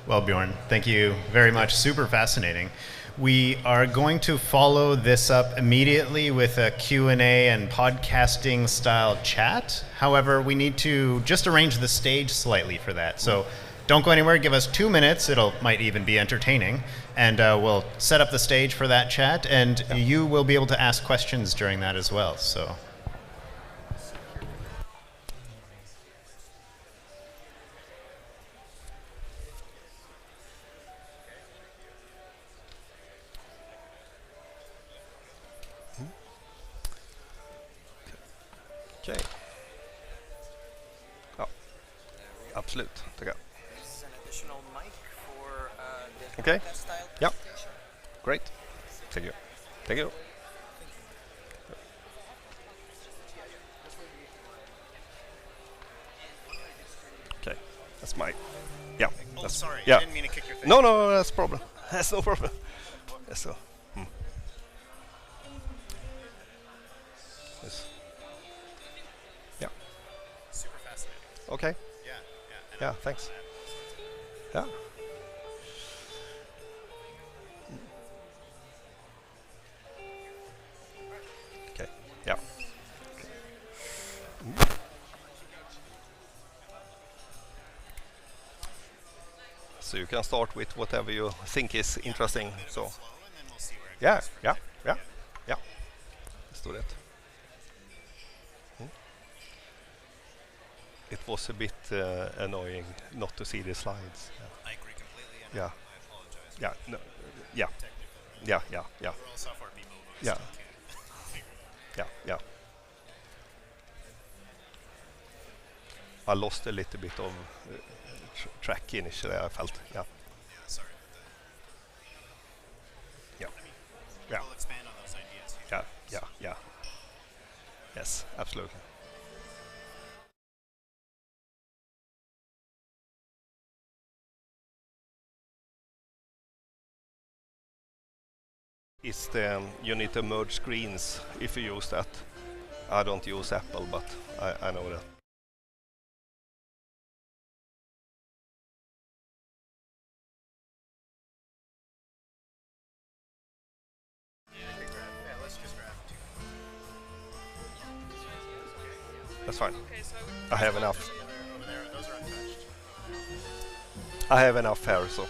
Well, Björn, thank you very much. Super fascinating. We are going to follow this up immediately with a Q&A and podcasting style chat. However, we need to just arrange the stage slightly for that. So don't go anywhere. Give us 2 minutes. Might even be entertaining. And we'll set up the stage for that chat. And you will be able to ask questions during that as well. So. Okej. Ja, absolut. Tackar. Okay. Yeah. Great. Thank you. Thank you. Okay. That's my. Yeah. Oh, sorry. Yeah. I didn't mean to kick your thing. No, that's a problem. That's no problem. That's so. Yes. Yeah. Super fascinating. Okay. Yeah. Yeah. Thanks. Yeah. Okay. Yeah. So you can start with whatever you think is interesting. So. Yeah. Let's do that. It was a bit annoying not to see the slides. I agree completely. And Yeah. I apologize. Yeah. No. Yeah. Yeah. We're all software people. Yeah. Yeah. I lost a little bit of track initially, I felt. Yeah. Yeah, sorry. Yeah. We'll expand on those ideas. Yeah. Yes, absolutely. Is you need to merge screens if you use that. I don't use Apple, but I know that. Let's just grab two. That's fine. I have enough. Over there, those are untouched. I have enough hair, so.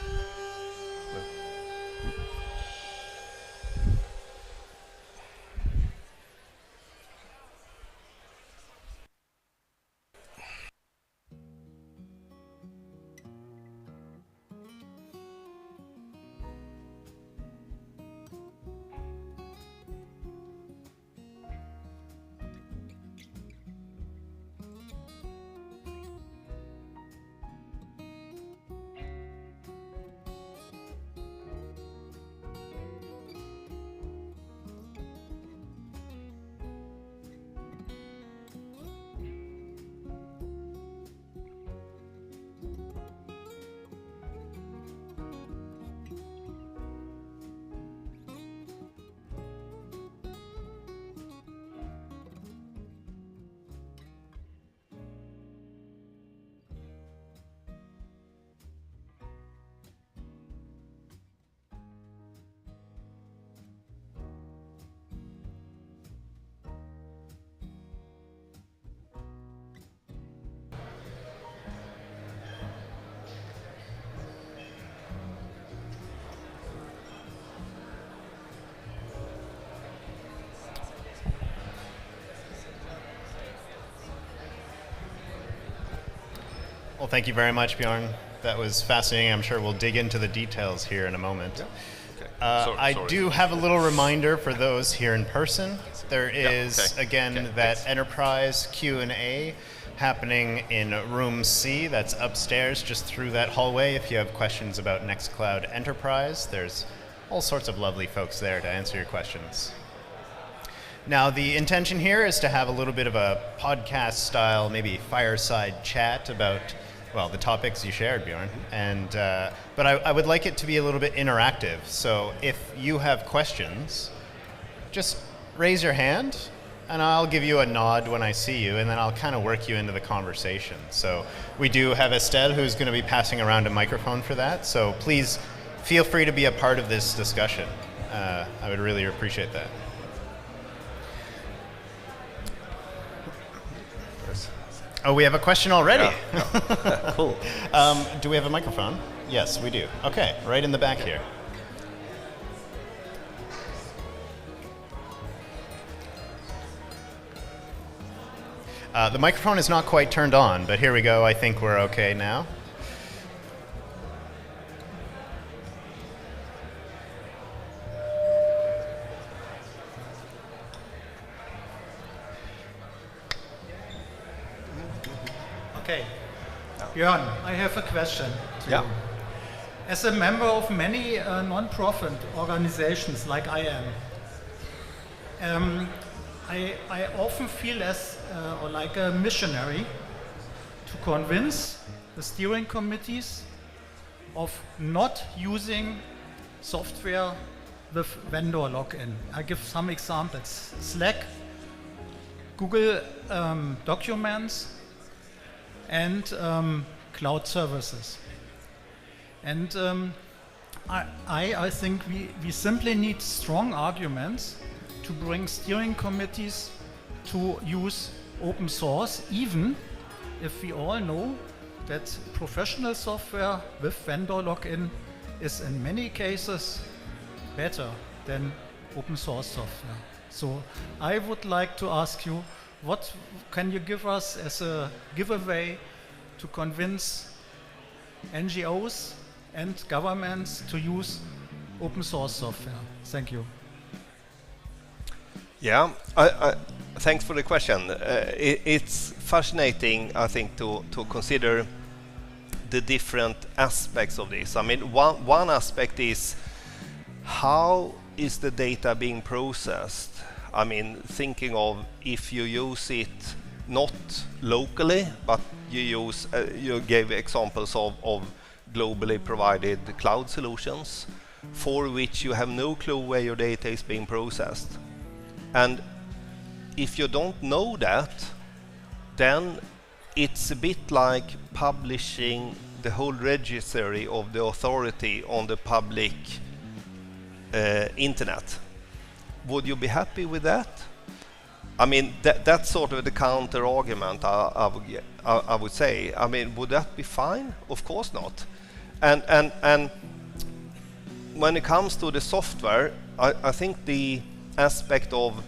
thank you very much, Björn. That was fascinating. I'm sure we'll dig into the details here in a moment. Yeah. Okay. I do have a little reminder for those here in person. There is, that enterprise Q&A happening in room C. That's upstairs, just through that hallway. If you have questions about Nextcloud Enterprise, there's all sorts of lovely folks there to answer your questions. Now, the intention here is to have a little bit of a podcast style, maybe fireside chat about, well, the topics you shared, Björn. And, but I would like it to be a little bit interactive. So if you have questions, just raise your hand and I'll give you a nod when I see you, and then I'll kind of work you into the conversation. So we do have Estelle who's going to be passing around a microphone for that. So please feel free to be a part of this discussion. I would really appreciate that. Oh, we have a question already. Yeah. Cool. Do we have a microphone? Yes, we do. Okay, right in the back here. The microphone is not quite turned on, but here we go. I think we're okay now. Okay. Björn, I have a question to you. As a member of many non-profit organizations like I am, I often feel as like a missionary to convince the steering committees of not using software with vendor login. I give some examples. Slack, Google Documents, and cloud services. And I think we simply need strong arguments to bring steering committees to use open source, even if we all know that professional software with vendor login is in many cases better than open source software. So I would like to ask you, what can you give us as a giveaway to convince NGOs and governments to use open source software? Thank you. Yeah, thanks for the question. It's fascinating, I think, to consider the different aspects of this. I mean, one aspect is how is the data being processed? I mean, thinking of if you use it not locally, but you use, you gave examples of globally provided cloud solutions for which you have no clue where your data is being processed. And if you don't know that, then it's a bit like publishing the whole registry of the authority on the public internet. Would you be happy with that? I mean, that's sort of the counter argument I would say. I mean, would that be fine? Of course not. And when it comes to the software, I think the aspect of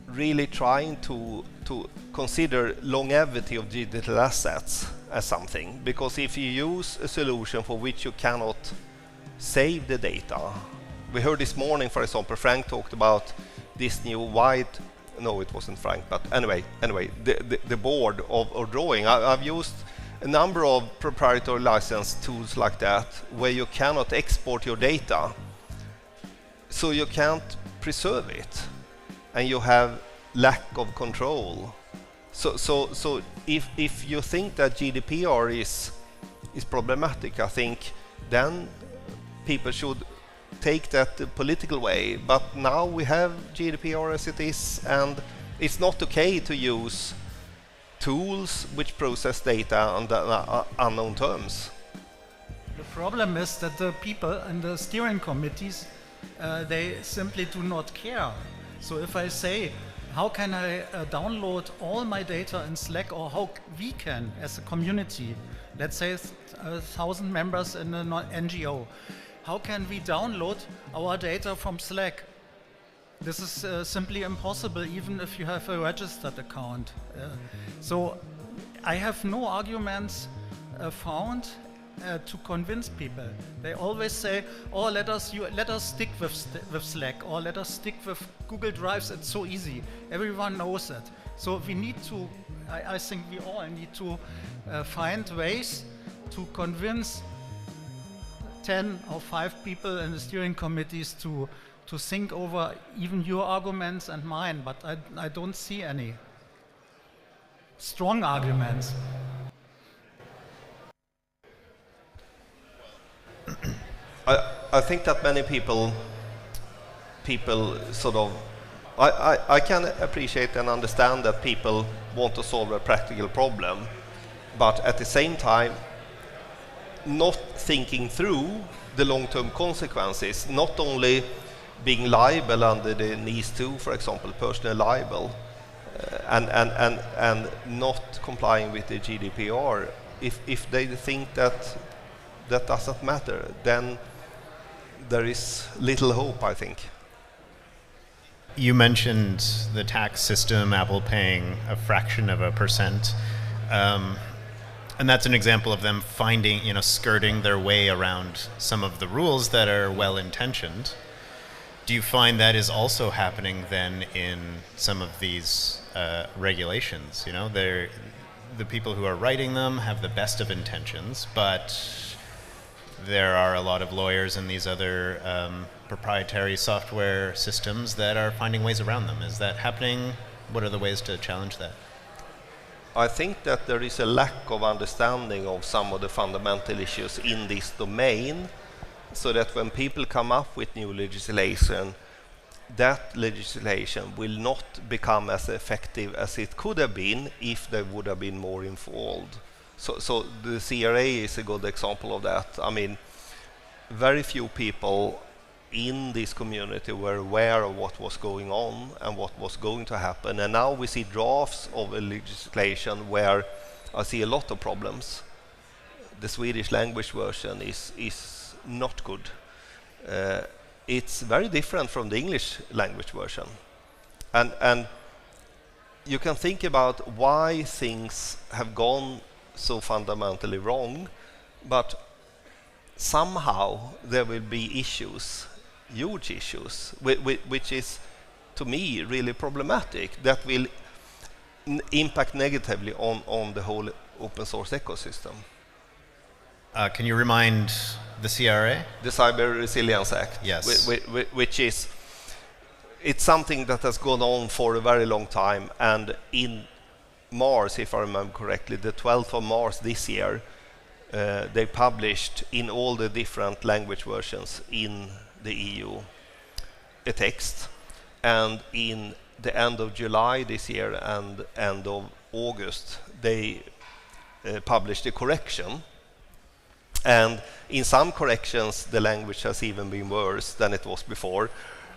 really trying to consider longevity of digital assets as something, because if you use a solution for which you cannot save the data, we heard this morning, for example, Frank talked about this new no, it wasn't Frank, but anyway, the board of drawing. I've used a number of proprietary license tools like that, where you cannot export your data, so you can't preserve it, and you have lack of control. So if you think that GDPR is problematic, I think then people should take that the political way. But now we have GDPR as it is, and it's not okay to use tools which process data under unknown terms. The problem is that the people in the steering committees, they simply do not care. So if I say, how can I download all my data in Slack, or how we can as a community, let's say 1,000 members in an NGO, how can we download our data from Slack? This is simply impossible, even if you have a registered account. So I have no arguments found to convince people. They always say, "Oh, let us stick with Slack, or let us stick with Google Drives. It's so easy. Everyone knows it." So we need to. I think we all need to find ways to convince 10 or 5 people in the steering committees to think over even your arguments and mine. But I don't see any strong arguments. I think that many people sort of, I can appreciate and understand that people want to solve a practical problem, but at the same time, not thinking through the long-term consequences, not only being liable under the NIS2, for example, personal liable, and not complying with the GDPR. If they think that doesn't matter, then there is little hope, I think. You mentioned the tax system, Apple paying a fraction of a percent. And that's an example of them finding, skirting their way around some of the rules that are well-intentioned. Do you find that is also happening then in some of these regulations? The people who are writing them have the best of intentions, but there are a lot of lawyers in these other proprietary software systems that are finding ways around them. Is that happening? What are the ways to challenge that? I think that there is a lack of understanding of some of the fundamental issues in this domain, so that when people come up with new legislation, that legislation will not become as effective as it could have been if they would have been more involved. So the CRA is a good example of that. I mean, very few people in this community were aware of what was going on and what was going to happen. And now we see drafts of a legislation where I see a lot of problems. The Swedish language version is not good. It's very different from the English language version. And you can think about why things have gone so fundamentally wrong, but somehow there will be issues, huge issues, which is, to me, really problematic, that will impact negatively on the whole open source ecosystem. Can you remind the CRA? The Cyber Resilience Act, yes. Which is, it's something that has gone on for a very long time, and in March, if I remember correctly, the 12th of March this year, they published in all the different language versions in the EU a text, and in the end of July this year and end of August they published a correction, and in some corrections the language has even been worse than it was before,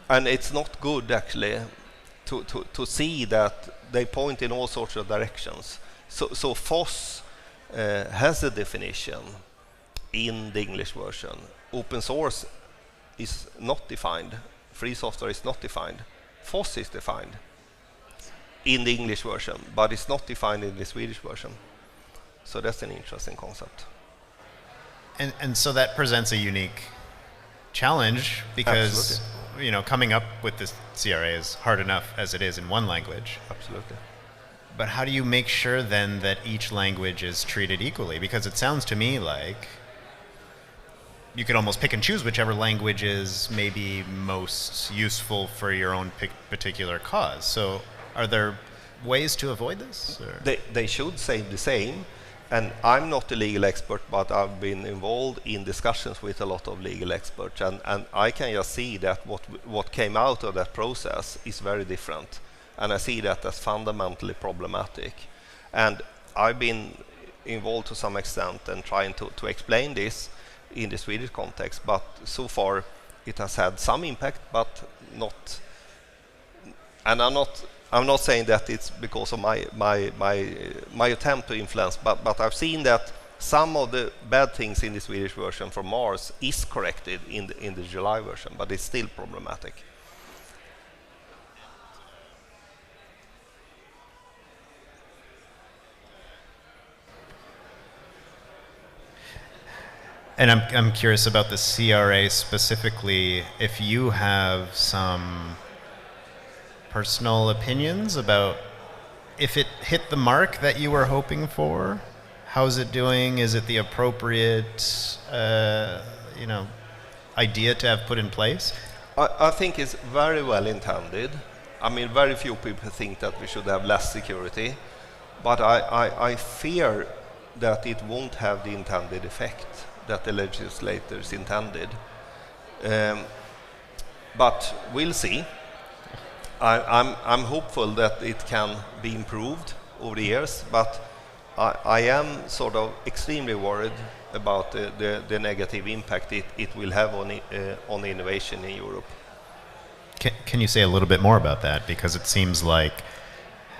and it's not good actually to see that they point in all sorts of directions. So FOSS has a definition in the English version. Open source is not defined. Free software is not defined. FOSS is defined in the English version, but it's not defined in the Swedish version. So that's an interesting concept. And so that presents a unique challenge, because coming up with this CRA is hard enough as it is in one language. Absolutely. But how do you make sure then that each language is treated equally? Because it sounds to me like you could almost pick and choose whichever language is maybe most useful for your own particular cause. So are there ways to avoid this? They should say the same. And I'm not a legal expert, but I've been involved in discussions with a lot of legal experts, and I can just see that what came out of that process is very different, and I see that as fundamentally problematic. And I've been involved to some extent and trying to explain this in the Swedish context, but so far it has had some impact, but not. And I'm not saying that it's because of my attempt to influence, but I've seen that some of the bad things in the Swedish version from Mars is corrected in the July version, but it's still problematic. And I'm curious about the CRA specifically, if you have some personal opinions about if it hit the mark that you were hoping for. How's it doing? Is it the appropriate idea to have put in place? I think it's very well intended. I mean, very few people think that we should have less security, but I fear that it won't have the intended effect that the legislators intended. But we'll see. I'm hopeful that it can be improved over the years, but I am sort of extremely worried about the negative impact it will have on innovation in Europe. Can you say a little bit more about that? Because it seems like...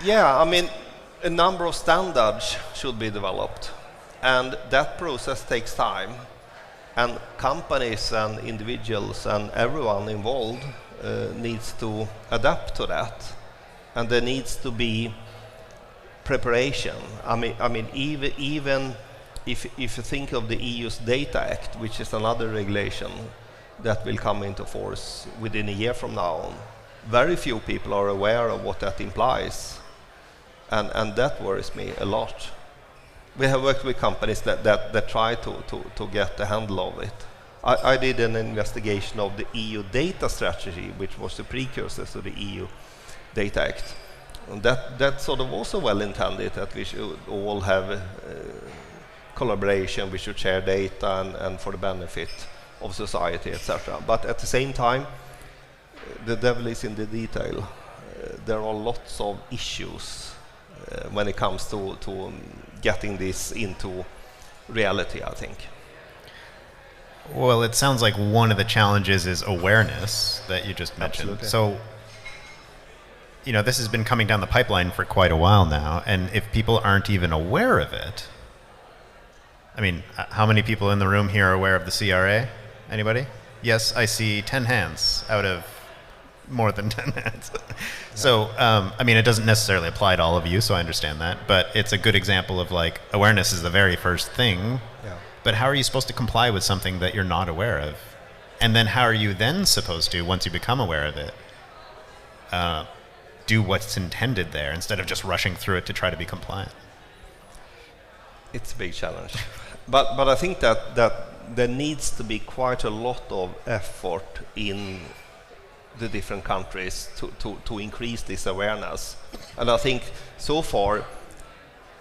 Yeah, I mean, a number of standards should be developed, and that process takes time, and companies and individuals and everyone involved needs to adapt to that, and there needs to be preparation. I mean, even if you think of the EU's Data Act, which is another regulation that will come into force within a year from now, very few people are aware of what that implies, and that worries me a lot. We have worked with companies that try to get the handle of it. I did an investigation of the EU data strategy, which was the precursor to the EU Data Act. And that's sort of also well intended, that we should all have collaboration, we should share data and for the benefit of society, etc. But at the same time, the devil is in the detail. There are lots of issues when it comes to getting this into reality, I think. Well, it sounds like one of the challenges is awareness that you just mentioned. Absolutely. So, this has been coming down the pipeline for quite a while now, and if people aren't even aware of it, I mean, how many people in the room here are aware of the CRA? Anybody? Yes, I see 10 hands out of more than 10 hands. So, I mean, it doesn't necessarily apply to all of you, so I understand that, but it's a good example of like, awareness is the very first thing. Yeah. But how are you supposed to comply with something that you're not aware of? And then how are you then supposed to, once you become aware of it, do what's intended there instead of just rushing through it to try to be compliant? It's a big challenge. But I think that there needs to be quite a lot of effort in the different countries to increase this awareness. And I think so far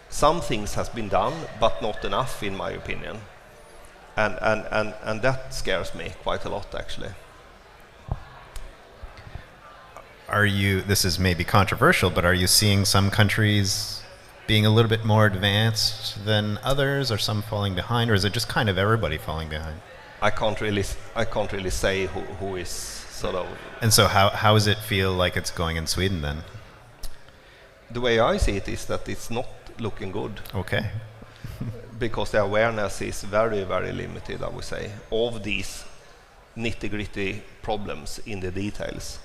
some things has been done, but not enough in my opinion. And that scares me quite a lot, actually. This is maybe controversial, but are you seeing some countries being a little bit more advanced than others, or some falling behind, or is it just kind of everybody falling behind? I can't really say who is sort of... And so how does it feel like it's going in Sweden then? The way I see it is that it's not looking good. Okay. Because the awareness is very, very limited, I would say, of these nitty-gritty problems in the details.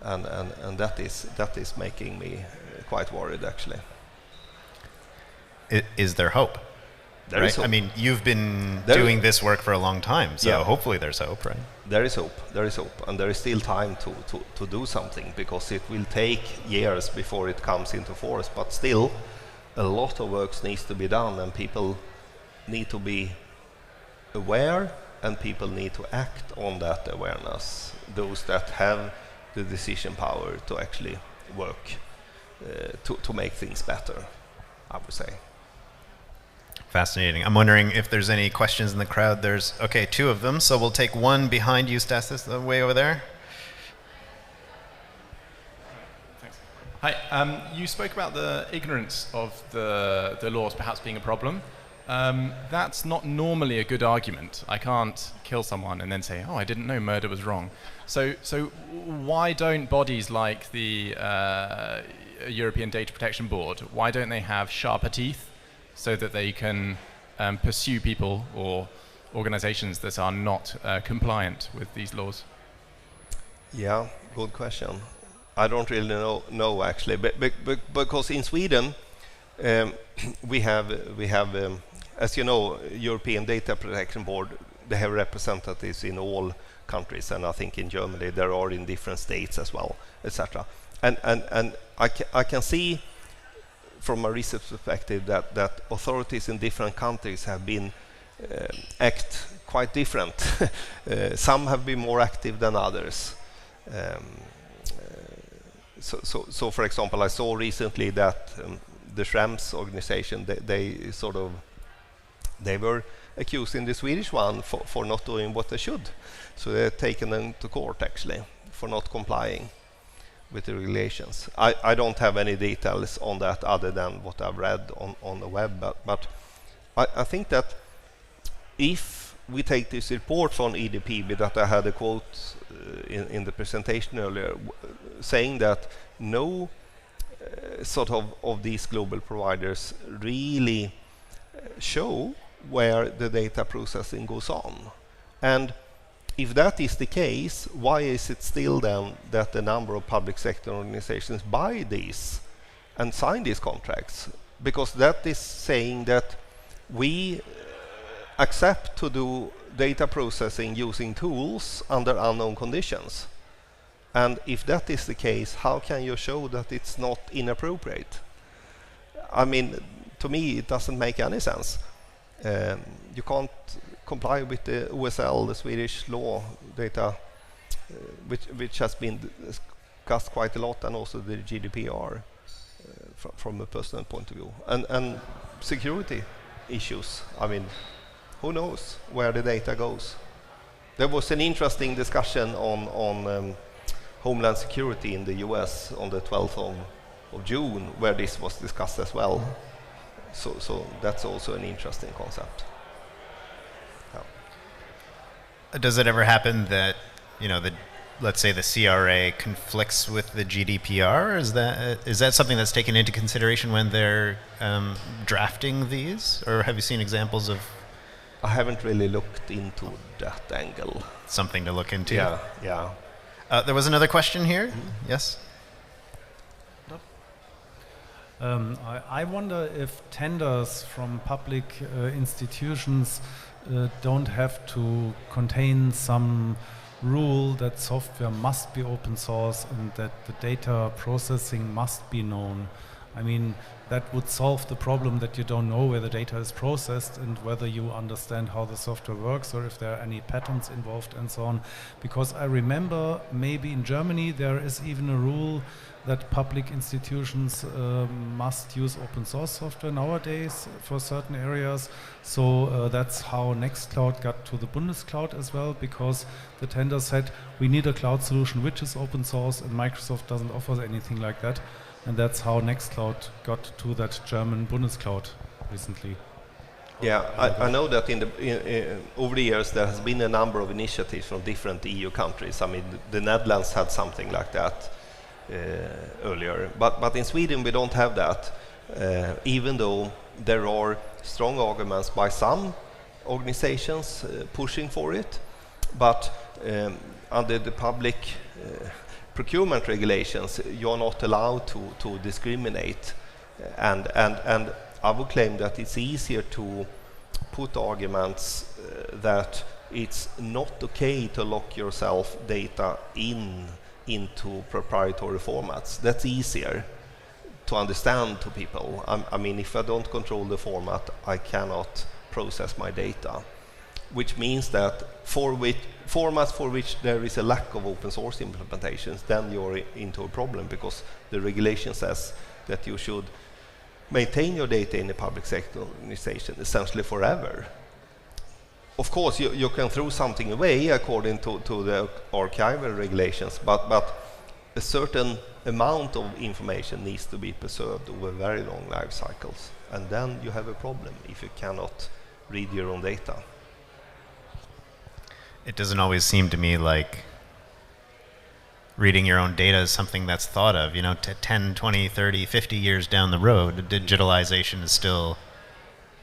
And that is making me quite worried, actually. Is there hope? There is hope. I mean, you've been doing this work for a long time, so hopefully there's hope, right? There is hope, and there is still time to do something, because it will take years before it comes into force, but still a lot of work needs to be done, and people need to be aware, and people need to act on that awareness, those that have the decision power to actually work to make things better, I would say. Fascinating. I'm wondering if there's any questions in the crowd. There's, okay, 2 of them, so we'll take one behind you, Stasis, way over there. Thanks. Hi, you spoke about the ignorance of the laws perhaps being a problem. That's not normally a good argument. I can't kill someone and then say, oh, I didn't know murder was wrong. So why don't bodies like the European Data Protection Board, why don't they have sharper teeth so that they can pursue people or organizations that are not compliant with these laws? Yeah, good question. I don't really know actually, but because in Sweden we have as you know, European Data Protection Board, they have representatives in all countries, and I think in Germany there are in different states as well, etc. And I can see from a research perspective that authorities in different countries have been act quite different. Some have been more active than others. So for example, I saw recently that the Schrems organization, they were accusing the Swedish one for not doing what they should. So they're taken them to court actually for not complying with the regulations. I don't have any details on that other than what I've read on the web, but I think that if we take this report from EDP, that I had a quote in the presentation earlier, saying that no sort of these global providers really show where the data processing goes on. And if that is the case, why is it still then that the number of public sector organizations buy these and sign these contracts? Because that is saying that we accept to do data processing using tools under unknown conditions. And if that is the case, how can you show that it's not inappropriate? I mean, to me, it doesn't make any sense. You can't comply with the OSL, the Swedish law data, which has been discussed quite a lot, and also the GDPR from a personal point of view. And security issues, I mean, who knows where the data goes? There was an interesting discussion on Homeland Security in the US on the 12th of June, where this was discussed as well. So that's also an interesting concept. Yeah. Does it ever happen that, let's say the CRA conflicts with the GDPR? Is that something that's taken into consideration when they're drafting these? Or have you seen examples of? I haven't really looked into that angle. Something to look into. Yeah. There was another question here. Mm-hmm. Yes. I wonder if tenders from public institutions don't have to contain some rule that software must be open source and that the data processing must be known. I mean, that would solve the problem that you don't know where the data is processed and whether you understand how the software works or if there are any patents involved and so on. Because I remember maybe in Germany there is even a rule that public institutions must use open source software nowadays for certain areas. So that's how Nextcloud got to the Bundescloud as well, because the tender said we need a cloud solution which is open source, and Microsoft doesn't offer anything like that. And that's how Nextcloud got to that German Bundescloud recently. Yeah, I know that over the years there has been a number of initiatives from different EU countries. I mean, the Netherlands had something like that earlier, but in Sweden we don't have that, even though there are strong arguments by some organizations pushing for it. But under the public procurement regulations, you're not allowed to discriminate, and I would claim that it's easier to put arguments that it's not okay to lock yourself data into proprietary formats. That's easier to understand to people. I mean, if I don't control the format, I cannot process my data, which means that formats for which there is a lack of open source implementations, then you're into a problem, because the regulation says that you should maintain your data in a public sector organization essentially forever. Of course, you can throw something away according to the archival regulations, but a certain amount of information needs to be preserved over very long life cycles, and then you have a problem if you cannot read your own data. It doesn't always seem to me like reading your own data is something that's thought of, 10, 20, 30, 50 years down the road. Digitalization is still,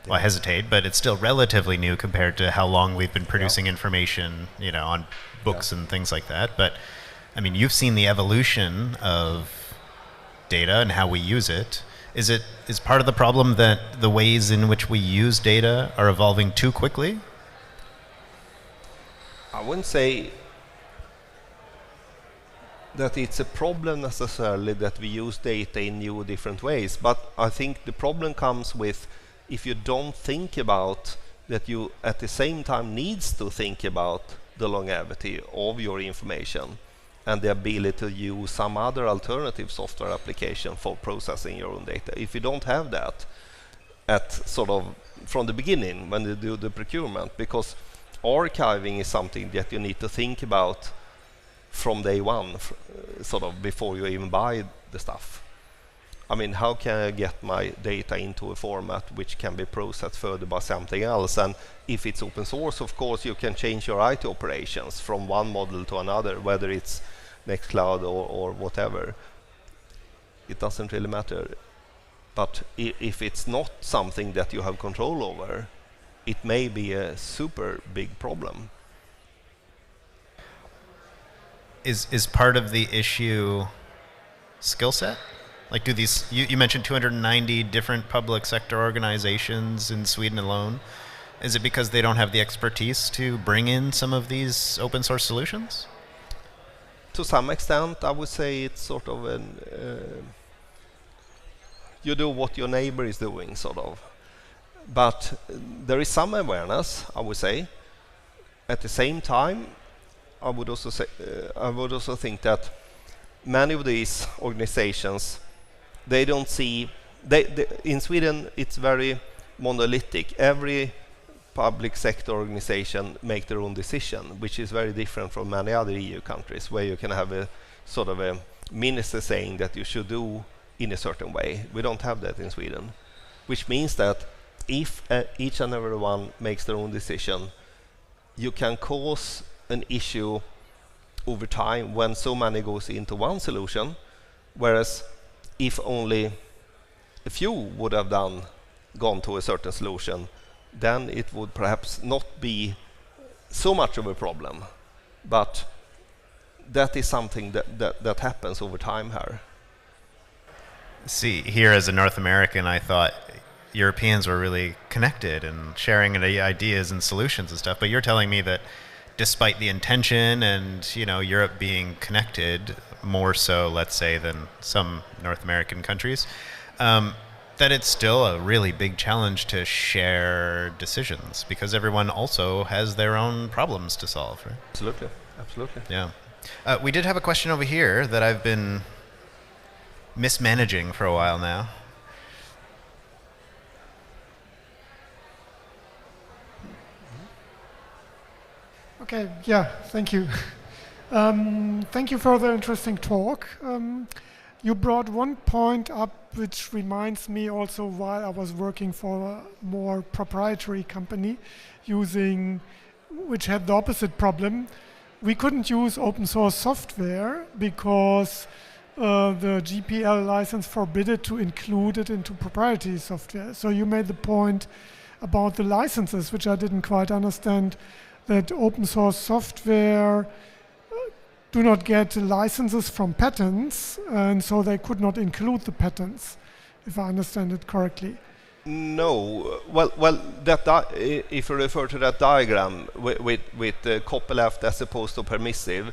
well, I hesitate, but it's still relatively new compared to how long we've been producing information, on books and things like that. But, I mean, you've seen the evolution of data and how we use it. Is part of the problem that the ways in which we use data are evolving too quickly? I wouldn't say that it's a problem necessarily that we use data in new different ways, but I think the problem comes with if you don't think about that you at the same time needs to think about the longevity of your information and the ability to use some other alternative software application for processing your own data. If you don't have that at sort of from the beginning when you do the procurement, because archiving is something that you need to think about from day one, sort of before you even buy the stuff. I mean, how can I get my data into a format which can be processed further by something else? And if it's open source, of course, you can change your IT operations from one model to another, whether it's Nextcloud or whatever. It doesn't really matter. But if it's not something that you have control over, it may be a super big problem. Is part of the issue skill set? Like, do these, you mentioned 290 different public sector organizations in Sweden alone. Is it because they don't have the expertise to bring in some of these open source solutions? To some extent, I would say it's sort of you do what your neighbor is doing, sort of. But there is some awareness, I would say. At the same time, I would also think that many of these organizations, they don't see, in Sweden it's very monolithic. Every public sector organization make their own decision, which is very different from many other EU countries, where you can have a sort of a minister saying that you should do in a certain way. We don't have that in Sweden, which means that if each and every one makes their own decision, you can cause an issue over time when so many goes into one solution, whereas if only a few would have gone to a certain solution, then it would perhaps not be so much of a problem. But that is something that happens over time here. See, here as a North American, I thought Europeans were really connected and sharing ideas and solutions and stuff, but you're telling me that despite the intention and, you know, Europe being connected more so, let's say, than some North American countries, that it's still a really big challenge to share decisions because everyone also has their own problems to solve, right? Absolutely, absolutely. Yeah. We did have a question over here that I've been mismanaging for a while now. Okay, yeah, thank you. Thank you for the interesting talk. You brought one point up which reminds me also while I was working for a more proprietary company which had the opposite problem. We couldn't use open source software because the GPL license forbid to include it into proprietary software. So you made the point about the licenses, which I didn't quite understand, that open source software do not get licenses from patents, and so they could not include the patents, if I understand it correctly. No, well, if you refer to that diagram with copyleft as opposed to permissive,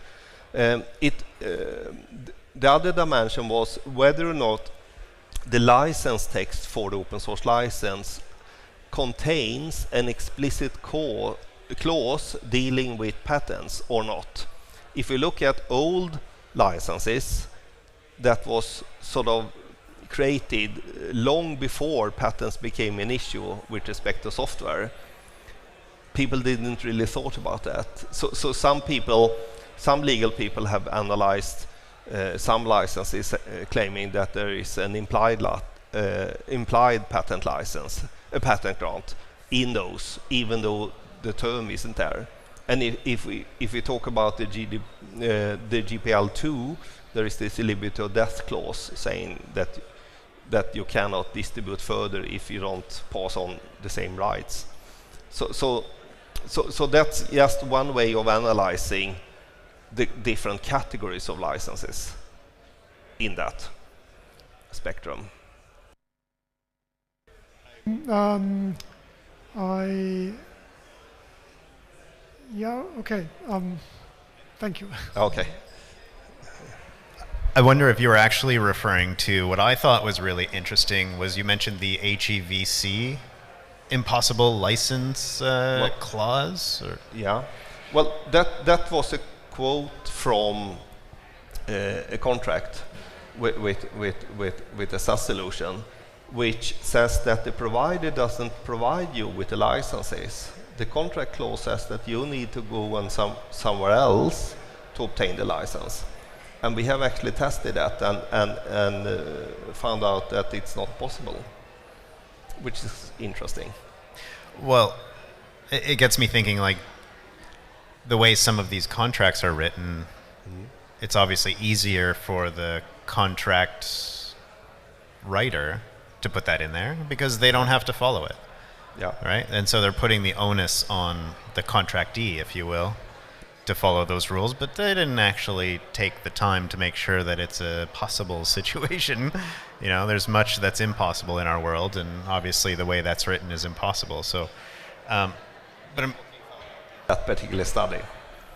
the other dimension was whether or not the license text for the open source license contains an explicit clause dealing with patents or not. If you look at old licenses that was sort of created long before patents became an issue with respect to software, people didn't really thought about that. So some legal people have analyzed some licenses claiming that there is an implied patent license, a patent grant in those, even though the term isn't there. And if we talk about the GPL2, there is this liberty of death clause saying that you cannot distribute further if you don't pass on the same rights. So that's just one way of analyzing the different categories of licenses in that spectrum. Okay. Thank you. Okay. I wonder if you were actually referring to what I thought was really interesting was you mentioned the HEVC impossible license clause. Or? Yeah. Well, that was a quote from a contract with a SaaS solution, which says that the provider doesn't provide you with the licenses. The contract clause says that you need to go and somewhere else to obtain the license. And we have actually tested that and found out that it's not possible, which is interesting. Well, it gets me thinking, like, the way some of these contracts are written, it's obviously easier for the contract writer to put that in there because they don't have to follow it. Yeah. Right? And so they're putting the onus on the contractee, if you will, to follow those rules, but they didn't actually take the time to make sure that it's a possible situation. You know, there's much that's impossible in our world, and obviously the way that's written is impossible. So, but that particular study.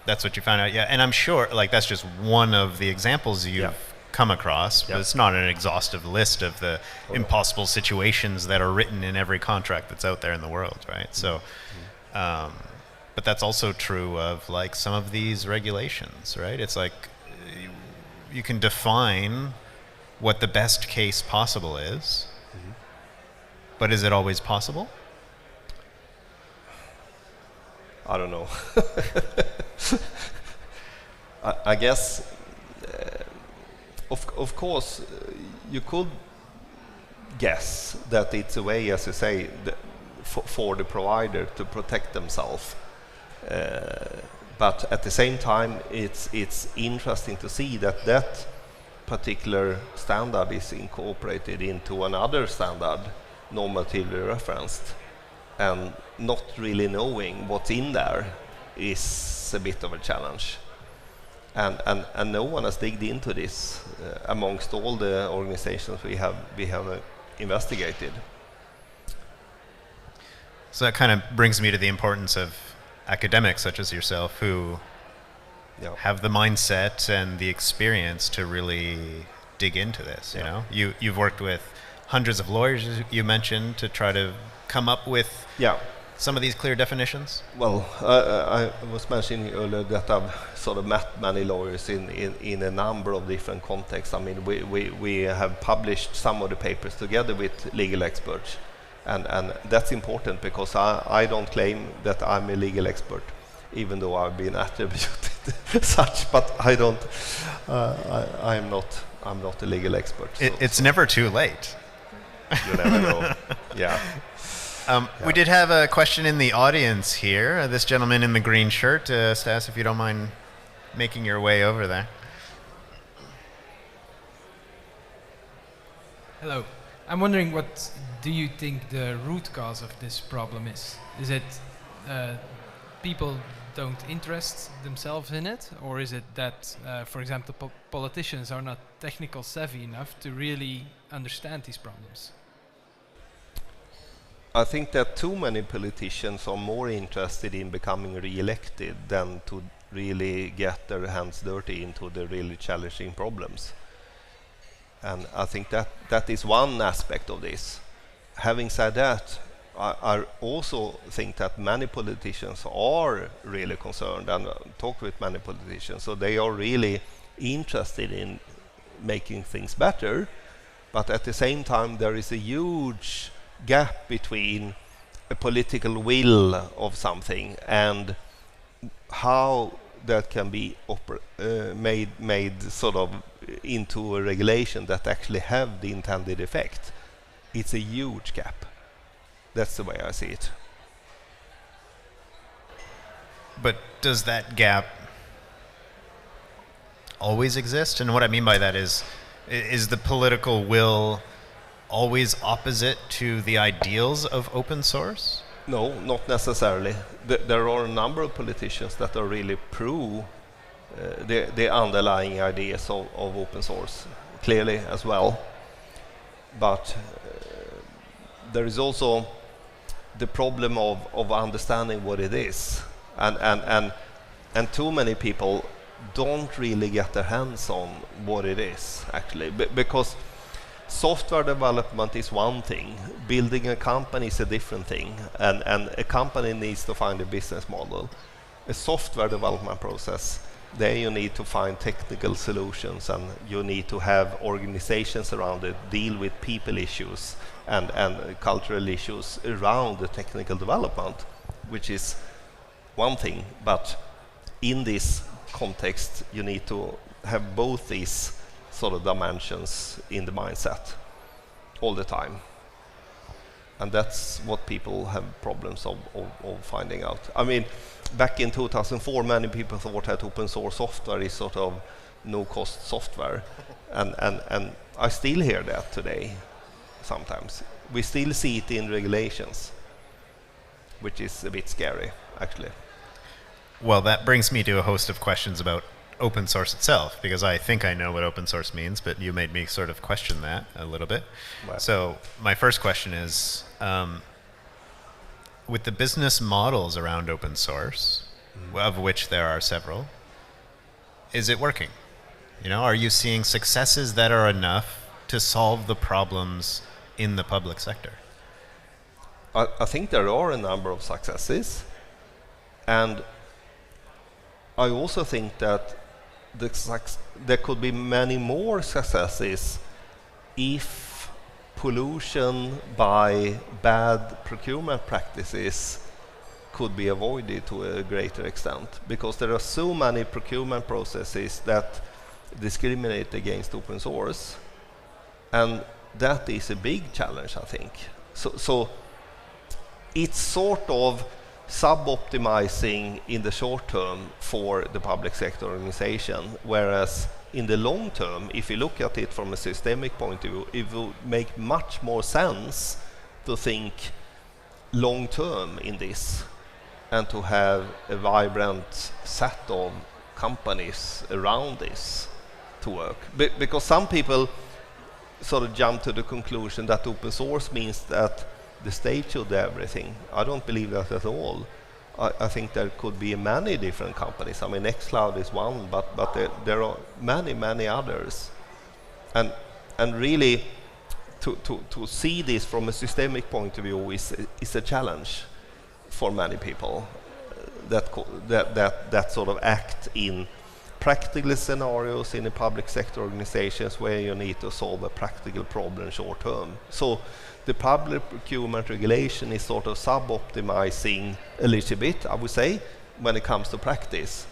That's what you found out, yeah. And I'm sure, like, that's just one of the examples you've come across, but it's not an exhaustive list of the impossible situations that are written in every contract that's out there in the world, right? So, but that's also true of, like, some of these regulations, right? It's like you can define what the best case possible is, but is it always possible? I don't know. I guess, of course, you could guess that it's a way, as you say, for the provider to protect themselves. But at the same time, it's interesting to see that particular standard is incorporated into another standard, normatively referenced, and not really knowing what's in there is a bit of a challenge. And no one has digged into this amongst all the organizations we have investigated. So that kind of brings me to the importance of academics such as yourself who have the mindset and the experience to really dig into this. You know, you've worked with hundreds of lawyers, you mentioned, to try to come up with some of these clear definitions. Well, I was mentioning earlier that I've sort of met many lawyers in a number of different contexts. I mean, we have published some of the papers together with legal experts. And that's important because I don't claim that I'm a legal expert, even though I've been attributed such. But I don't. I'm not a legal expert. So, it's never too late. You never know. Yeah. We did have a question in the audience here. This gentleman in the green shirt, Stas, if you don't mind making your way over there. Hello. I'm wondering, what do you think the root cause of this problem is? Is it people don't interest themselves in it, or is it that, for example, politicians are not technical savvy enough to really understand these problems? I think that too many politicians are more interested in becoming re-elected than to really get their hands dirty into the really challenging problems. And I think that is one aspect of this. Having said that, I also think that many politicians are really concerned, and talk with many politicians, so they are really interested in making things better. But at the same time, there is a huge gap between a political will of something and how that can be made sort of into a regulation that actually have the intended effect. It's a huge gap. That's the way I see it. But does that gap always exist? And what I mean by that is the political will always opposite to the ideals of open source? No, not necessarily. There are a number of politicians that are really pro the underlying ideas of open source, clearly as well. But there is also the problem of understanding what it is, and too many people don't really get their hands on what it is actually, because software development is one thing, building a company is a different thing, and a company needs to find a business model. A software development process, there you need to find technical solutions, and you need to have organizations around it deal with people issues and cultural issues around the technical development, which is one thing, but in this context you need to have both these sort of dimensions in the mindset all the time, and that's what people have problems of finding out. I mean, back in 2004 many people thought that open source software is sort of no-cost software, and I still hear that today. Sometimes we still see it in regulations, which is a bit scary actually. Well, that brings me to a host of questions about open source itself, because I think I know what open source means, but you made me sort of question that a little bit. Right. So my first question is, with the business models around open source, of which there are several, is it working? You know, are you seeing successes that are enough to solve the problems in the public sector? I think there are a number of successes, and I also think that there could be many more successes if pollution by bad procurement practices could be avoided to a greater extent, because there are so many procurement processes that discriminate against open source, and that is a big challenge, I think. So it's sort of sub-optimizing in the short term for the public sector organization, whereas in the long term, if you look at it from a systemic point of view, it will make much more sense to think long term in this, and to have a vibrant set of companies around this to work. Because some people sort of jump to the conclusion that open source means that the state should do everything. I don't believe that at all. I think there could be many different companies. I mean, Nextcloud is one, but there are many others. And really, to see this from a systemic point of view is a challenge for many people that sort of act in practical scenarios in the public sector organizations where you need to solve a practical problem short term. So the public procurement regulation is sort of sub-optimizing a little bit, I would say, when it comes to practice.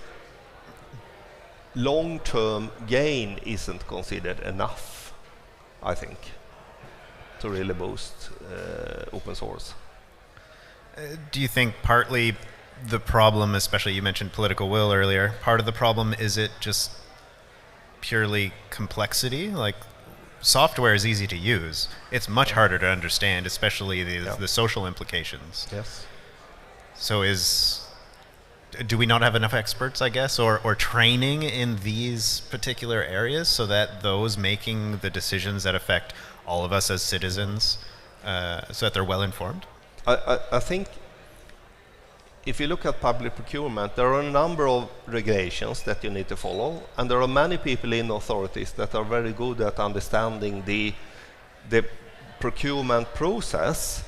Long-term gain isn't considered enough, I think, to really boost open source. Do you think partly the problem, especially you mentioned political will earlier, part of the problem is it just purely complexity? Like, software is easy to use. It's much harder to understand, especially the social implications. Yes. So do we not have enough experts, I guess, or training in these particular areas so that those making the decisions that affect all of us as citizens, so that they're well informed? I think if you look at public procurement, there are a number of regulations that you need to follow, and there are many people in authorities that are very good at understanding the procurement process.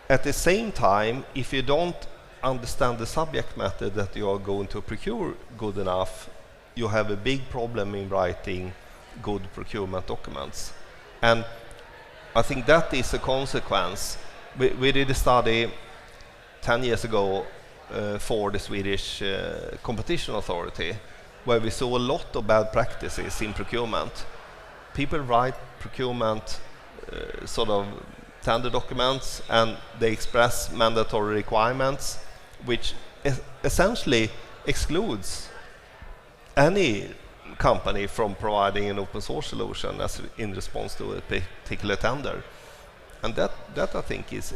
At the same time, if you don't understand the subject matter that you are going to procure good enough, you have a big problem in writing good procurement documents. And I think that is a consequence. We did a study 10 years ago for the Swedish Competition Authority, where we saw a lot of bad practices in procurement. People write procurement sort of tender documents, and they express mandatory requirements, which essentially excludes any company from providing an open source solution as in response to a particular tender. And that I think is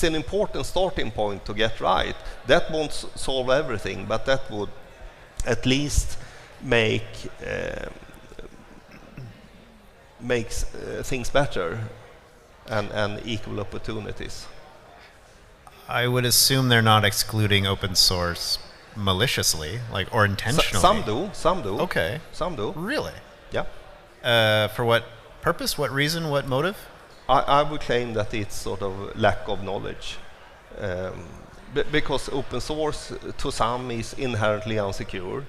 an important starting point to get right. That won't solve everything, but that would at least makes things better. and equal opportunities. I would assume they're not excluding open source maliciously, like, or intentionally. Some do. Okay. Some do. Really? Yeah. For what purpose? What reason? What motive? I would claim that it's sort of lack of knowledge. Because open source to some is inherently unsecure.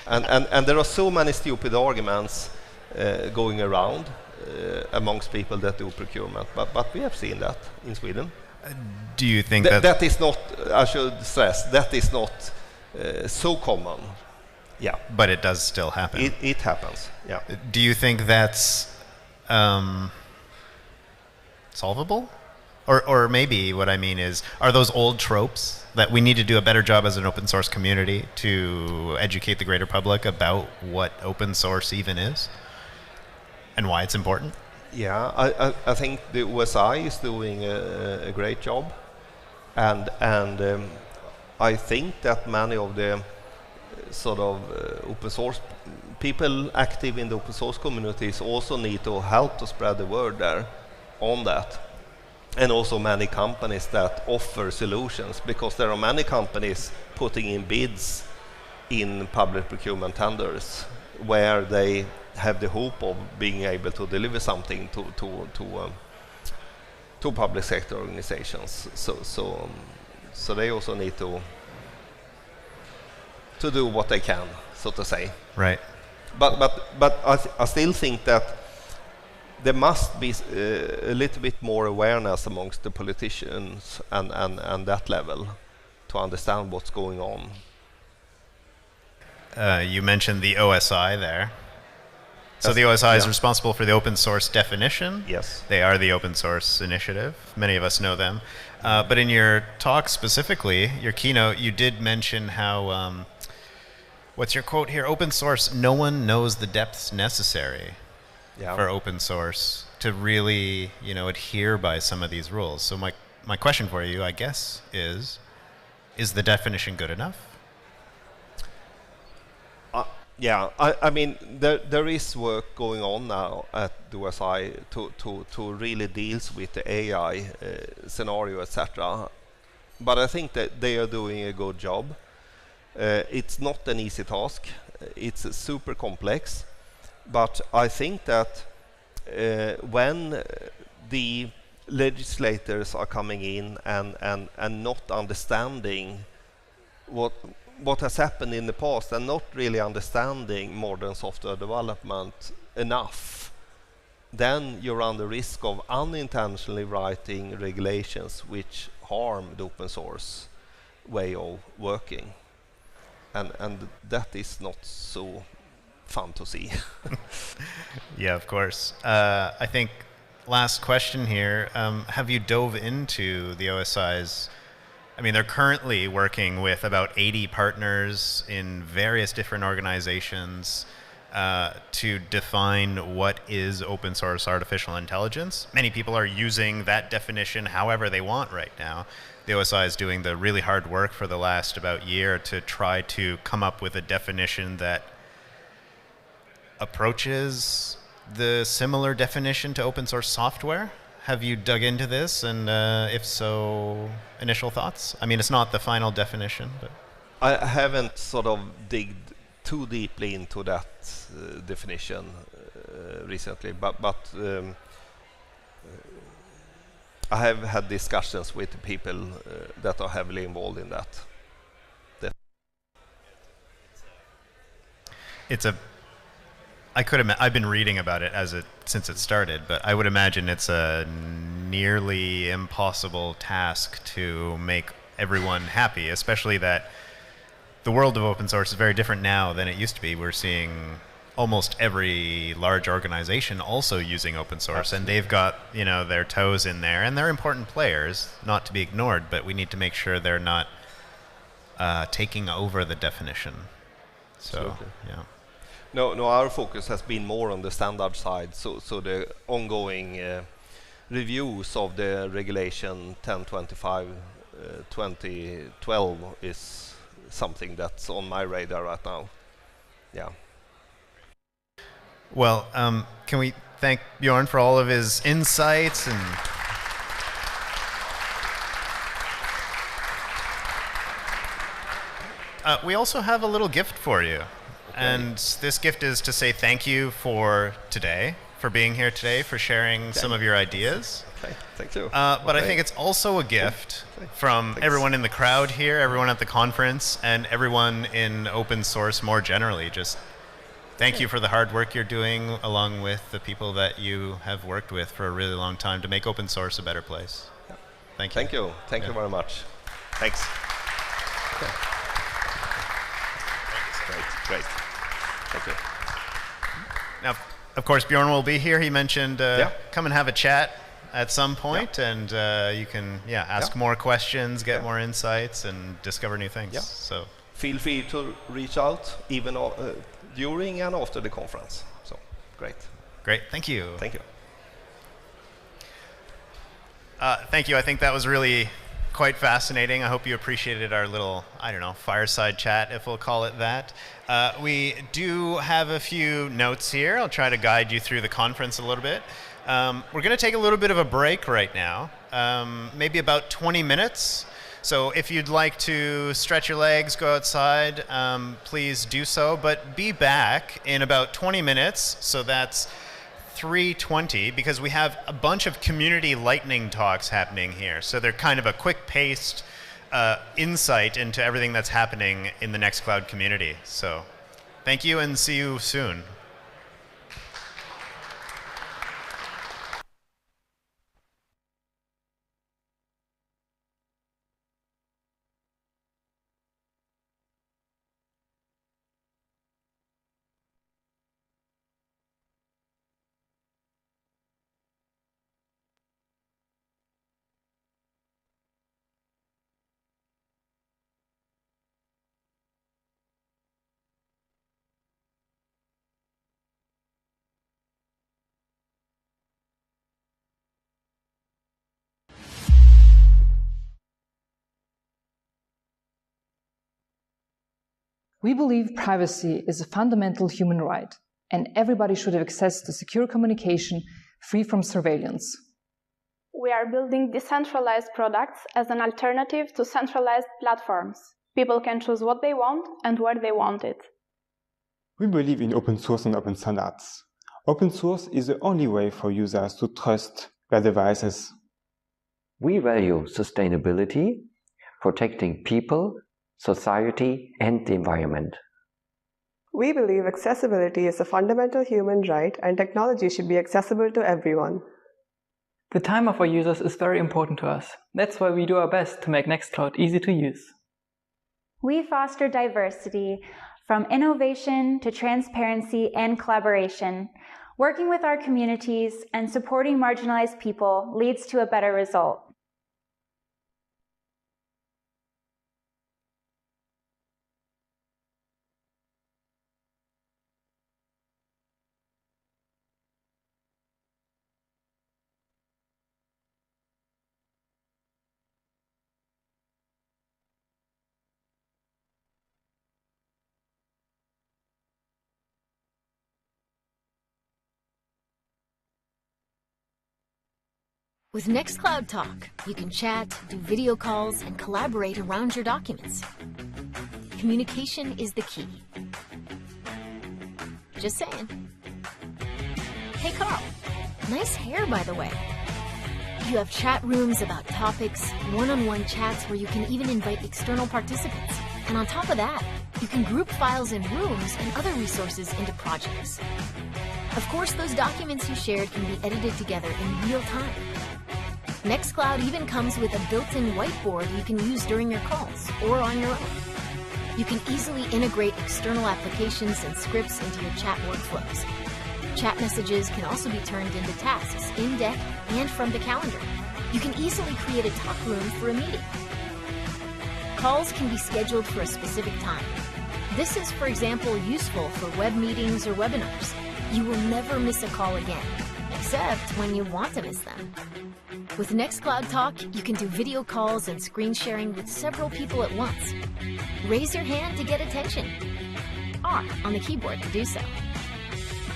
And there are so many stupid arguments going around amongst people that do procurement. But we have seen that in Sweden. Do you think that is not, I should stress, that is not so common. Yeah. But it does still happen. It happens, yeah. Do you think that's solvable? Or maybe what I mean is, are those old tropes that we need to do a better job as an open source community to educate the greater public about what open source even is and why it's important? Yeah, I think the OSI is doing a great job, and I think that many of the sort of open source people active in the open source communities also need to help to spread the word there on that. And also many companies that offer solutions, because there are many companies putting in bids in public procurement tenders where they have the hope of being able to deliver something to public sector organizations. So they also need to do what they can, so to say. Right. But I still think that there must be a little bit more awareness amongst the politicians and that level to understand what's going on. You mentioned the OSI there. So the OSI is responsible for the open source definition. Yes. They are the open source initiative. Many of us know them. But in your talk specifically, your keynote, you did mention how, what's your quote here? Open source, no one knows the depths necessary for open source to really, adhere by some of these rules. So my question for you, I guess, is the definition good enough? Yeah, I mean, there is work going on now at the OSI to really deals with the AI scenario, etc. But I think that they are doing a good job. It's not an easy task. It's super complex. But I think that when the legislators are coming in and not understanding what has happened in the past and not really understanding modern software development enough, then you run the risk of unintentionally writing regulations which harm the open source way of working. And that is not so fun to see. Yeah, of course. I think last question here, have you dove into the OSI's? I mean, they're currently working with about 80 partners in various different organizations to define what is open source artificial intelligence. Many people are using that definition however they want right now. The OSI is doing the really hard work for the last about year to try to come up with a definition that approaches the similar definition to open source software. Have you dug into this, and if so, initial thoughts? I mean, it's not the final definition, but I haven't sort of digged too deeply into that definition recently, but I have had discussions with people that are heavily involved in that. It's a. I've been reading about it since it started, but I would imagine it's a nearly impossible task to make everyone happy, especially that the world of open source is very different now than it used to be. We're seeing almost every large organization also using open source, and they've got their toes in there, and they're important players, not to be ignored, but we need to make sure they're not taking over the definition. So, Absolutely. Yeah. No, our focus has been more on the standard side, so the ongoing reviews of the regulation 1025/2012 is something that's on my radar right now. Yeah. Well, can we thank Björn for all of his insights and We also have a little gift for you. And this gift is to say thank you for today, for being here today, for sharing some of your ideas. Okay, thank you. But I think it's also a gift from everyone in the crowd here, everyone at the conference, and everyone in open source more generally. Just thank you for the hard work you're doing, along with the people that you have worked with for a really long time to make open source a better place. Thank you. Thank you. Thank you very much. Thanks. Okay. Great. Thank you. Now, of course, Björn will be here. He mentioned come and have a chat at some point, and you can ask more questions, get more insights, and discover new things. Yeah. So feel free to reach out even during and after the conference. So great. Great. Thank you. Thank you. Thank you. I think that was really quite fascinating. I hope you appreciated our little, fireside chat, if we'll call it that. We do have a few notes here. I'll try to guide you through the conference a little bit. We're going to take a little bit of a break right now, maybe about 20 minutes. So if you'd like to stretch your legs, go outside, please do so. But be back in about 20 minutes. So that's 3:20, because we have a bunch of community lightning talks happening here. So they're kind of a quick-paced insight into everything that's happening in the Nextcloud community. So thank you and see you soon. We believe privacy is a fundamental human right, and everybody should have access to secure communication free from surveillance. We are building decentralized products as an alternative to centralized platforms. People can choose what they want and where they want it. We believe in open source and open standards. Open source is the only way for users to trust their devices. We value sustainability, protecting people, society, and the environment. We believe accessibility is a fundamental human right and technology should be accessible to everyone. The time of our users is very important to us. That's why we do our best to make Nextcloud easy to use. We foster diversity from innovation to transparency and collaboration. Working with our communities and supporting marginalized people leads to a better result. With Nextcloud Talk, you can chat, do video calls, and collaborate around your documents. Communication is the key. Just saying. Hey Carl, nice hair by the way. You have chat rooms about topics, one-on-one chats where you can even invite external participants. And on top of that, you can group files in rooms and other resources into projects. Of course, those documents you shared can be edited together in real time. Nextcloud even comes with a built-in whiteboard you can use during your calls or on your own. You can easily integrate external applications and scripts into your chat workflows. Chat messages can also be turned into tasks in deck and from the calendar. You can easily create a talk room for a meeting. Calls can be scheduled for a specific time. This is, for example, useful for web meetings or webinars. You will never miss a call again, except when you want to miss them. With Nextcloud Talk, you can do video calls and screen sharing with several people at once. Raise your hand to get attention. R on the keyboard to do so.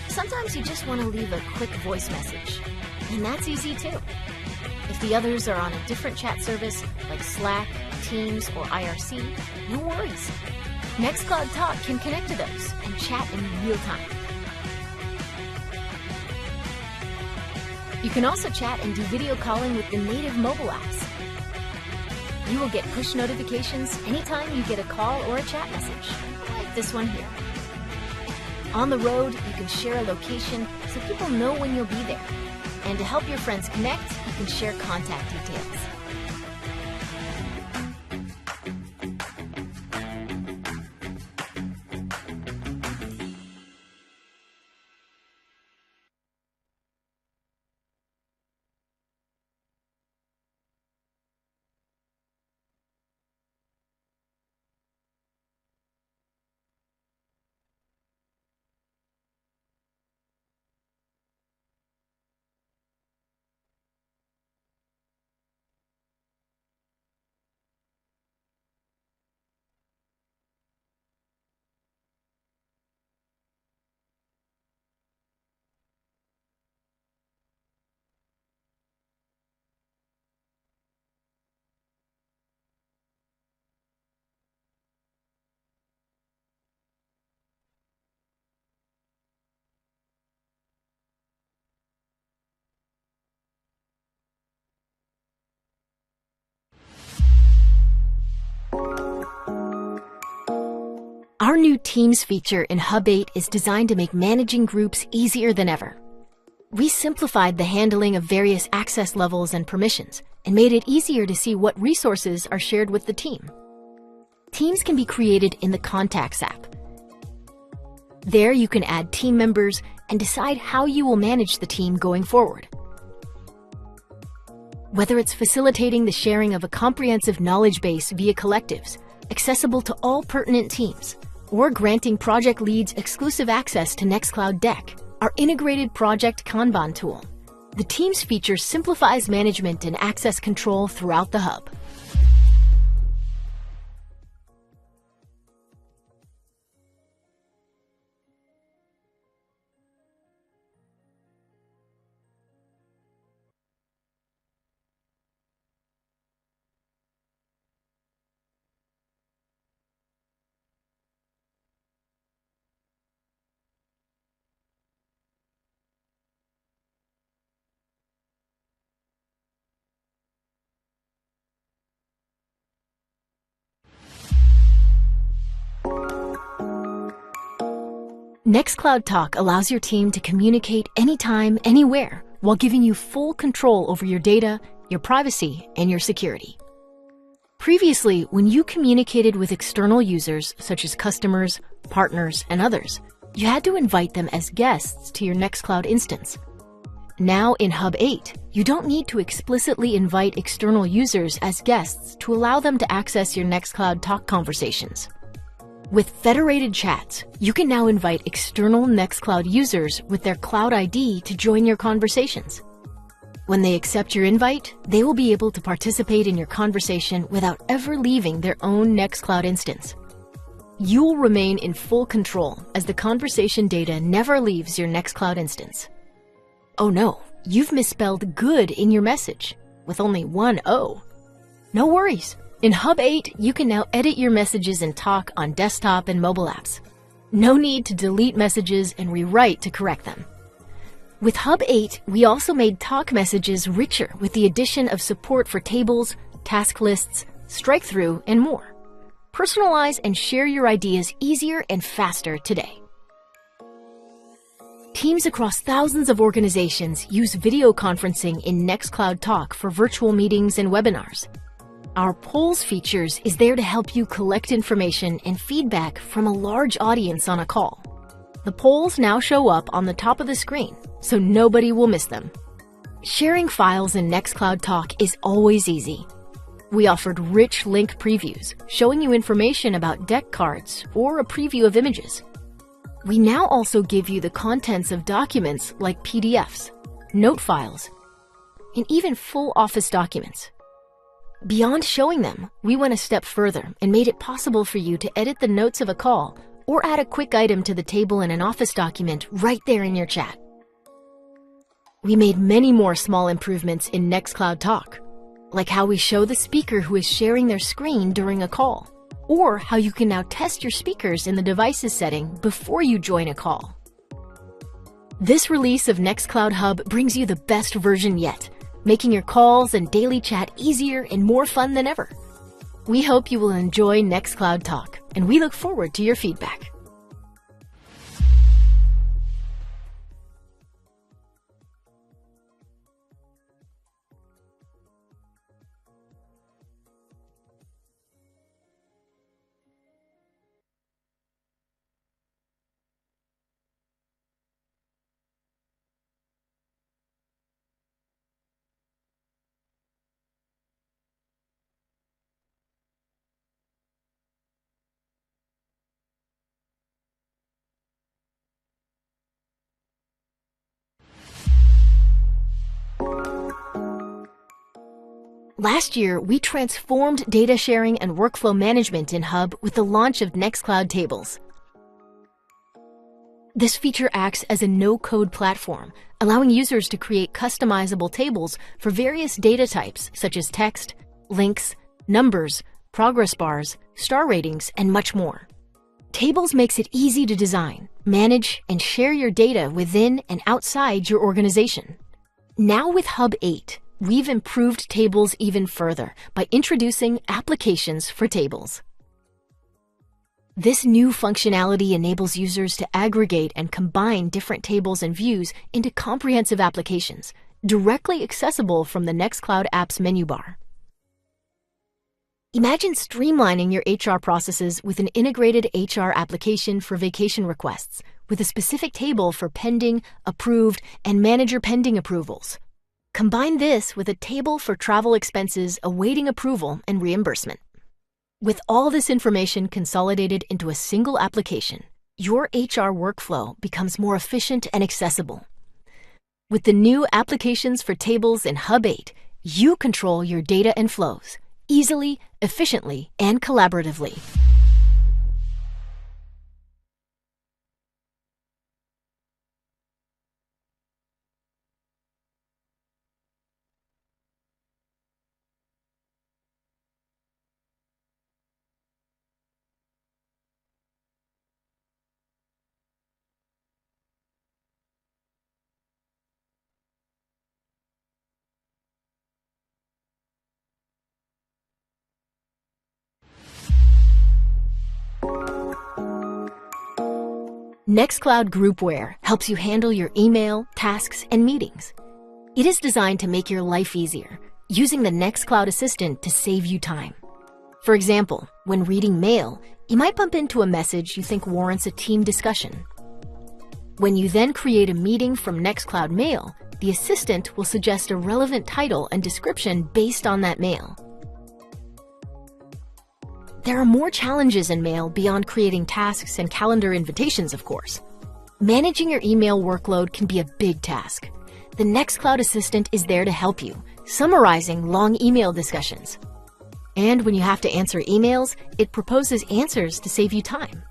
Sometimes you just want to leave a quick voice message, and that's easy too. If the others are on a different chat service, like Slack, Teams, or IRC, no worries. Nextcloud Talk can connect to those and chat in real time. You can also chat and do video calling with the native mobile apps. You will get push notifications anytime you get a call or a chat message, like this one here. On the road, you can share a location so people know when you'll be there. And to help your friends connect, you can share contact details. Our new Teams feature in Hub 8 is designed to make managing groups easier than ever. We simplified the handling of various access levels and permissions and made it easier to see what resources are shared with the team. Teams can be created in the Contacts app. There you can add team members and decide how you will manage the team going forward. Whether it's facilitating the sharing of a comprehensive knowledge base via collectives, accessible to all pertinent teams, or granting project leads exclusive access to Nextcloud Deck, our integrated project Kanban tool, the Teams feature simplifies management and access control throughout the hub. Nextcloud Talk allows your team to communicate anytime, anywhere, while giving you full control over your data, your privacy, and your security. Previously, when you communicated with external users, such as customers, partners, and others, you had to invite them as guests to your Nextcloud instance. Now in Hub 8, you don't need to explicitly invite external users as guests to allow them to access your Nextcloud Talk conversations. With federated chats, you can now invite external Nextcloud users with their Cloud ID to join your conversations. When they accept your invite, they will be able to participate in your conversation without ever leaving their own Nextcloud instance. You will remain in full control as the conversation data never leaves your Nextcloud instance. Oh no, you've misspelled good in your message, with only one O. No worries. In Hub 8, you can now edit your messages in Talk on desktop and mobile apps. No need to delete messages and rewrite to correct them. With Hub 8, we also made Talk messages richer with the addition of support for tables, task lists, strike-through, and more. Personalize and share your ideas easier and faster today. Teams across thousands of organizations use video conferencing in Nextcloud Talk for virtual meetings and webinars. Our polls features is there to help you collect information and feedback from a large audience on a call. The polls now show up on the top of the screen, so nobody will miss them. Sharing files in Nextcloud Talk is always easy. We offered rich link previews, showing you information about deck cards or a preview of images. We now also give you the contents of documents like PDFs, note files, and even full Office documents. Beyond showing them, we went a step further and made it possible for you to edit the notes of a call or add a quick item to the table in an Office document right there in your chat. We made many more small improvements in Nextcloud Talk, like how we show the speaker who is sharing their screen during a call, or how you can now test your speakers in the devices setting before you join a call. This release of Nextcloud Hub brings you the best version yet, making your calls and daily chat easier and more fun than ever. We hope you will enjoy Nextcloud Talk, and we look forward to your feedback. Last year, we transformed data sharing and workflow management in Hub with the launch of Nextcloud Tables. This feature acts as a no-code platform, allowing users to create customizable tables for various data types such as text, links, numbers, progress bars, star ratings, and much more. Tables makes it easy to design, manage, and share your data within and outside your organization. Now with Hub 8, we've improved tables even further by introducing applications for tables. This new functionality enables users to aggregate and combine different tables and views into comprehensive applications, directly accessible from the Nextcloud app's menu bar. Imagine streamlining your HR processes with an integrated HR application for vacation requests, with a specific table for pending, approved, and manager pending approvals. Combine this with a table for travel expenses awaiting approval and reimbursement. With all this information consolidated into a single application, your HR workflow becomes more efficient and accessible. With the new applications for tables in Hub 8, you control your data and flows easily, efficiently, and collaboratively. Nextcloud Groupware helps you handle your email, tasks, and meetings. It is designed to make your life easier, using the Nextcloud Assistant to save you time. For example, when reading mail, you might bump into a message you think warrants a team discussion. When you then create a meeting from Nextcloud Mail, the assistant will suggest a relevant title and description based on that mail. There are more challenges in Mail beyond creating tasks and calendar invitations, of course. Managing your email workload can be a big task. The Nextcloud Assistant is there to help you, summarizing long email discussions. And when you have to answer emails, it proposes answers to save you time.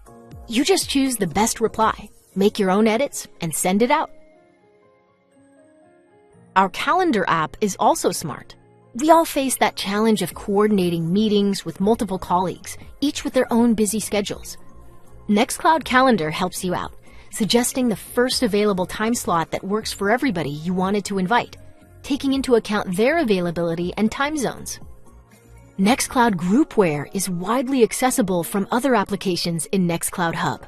You just choose the best reply, make your own edits, and send it out. Our calendar app is also smart. We all face that challenge of coordinating meetings with multiple colleagues, each with their own busy schedules. Nextcloud Calendar helps you out, suggesting the first available time slot that works for everybody you wanted to invite, taking into account their availability and time zones. Nextcloud Groupware is widely accessible from other applications in Nextcloud Hub.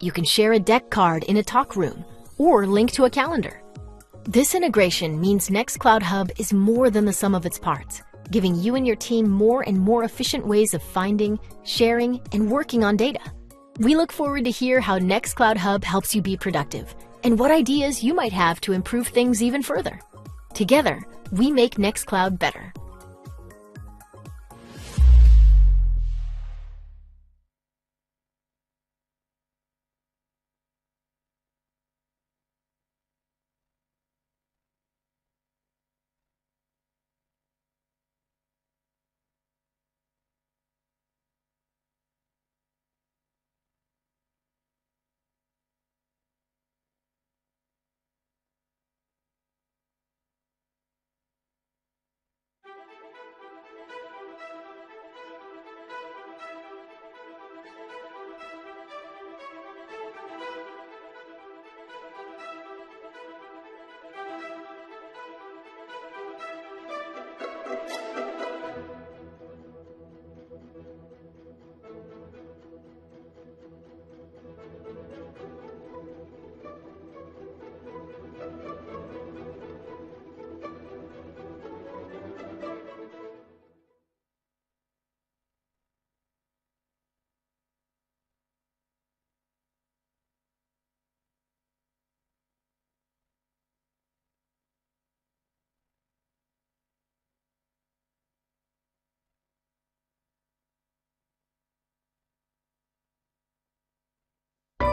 You can share a deck card in a talk room or link to a calendar. This integration means Nextcloud Hub is more than the sum of its parts, giving you and your team more and more efficient ways of finding, sharing, and working on data. We look forward to hear how Nextcloud Hub helps you be productive and what ideas you might have to improve things even further. Together, we make Nextcloud better.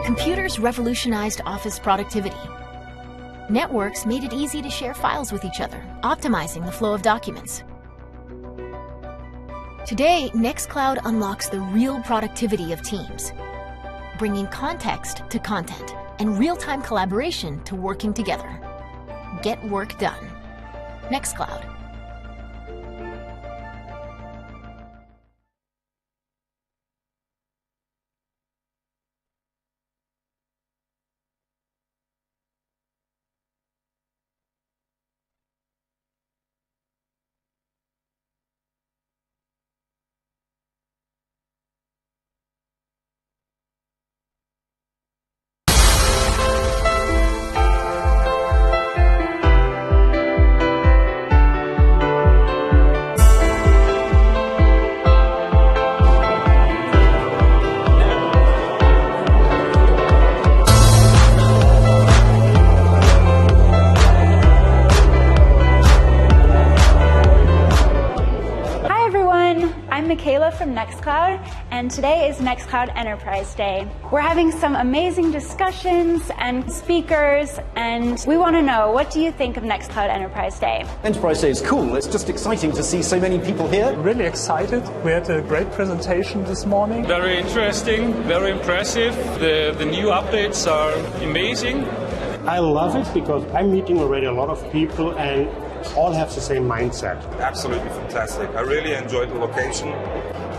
Computers revolutionized office productivity. Networks made it easy to share files with each other, optimizing the flow of documents. Today, Nextcloud unlocks the real productivity of teams, bringing context to content and real-time collaboration to working together. Get work done. Nextcloud. From Nextcloud, and today is Nextcloud Enterprise Day. We're having some amazing discussions and speakers, and we want to know, what do you think of Nextcloud Enterprise Day? Enterprise Day is cool. It's just exciting to see so many people here. Really excited. We had a great presentation this morning. Very interesting, very impressive. The new updates are amazing. I love it because I'm meeting already a lot of people and all have the same mindset. Absolutely fantastic. I really enjoyed the location.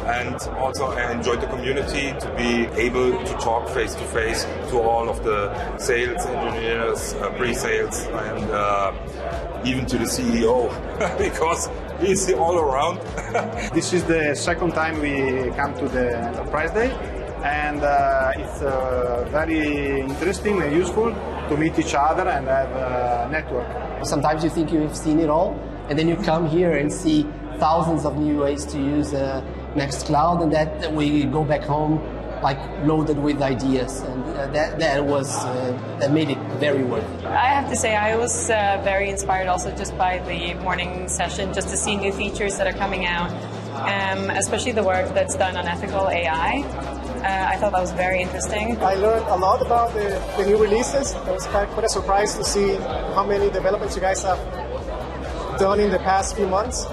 And also I enjoyed the community, to be able to talk face to face to all of the sales engineers, pre-sales, and even to the CEO, because he's all around. This is the second time we come to the Enterprise Day, and it's very interesting and useful to meet each other and have a network. Sometimes you think you've seen it all, and then you come here and see thousands of new ways to use Nextcloud, and that we go back home like loaded with ideas, and that made it very worth it. I have to say I was very inspired also just by the morning session, just to see new features that are coming out, especially the work that's done on ethical AI. I thought that was very interesting. I learned a lot about the new releases. I was quite a surprise to see how many developments you guys have done in the past few months.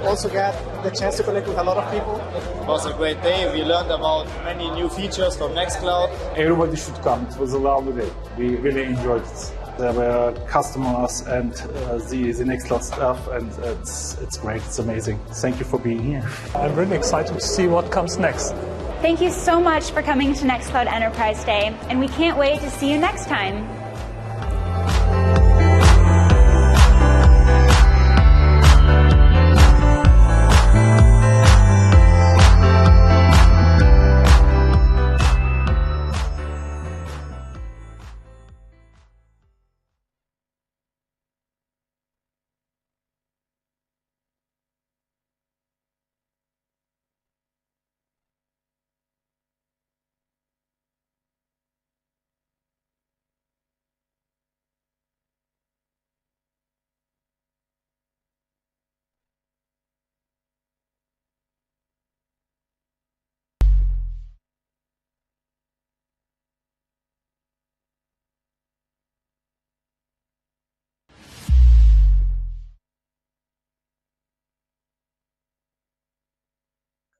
Also got the chance to connect with a lot of people. It was a great day. We learned about many new features from Nextcloud. Everybody should come. It was a lovely day. We really enjoyed it. There were customers and the Nextcloud stuff, and it's great. It's amazing. Thank you for being here. I'm really excited to see what comes next. Thank you so much for coming to Nextcloud Enterprise Day, and we can't wait to see you next time.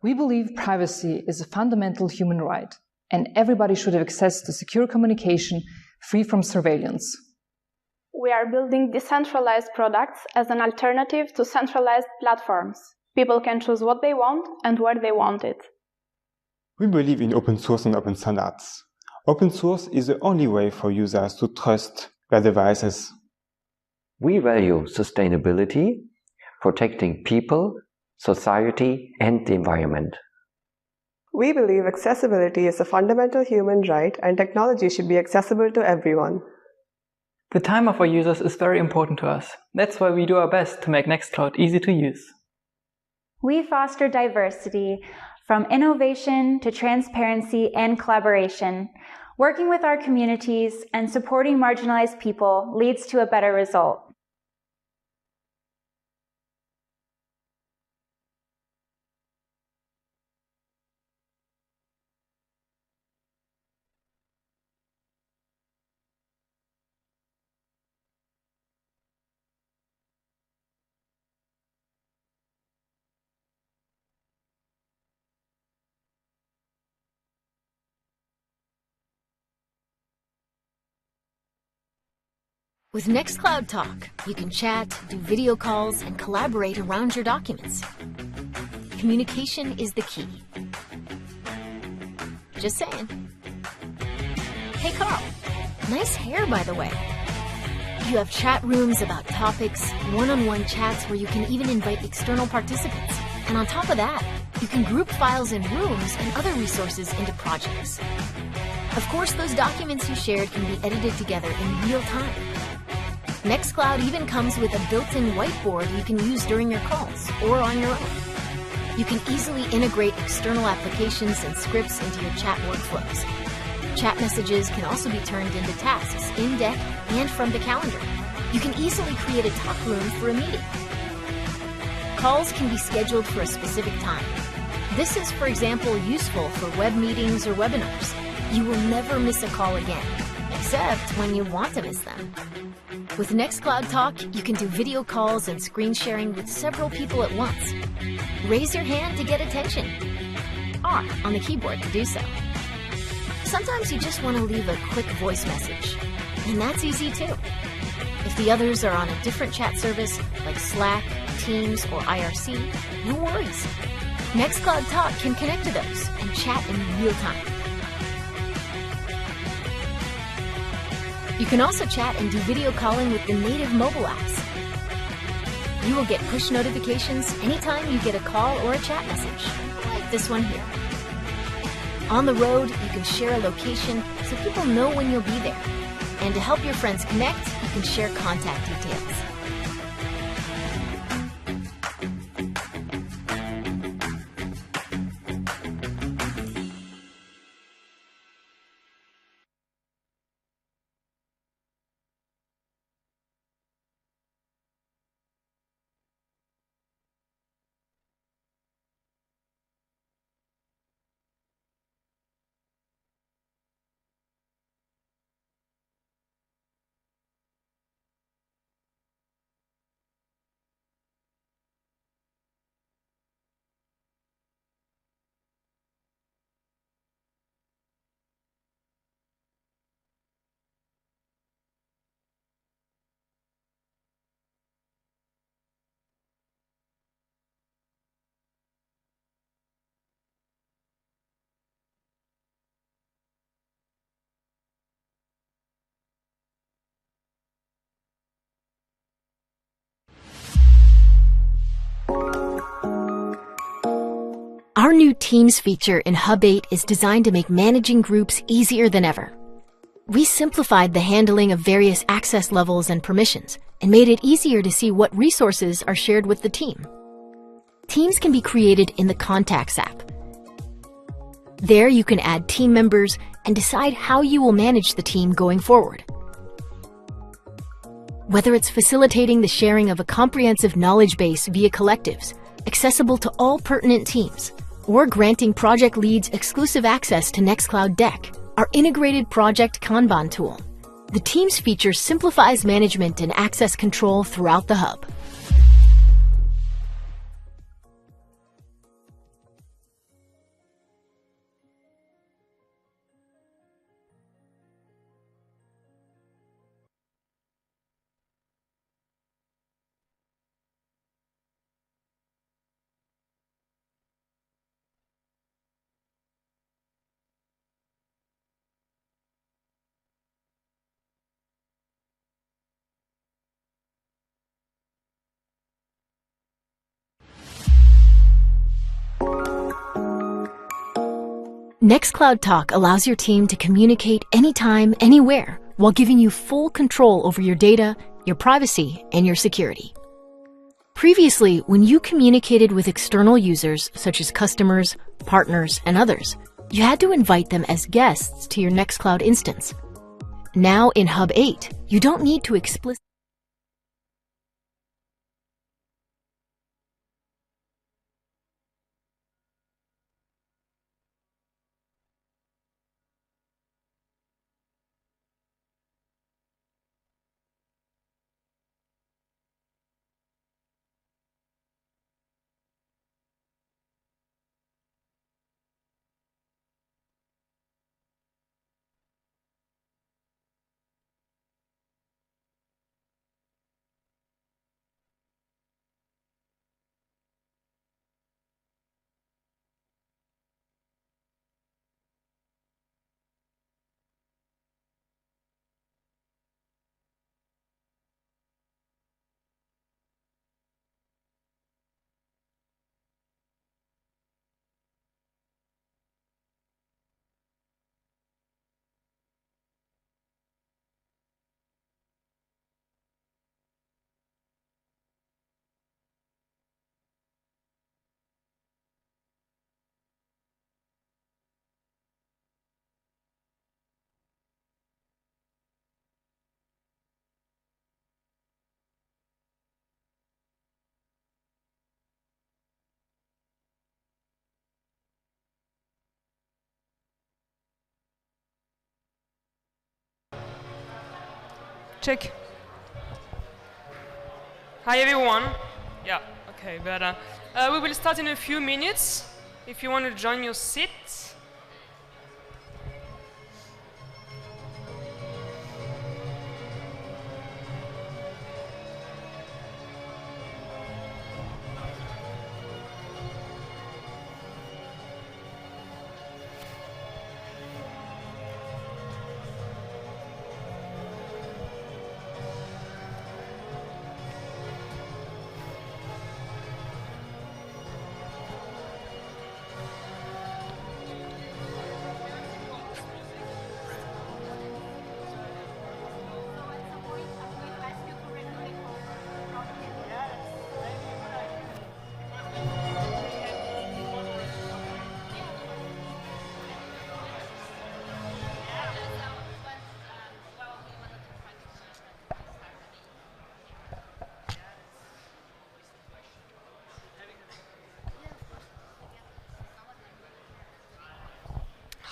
We believe privacy is a fundamental human right, and everybody should have access to secure communication free from surveillance. We are building decentralized products as an alternative to centralized platforms. People can choose what they want and where they want it. We believe in open source and open standards. Open source is the only way for users to trust their devices. We value sustainability protecting people, society, and the environment. We believe accessibility is a fundamental human right and technology should be accessible to everyone. The time of our users is very important to us. That's why we do our best to make Nextcloud easy to use. We foster diversity from innovation to transparency and collaboration. Working with our communities and supporting marginalized people leads to a better result. With Nextcloud Talk, you can chat, do video calls, and collaborate around your documents. Communication is the key. Just saying. Hey Carl, nice hair by the way. You have chat rooms about topics, one-on-one chats where you can even invite external participants. And on top of that, you can group files in rooms and other resources into projects. Of course, those documents you shared can be edited together in real time. Nextcloud even comes with a built-in whiteboard you can use during your calls or on your own. You can easily integrate external applications and scripts into your chat workflows. Chat messages can also be turned into tasks in deck and from the calendar. You can easily create a talk room for a meeting. Calls can be scheduled for a specific time. This is, for example, useful for web meetings or webinars. You will never miss a call again, except when you want to miss them. With Nextcloud Talk, you can do video calls and screen sharing with several people at once. Raise your hand to get attention. R on the keyboard to do so. Sometimes you just want to leave a quick voice message, and that's easy too. If the others are on a different chat service, like Slack, Teams, or IRC, no worries. Nextcloud Talk can connect to those and chat in real time. You can also chat and do video calling with the native mobile apps. You will get push notifications anytime you get a call or a chat message, like this one here. On the road, you can share a location so people know when you'll be there. And to help your friends connect, you can share contact details. Our new Teams feature in Hub 8 is designed to make managing groups easier than ever. We simplified the handling of various access levels and permissions and made it easier to see what resources are shared with the team. Teams can be created in the Contacts app. There you can add team members and decide how you will manage the team going forward. Whether it's facilitating the sharing of a comprehensive knowledge base via collectives, accessible to all pertinent teams, or granting project leads exclusive access to Nextcloud Deck, our integrated project Kanban tool. The Teams feature simplifies management and access control throughout the hub. Nextcloud Talk allows your team to communicate anytime, anywhere, while giving you full control over your data, your privacy, and your security. Previously, when you communicated with external users, such as customers, partners, and others, you had to invite them as guests to your Nextcloud instance. Now in Hub 8, you don't need to explicitly Check. Hi everyone. Yeah, okay, but we will start in a few minutes. If you want to join your seat.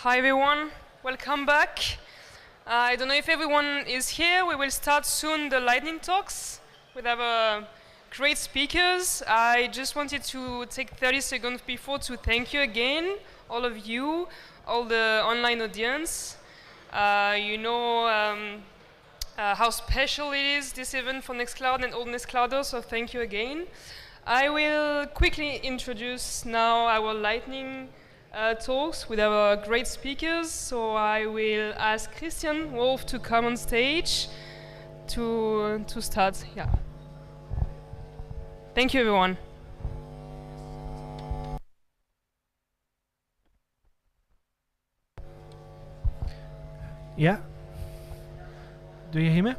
Hi everyone, welcome back. I don't know if everyone is here. We will start soon the lightning talks. We have great speakers. I just wanted to take 30 seconds before to thank you again, all of you, all the online audience. You know how special it is, this event for Nextcloud and all Nextclouders, so thank you again. I will quickly introduce now our lightning talks with our great speakers. So I will ask Christian Wolf to come on stage to start. Yeah. Thank you, everyone. Yeah. Do you hear me?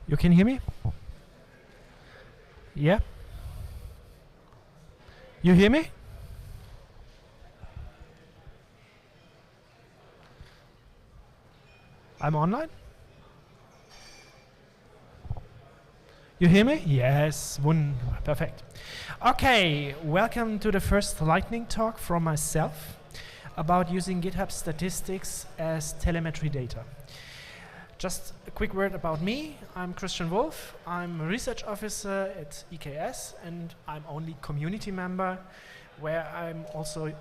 You can hear me? Yeah? You hear me? I'm online? You hear me? Yes, perfect. Okay, welcome to the first lightning talk from myself about using GitHub statistics as telemetry data. Just a quick word about me. I'm Christian Wolf. I'm a research officer at EKS, and I'm only community member, where I'm also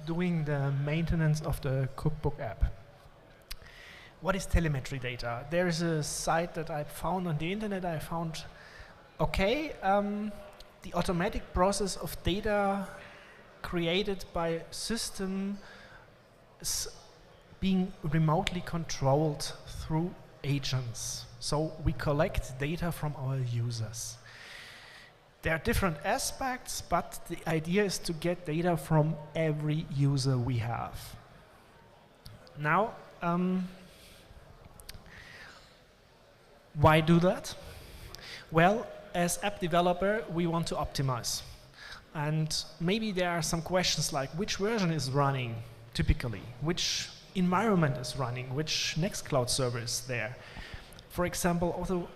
doing the maintenance of the cookbook app. What is telemetry data? There is a site that I found on the internet. I found, okay, the automatic process of data created by systems being remotely controlled through agents. So we collect data from our users. There are different aspects, but the idea is to get data from every user we have. Now, why do that? Well, as app developer, we want to optimize. And maybe there are some questions like which version is running typically, which environment is running, which Nextcloud server is there. For example, although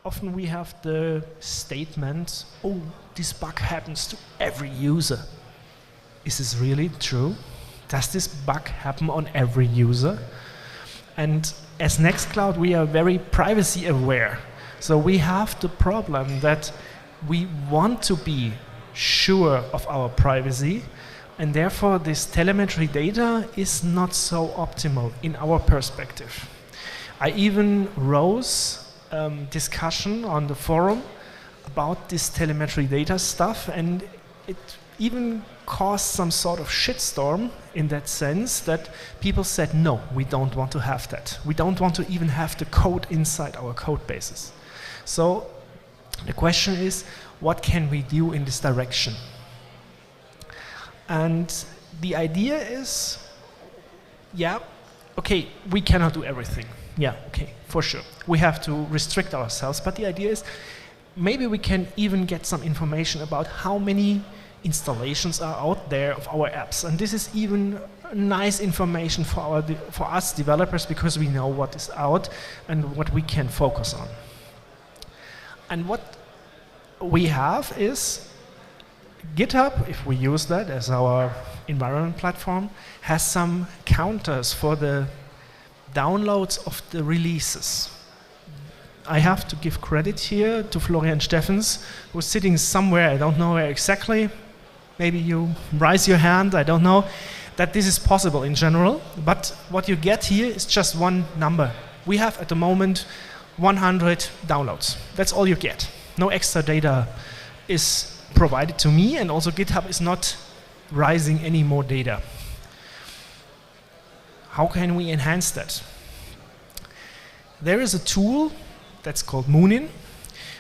often we have the statement, oh, this bug happens to every user. Is this really true? Does this bug happen on every user? And as Nextcloud, we are very privacy aware. So we have the problem that we want to be sure of our privacy, and therefore this telemetry data is not so optimal in our perspective. I even rose discussion on the forum about this telemetry data stuff, and it even caused some sort of shitstorm in that sense that people said, no, we don't want to have that. We don't want to even have the code inside our code bases. So the question is, what can we do in this direction? And the idea is, yeah, okay, we cannot do everything. Yeah, okay, for sure. We have to restrict ourselves, but the idea is maybe we can even get some information about how many installations are out there of our apps. And this is even nice information for us developers, because we know what is out and what we can focus on. And what we have is GitHub, if we use that as our environment platform, has some counters for the downloads of the releases. I have to give credit here to Florian Steffens, who's sitting somewhere, I don't know where exactly. Maybe you raise your hand, I don't know, that this is possible in general. But what you get here is just one number. We have at the moment 100 downloads. That's all you get. No extra data is provided to me, and also GitHub is not rising any more data. How can we enhance that? There is a tool that's called Moonin,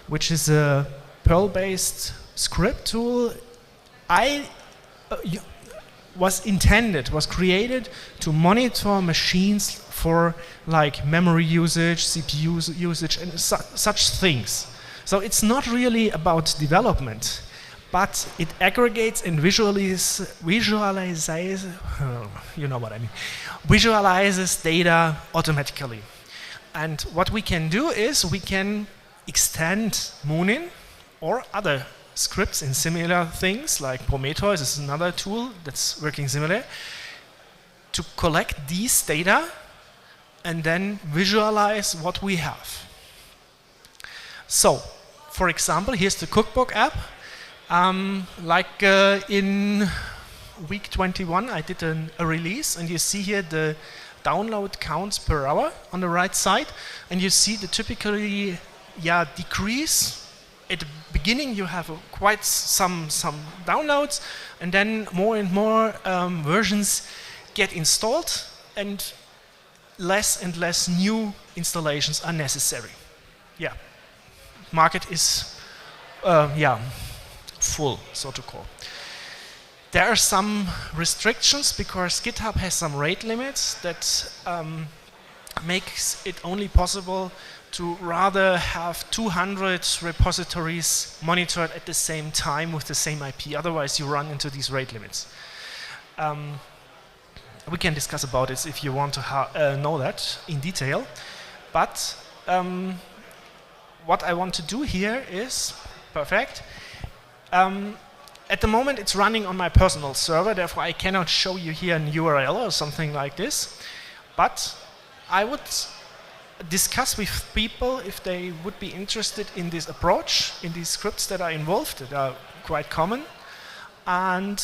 which is a Perl-based script tool. was created to monitor machines for like memory usage, CPU usage, and such things. So it's not really about development, but it aggregates and visualizes, you know what I mean, visualizes data automatically. And what we can do is we can extend Moonin or other scripts in similar things, like Prometheus is another tool that's working similar, to collect these data and then visualize what we have. So, for example, here's the cookbook app. In week 21, I did a release, and you see here the download counts per hour on the right side, and you see the typically decrease. At the beginning, you have quite some downloads, and then more and more versions get installed, and less new installations are necessary. Yeah, market is full, so to call. There are some restrictions because GitHub has some rate limits that makes it only possible to rather have 200 repositories monitored at the same time with the same IP. Otherwise, you run into these rate limits. We can discuss about this if you want to know that in detail. But what I want to do here is, perfect. At the moment, it's running on my personal server, therefore I cannot show you here an URL or something like this. But I would discuss with people if they would be interested in this approach, in these scripts that are involved, that are quite common. And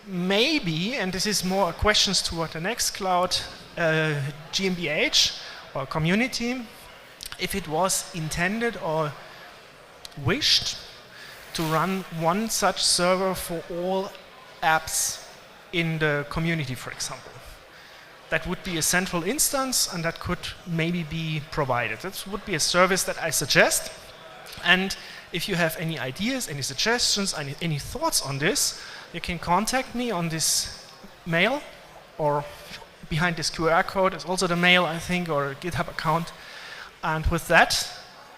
maybe, and this is more questions toward the Nextcloud GmbH or community, if it was intended or wished to run one such server for all apps in the community, for example. that would be a central instance, and that could maybe be provided. That would be a service that I suggest. And if you have any ideas, any suggestions, any thoughts on this, you can contact me on this mail, or behind this QR code is also the mail, I think, or a GitHub account. And with that,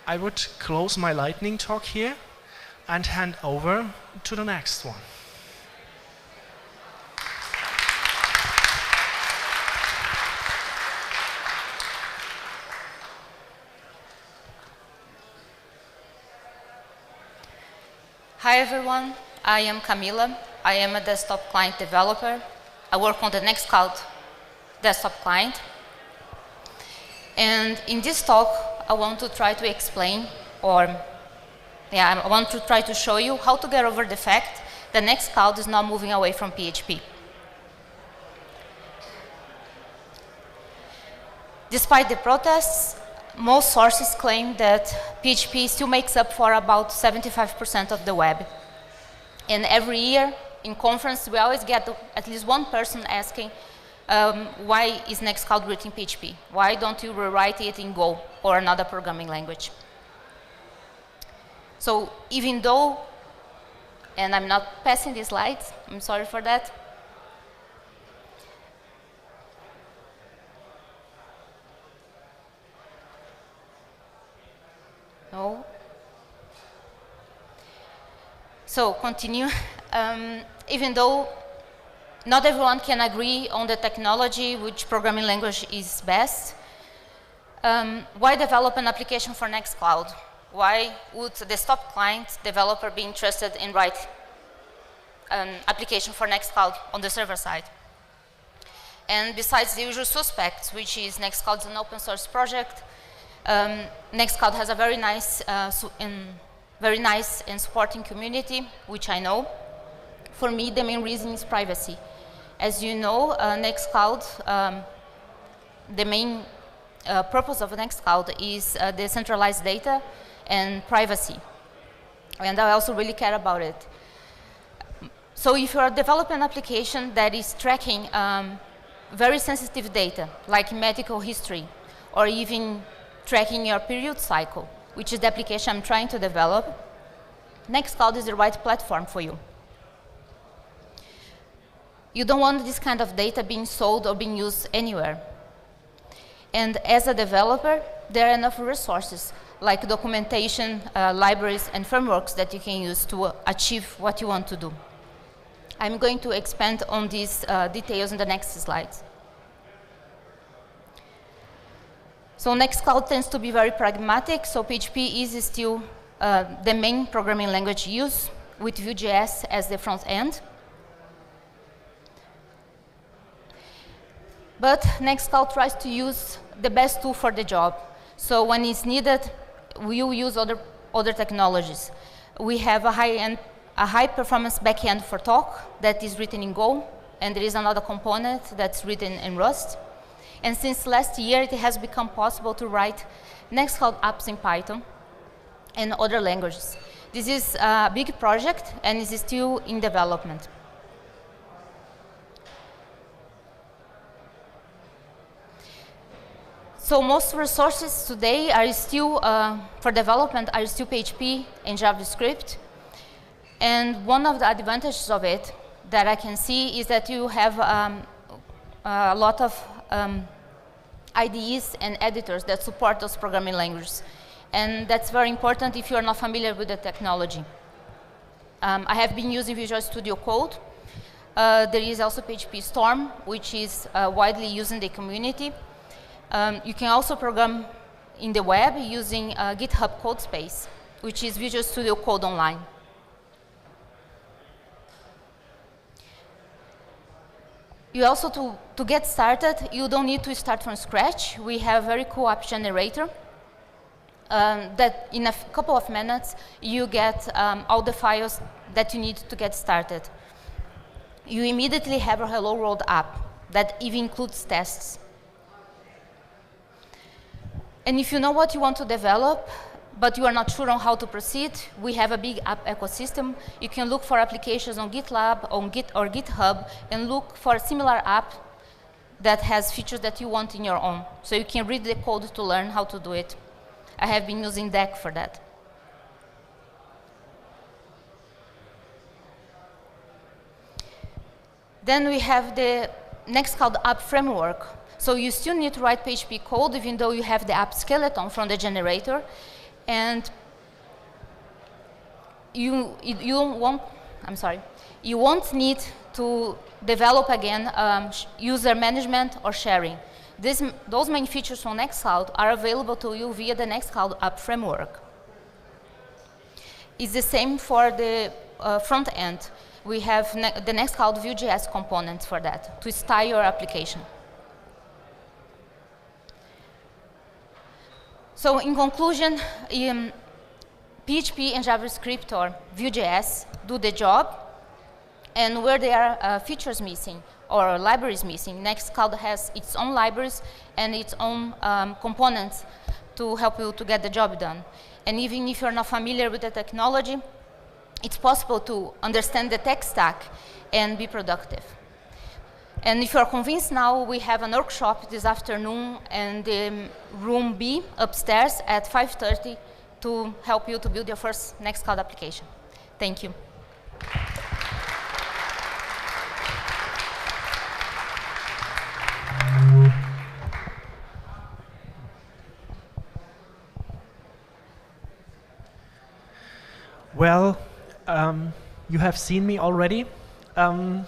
I would close my lightning talk here and hand over to the next one. Hi everyone, I am Camila. I am a desktop client developer. I work on the Nextcloud desktop client. And in this talk, I want to try to explain, I want to try to show you how to get over the fact that Nextcloud is not moving away from PHP. Despite the protests, most sources claim that PHP still makes up for about 75% of the web. And every year in conference, we always get at least one person asking, why is Nextcloud written in PHP? Why don't you rewrite it in Go or another programming language? So even though, and I'm not passing the slides, I'm sorry for that. No. So continue. Even though not everyone can agree on the technology, which programming language is best, why develop an application for Nextcloud? Why would the desktop client developer be interested in writing an application for Nextcloud on the server side? And besides the usual suspects, which is Nextcloud is an open source project, Nextcloud has a very nice and supporting community, which I know. For me, the main reason is privacy. As you know, Nextcloud, the main purpose of Nextcloud is decentralized data and privacy. And I also really care about it. So if you are developing an application that is tracking very sensitive data, like medical history, or even tracking your period cycle, which is the application I'm trying to develop, Nextcloud is the right platform for you. You don't want this kind of data being sold or being used anywhere. And as a developer, there are enough resources, like documentation, libraries, and frameworks that you can use to achieve what you want to do. I'm going to expand on these details in the next slides. So Nextcloud tends to be very pragmatic, so PHP is still the main programming language used, with Vue.js as the front end. But Nextcloud tries to use the best tool for the job. So when it's needed, we'll use other technologies. We have a high-performance backend for Talk that is written in Go, and there is another component that's written in Rust. And since last year, it has become possible to write Nextcloud apps in Python and other languages. This is a big project, and it is still in development. So most resources today are still, for development, are still PHP and JavaScript. And one of the advantages of it that I can see is that you have a lot of IDEs and editors that support those programming languages. And that's very important if you are not familiar with the technology. I have been using Visual Studio Code. There is also PHP Storm, which is widely used in the community. You can also program in the web using GitHub Codespace, which is Visual Studio Code Online. You also, to get started, you don't need to start from scratch. We have a very cool app generator that in a couple of minutes, you get all the files that you need to get started. You immediately have a Hello World app that even includes tests. And if you know what you want to develop, but you are not sure on how to proceed, we have a big app ecosystem. You can look for applications on GitLab, on Git or GitHub, and look for a similar app that has features that you want in your own. So you can read the code to learn how to do it. I have been using Deck for that. Then we have the Nextcloud app framework. So you still need to write PHP code even though you have the app skeleton from the generator. And you won't need to develop again user management or sharing. Those main features from Nextcloud are available to you via the Nextcloud app framework. It's the same for the front end. We have the Nextcloud Vue.js components for that, to style your application. So in conclusion, PHP and JavaScript or Vue.js do the job, and where there are features missing or libraries missing, Nextcloud has its own libraries and its own components to help you to get the job done. And even if you're not familiar with the technology, it's possible to understand the tech stack and be productive. And if you're convinced now, we have an workshop this afternoon in room B upstairs at 5:30 to help you to build your first Nextcloud application. Thank you. Well, you have seen me already. I'm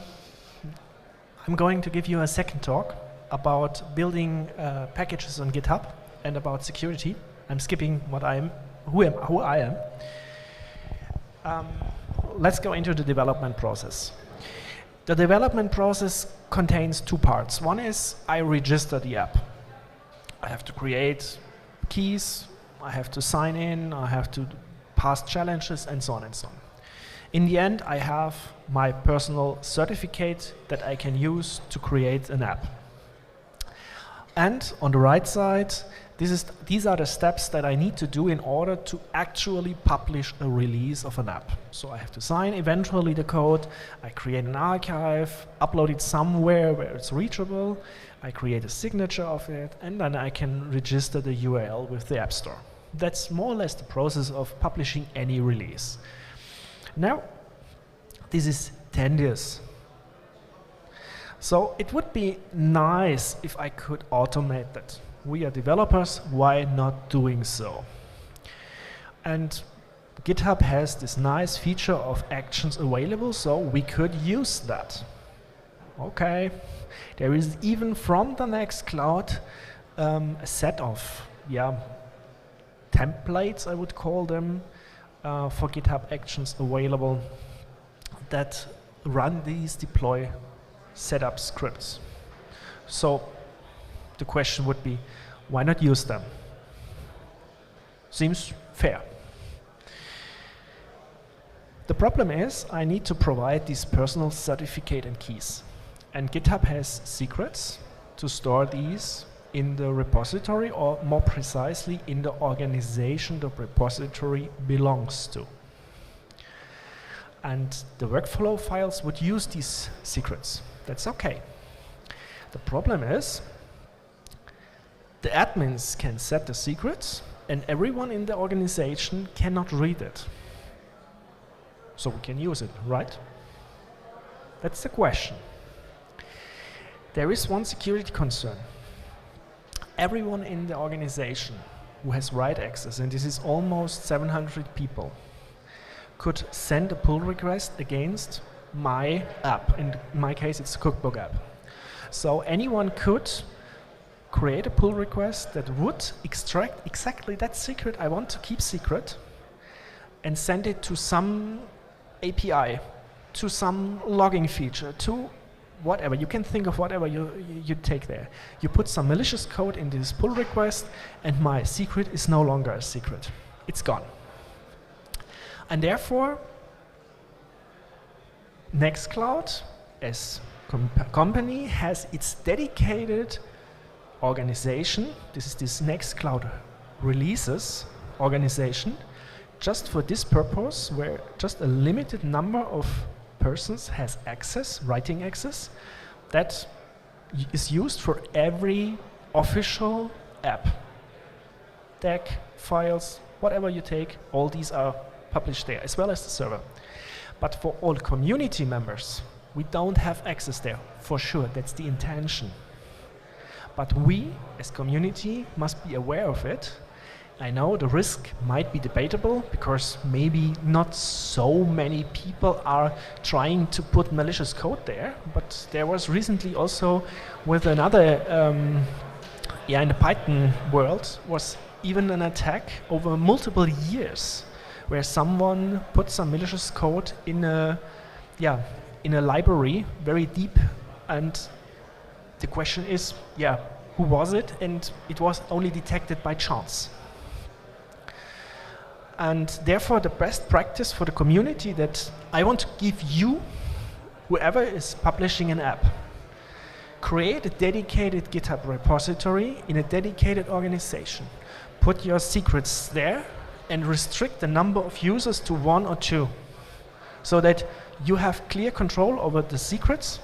going to give you a second talk about building packages on GitHub and about security. I'm skipping who I am. Let's go into the development process. The development process contains two parts. One is I register the app. I have to create keys, I have to sign in, I have to pass challenges, and so on and so on. In the end, I have my personal certificate that I can use to create an app. And on the right side, these are the steps that I need to do in order to actually publish a release of an app. So I have to sign eventually the code, I create an archive, upload it somewhere where it's reachable, I create a signature of it, and then I can register the URL with the App Store. That's more or less the process of publishing any release. Now, this is tedious. So it would be nice if I could automate that. We are developers, why not doing so? And GitHub has this nice feature of actions available, so we could use that. Okay, there is even from the Nextcloud a set of templates, I would call them, for GitHub Actions available that run these deploy setup scripts. So the question would be, why not use them? Seems fair. The problem is I need to provide these personal certificate and keys. And GitHub has secrets to store these in the repository, or more precisely in the organization the repository belongs to. And the workflow files would use these secrets. That's okay. The problem is the admins can set the secrets and everyone in the organization cannot read it. So we can use it, right? That's the question. There is one security concern. Everyone in the organization who has write access, and this is almost 700 people, could send a pull request against my app. In my case, it's a cookbook app. So anyone could create a pull request that would extract exactly that secret I want to keep secret and send it to some API, to some logging feature, to whatever. You can think of whatever you take there. You put some malicious code in this pull request and my secret is no longer a secret. It's gone. And therefore, Nextcloud as company has its dedicated organization. This is this Nextcloud releases organization just for this purpose, where just a limited number of persons has access, writing access, that is used for every official app. Deck, files, whatever you take, all these are published there, as well as the server. But for all community members, we don't have access there, for sure, that's the intention. But we, as community, must be aware of it. I know the risk might be debatable, because maybe not so many people are trying to put malicious code there, but there was recently also with another, in the Python world, was even an attack over multiple years, where someone put some malicious code in a library, very deep, and the question is, who was it? And it was only detected by chance. And therefore, the best practice for the community that I want to give you, whoever is publishing an app, create a dedicated GitHub repository in a dedicated organization. Put your secrets there and restrict the number of users to 1 or 2, so that you have clear control over the secrets,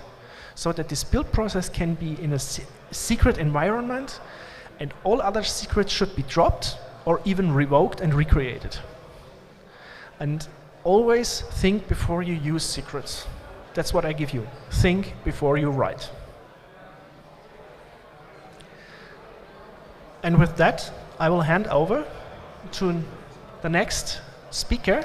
so that this build process can be in a secret environment, and all other secrets should be dropped or even revoked and recreated. And always think before you use secrets. That's what I give you. Think before you write. And with that, I will hand over to the next speaker.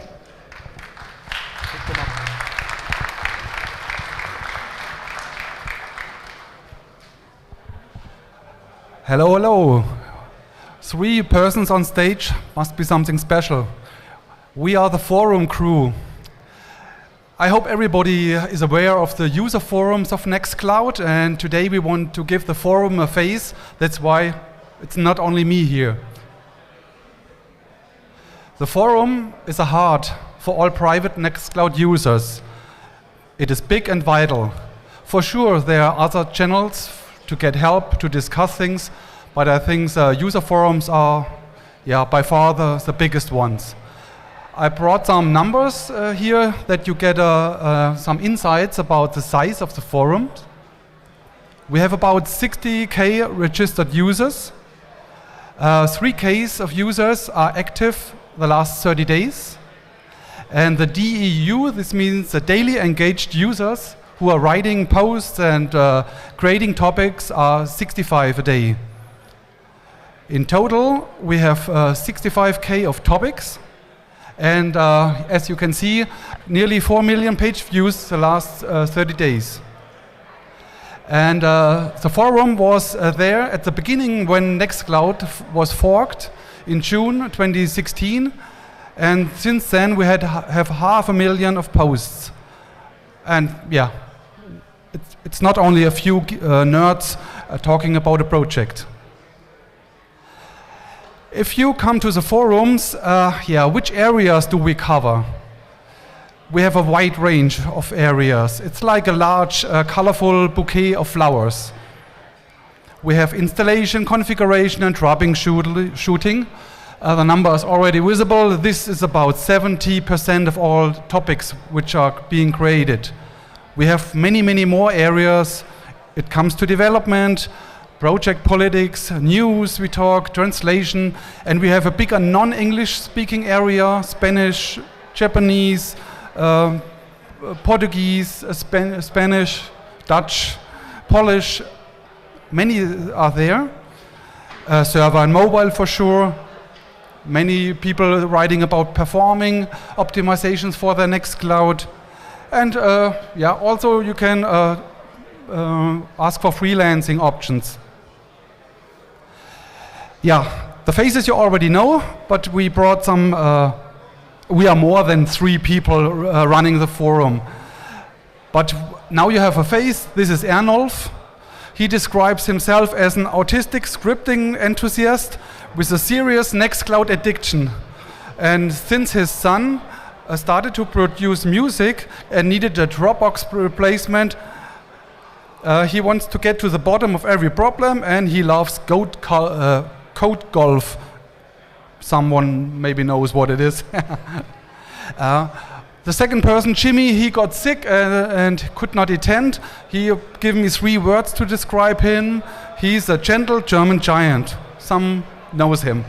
Hello, hello. 3 persons on stage must be something special. We are the forum crew. I hope everybody is aware of the user forums of Nextcloud, and today we want to give the forum a face. That's why it's not only me here. The forum is a heart for all private Nextcloud users. It is big and vital. For sure, there are other channels to get help, to discuss things, but I think the user forums are by far the biggest ones. I brought some numbers here that you get some insights about the size of the forum. We have about 60K registered users. 3K of users are active the last 30 days. And the DEU, this means the daily engaged users who are writing posts and creating topics, are 65 a day. In total, we have 65K of topics. And as you can see, nearly 4 million page views the last 30 days. And the forum was there at the beginning when Nextcloud was forked in June 2016. And since then we have 500,000 of posts. And it's not only a few nerds talking about a project. If you come to the forums, which areas do we cover? We have a wide range of areas. It's like a large, colorful bouquet of flowers. We have installation, configuration, and troubleshooting. The number is already visible. This is about 70% of all topics which are being created. We have many, many more areas. It comes to development, project politics, news, we talk, translation, and we have a bigger non-English speaking area, Spanish, Japanese, Portuguese, Spanish, Dutch, Polish, many are there. Server and mobile for sure. Many people writing about performing optimizations for the Nextcloud. And also you can ask for freelancing options. The faces you already know, but we brought some, we are more than 3 people running the forum. But now you have a face. This is Ernolf. He describes himself as an autistic scripting enthusiast with a serious Nextcloud addiction. And since his son started to produce music and needed a Dropbox replacement, he wants to get to the bottom of every problem, and he loves code golf. Someone maybe knows what it is. The The second person, Jimmy, he got sick and could not attend. He gave me 3 words to describe him. He's a gentle German giant. Some knows him.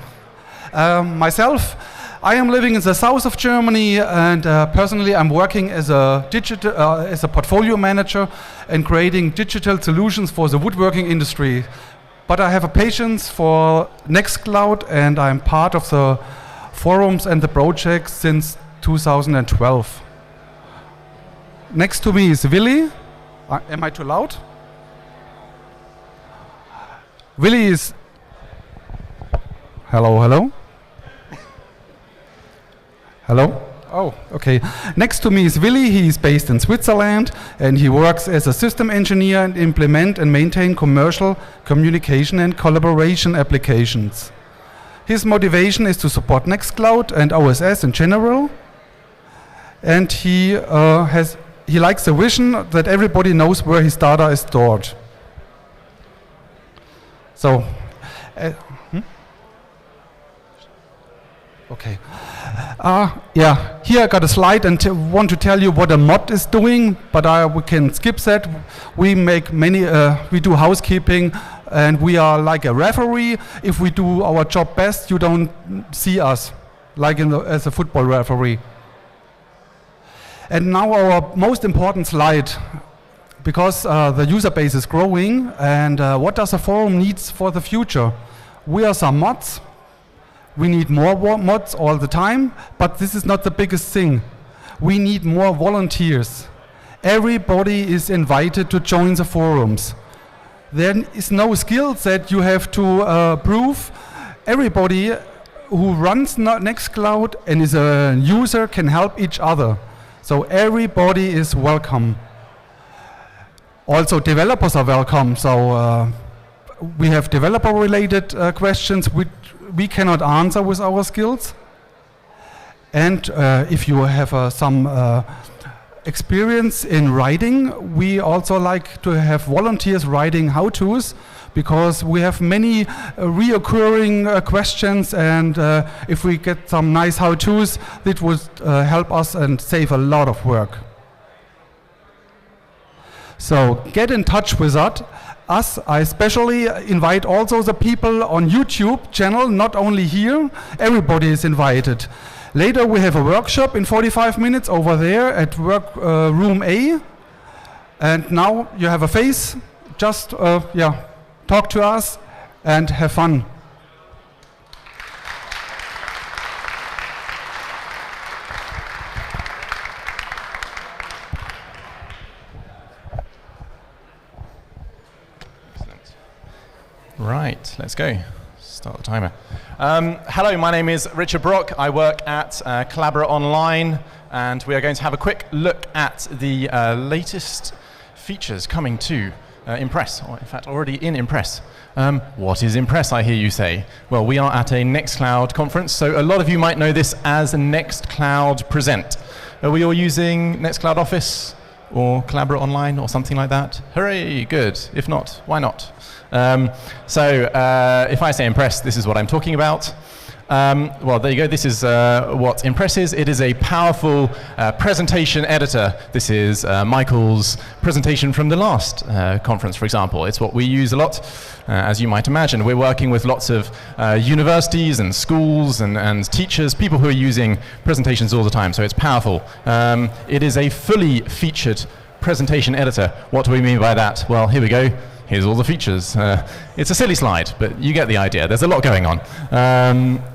Myself, I am living in the south of Germany, and personally I'm working as a portfolio manager and creating digital solutions for the woodworking industry. But I have a passion for Nextcloud, and I'm part of the forums and the projects since 2012. Next to me is Willy. Am I too loud? Willy is... Hello, hello? Hello? Oh, okay. Next to me is Willy. He is based in Switzerland, and he works as a system engineer and implement and maintain commercial communication and collaboration applications. His motivation is to support Nextcloud and OSS in general, and he likes the vision that everybody knows where his data is stored. So, okay. Yeah, here I got a slide and want to tell you what a mod is doing, but we can skip that. We make we do housekeeping, and we are like a referee. If we do our job best, you don't see us, like as a football referee. And now our most important slide, because the user base is growing, and what does a forum need for the future? We are some mods. We need more mods all the time, but this is not the biggest thing. We need more volunteers. Everybody is invited to join the forums. There is no skill that you have to prove. Everybody who runs Nextcloud and is a user can help each other. So everybody is welcome. Also developers are welcome. So we have developer-related questions which we cannot answer with our skills. And if you have some experience in writing, we also like to have volunteers writing how-tos, because we have many reoccurring questions, and if we get some nice how-tos, it would help us and save a lot of work. So get in touch with us. I especially invite also the people on YouTube channel, not only here. Everybody is invited. Later we have a workshop in 45 minutes over there at room A. And now you have a face. Just talk to us and have fun. Right, let's go. Start the timer. Hello, my name is Richard Brock. I work at Collabora Online, and we are going to have a quick look at the latest features coming to Impress, or in fact already in Impress. What is Impress, I hear you say? Well, we are at a Nextcloud conference, so a lot of you might know this as Nextcloud Present. Are we all using Nextcloud Office or Collabora Online or something like that? Hooray, good. If not, why not? If I say Impress, this is what I'm talking about. Well, there you go. This is what Impress is. It is a powerful presentation editor. This is Michael's presentation from the last conference, for example. It's what we use a lot, as you might imagine. We're working with lots of universities and schools and teachers, people who are using presentations all the time, so it's powerful. It is a fully featured presentation editor. What do we mean by that? Well, here we go. Here's all the features. It's a silly slide, but you get the idea. There's a lot going on.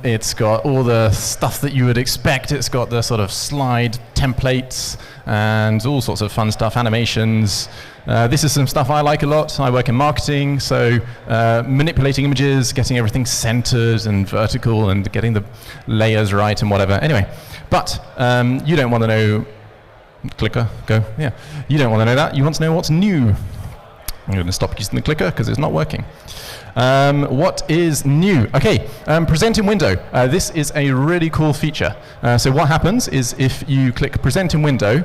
It's got all the stuff that you would expect. It's got the sort of slide templates and all sorts of fun stuff, animations. This is some stuff I like a lot. I work in marketing, so manipulating images, getting everything centered and vertical and getting the layers right and whatever. Anyway, but you don't want to know... Clicker, go. Yeah. You don't want to know that. You want to know what's new. I'm going to stop using the clicker because it's not working. What is new? Okay, present in window. This is a really cool feature. So what happens is if you click present in window,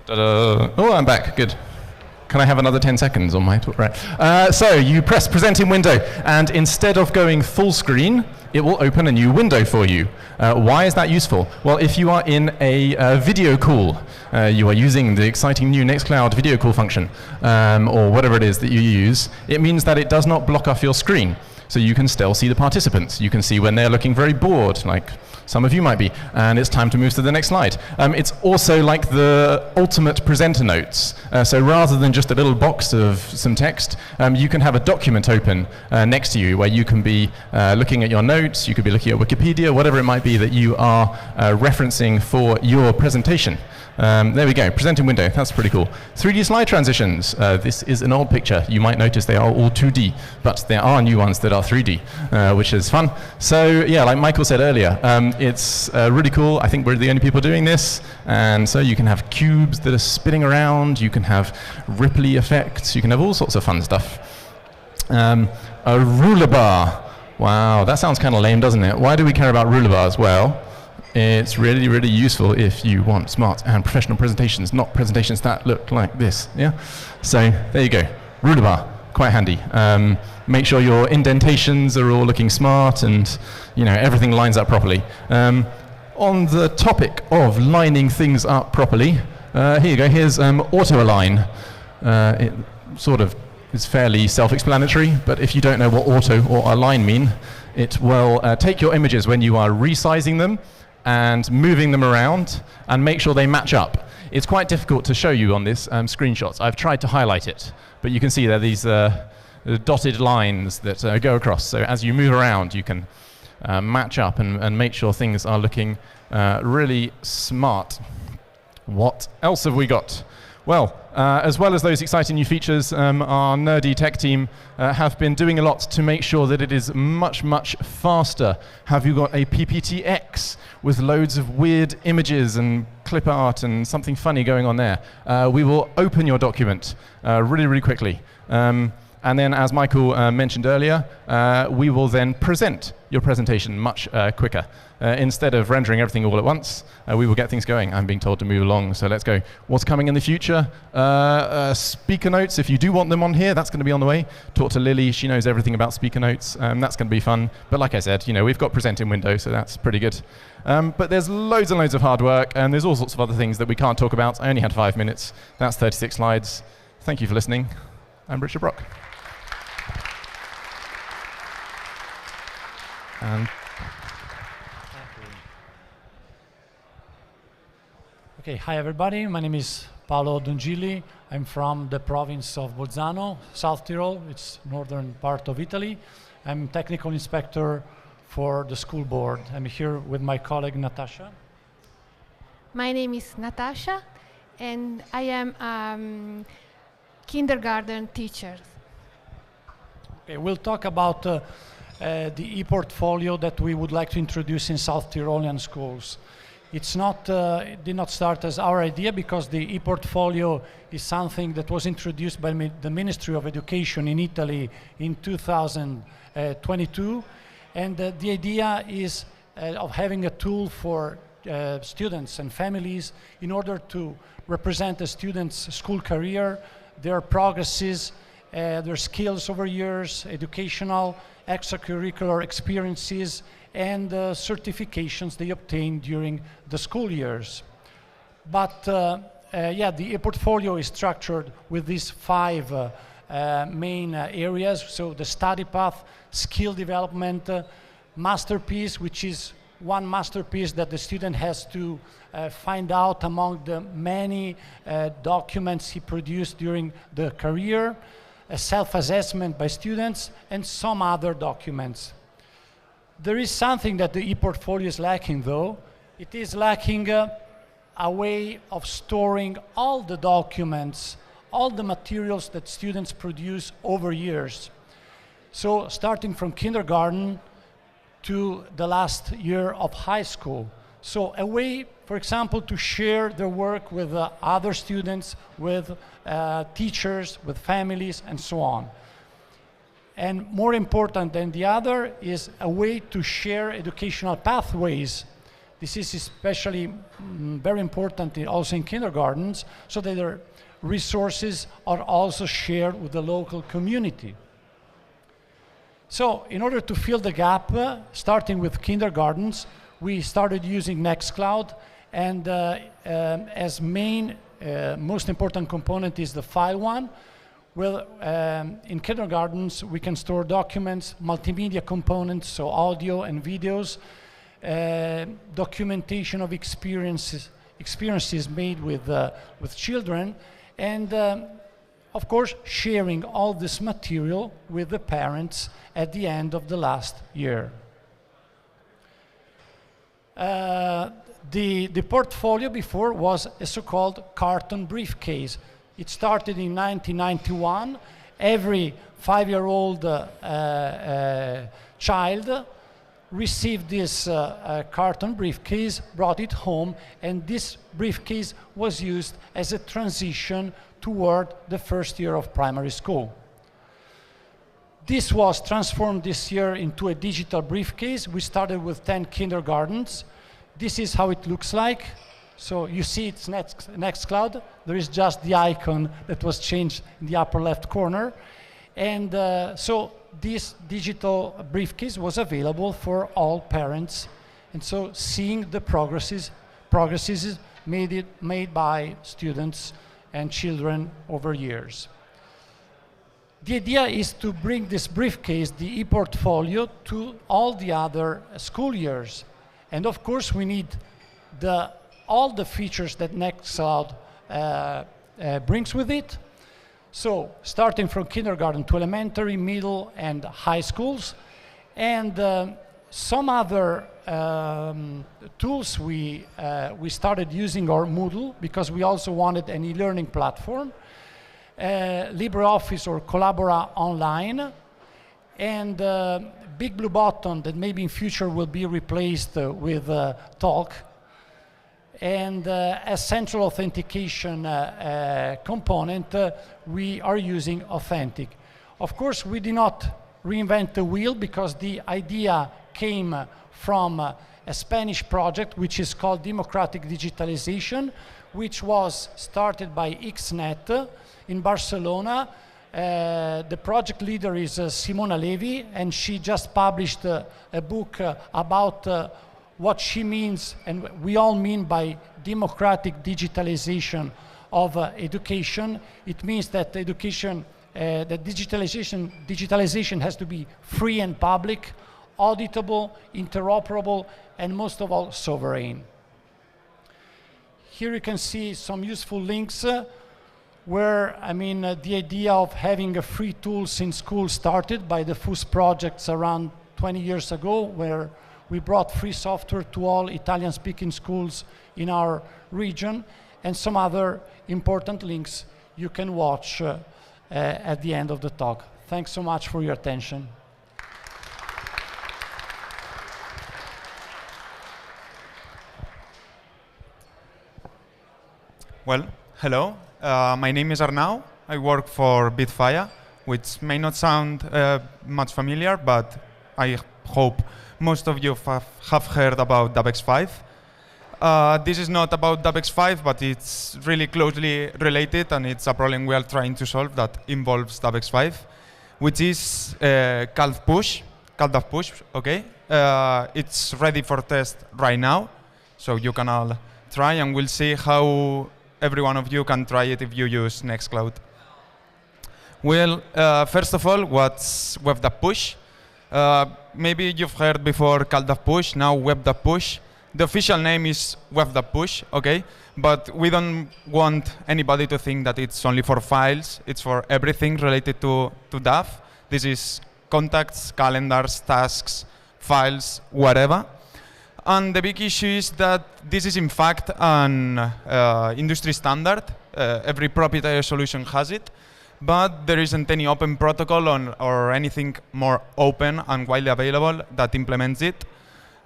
oh, I'm back, good. Can I have another 10 seconds on my talk? Right. So you press present in window, and instead of going full screen, it will open a new window for you. Why is that useful? Well, if you are in a video call, you are using the exciting new Nextcloud video call function, or whatever it is that you use, it means that it does not block off your screen. So you can still see the participants. You can see when they're looking very bored, like some of you might be, and it's time to move to the next slide. It's also like the ultimate presenter notes. So rather than just a little box of some text, you can have a document open next to you where you can be looking at your notes, you could be looking at Wikipedia, whatever it might be that you are referencing for your presentation. There we go, present in window, that's pretty cool. 3D slide transitions, this is an old picture. You might notice they are all 2D, but there are new ones that are 3D, which is fun. So yeah, like Michael said earlier, it's really cool. I think we're the only people doing this, and so you can have cubes that are spinning around, you can have ripply effects, you can have all sorts of fun stuff. A ruler bar, wow, that sounds kind of lame, doesn't it? Why do we care about ruler bars? Well, it's really, really useful if you want smart and professional presentations, not presentations that look like this, yeah? So, there you go, ruler bar, quite handy. Make sure your indentations are all looking smart and, you know, everything lines up properly. On the topic of lining things up properly, here you go, here's auto-align. It sort of is fairly self-explanatory, but if you don't know what auto or align mean, it will take your images when you are resizing them and moving them around and make sure they match up. It's quite difficult to show you on this screenshots. I've tried to highlight it, but you can see there are these dotted lines that go across. So as you move around, you can match up and make sure things are looking really smart. What else have we got? Well, as well as those exciting new features, our nerdy tech team have been doing a lot to make sure that it is much, much faster. Have you got a PPTX with loads of weird images and clip art and something funny going on there? We will open your document really, really quickly. And then, as Michael mentioned earlier, we will then present your presentation much quicker. Instead of rendering everything all at once, we will get things going. I'm being told to move along, so let's go. What's coming in the future? Speaker notes, if you do want them on here, that's going to be on the way. Talk to Lily, she knows everything about speaker notes. That's going to be fun. But like I said, you know, we've got present in window, so that's pretty good. But there's loads and loads of hard work, and there's all sorts of other things that we can't talk about. I only had 5 minutes. That's 36 slides. Thank you for listening. I'm Richard Brock. And okay, hi everybody. My name is Paolo Dongilli. I'm from the province of Bolzano, South Tyrol. It's northern part of Italy. I'm technical inspector for the school board. I'm here with my colleague Natasha. My name is Natasha, and I am a kindergarten teacher. Okay, we'll talk about the e-portfolio that we would like to introduce in South Tyrolean schools. It's not, it did not start as our idea because the e-portfolio is something that was introduced by the Ministry of Education in Italy in 2022. And the idea is of having a tool for students and families in order to represent a student's school career, their progresses, their skills over years, educational, extracurricular experiences, and certifications they obtained during the school years. But yeah, the e-portfolio is structured with these 5 main areas. So the study path, skill development, masterpiece, which is one masterpiece that the student has to find out among the many documents he produced during the career, a self-assessment by students, and some other documents. There is something that the e-portfolio is lacking, though. It is lacking a way of storing all the documents, all the materials that students produce over years. So starting from kindergarten to the last year of high school. So a way, for example, to share their work with other students, with teachers, with families, and so on. And more important than the other is a way to share educational pathways. This is especially very important also in kindergartens, so that resources are also shared with the local community. So in order to fill the gap, starting with kindergartens, we started using Nextcloud, and as main, most important component is the file one. Well, in kindergartens, we can store documents, multimedia components, so audio and videos, documentation of experiences made with children, and of course, sharing all this material with the parents at the end of the last year. The portfolio before was a so-called carton briefcase. It started in 1991. Every 5-year-old child received this carton briefcase, brought it home, and this briefcase was used as a transition toward the first year of primary school. This was transformed this year into a digital briefcase. We started with 10 kindergartens. This is how it looks like. So you see it's Nextcloud. There is just the icon that was changed in the upper left corner. And so this digital briefcase was available for all parents. And so seeing the progresses made by students and children over years. The idea is to bring this briefcase, the e-portfolio, to all the other school years. And of course, we need all the features that Nextcloud brings with it. So starting from kindergarten to elementary, middle, and high schools. And some other tools we started using are Moodle, because we also wanted an e-learning platform. LibreOffice or Collabora Online, and Big Blue Button that maybe in future will be replaced with Talk, and as central authentication component, we are using Authentic. Of course, we did not reinvent the wheel, because the idea came from a Spanish project which is called Democratic Digitalization, which was started by XNet in Barcelona. The project leader is Simona Levi, and she just published a book about what she means, and we all mean by democratic digitalization of education. It means that education, that digitalization has to be free and public, auditable, interoperable, and most of all, sovereign. Here you can see some useful links where, I mean, the idea of having a free tools in school started by the FUS projects around 20 years ago, where we brought free software to all Italian-speaking schools in our region, and some other important links you can watch at the end of the talk. Thanks so much for your attention. Well, hello. My name is Arnau. I work for Bitfire, which may not sound much familiar, but I hope most of you have heard about DABX5. This is not about DABX5, but it's really closely related, and it's a problem we are trying to solve that involves DABX5, which is CALD push, okay? It's ready for test right now, so you can all try, and we'll see how every one of you can try it if you use Nextcloud. Well, first of all, what's WebDAV-Push? Maybe you've heard before CALD-Push, now WebDAV-Push. The official name is WebDAV-Push, okay? But we don't want anybody to think that it's only for files. It's for everything related to DAV. This is contacts, calendars, tasks, files, whatever. And the big issue is that this is in fact an industry standard. Every proprietary solution has it, but there isn't any open protocol or anything more open and widely available that implements it.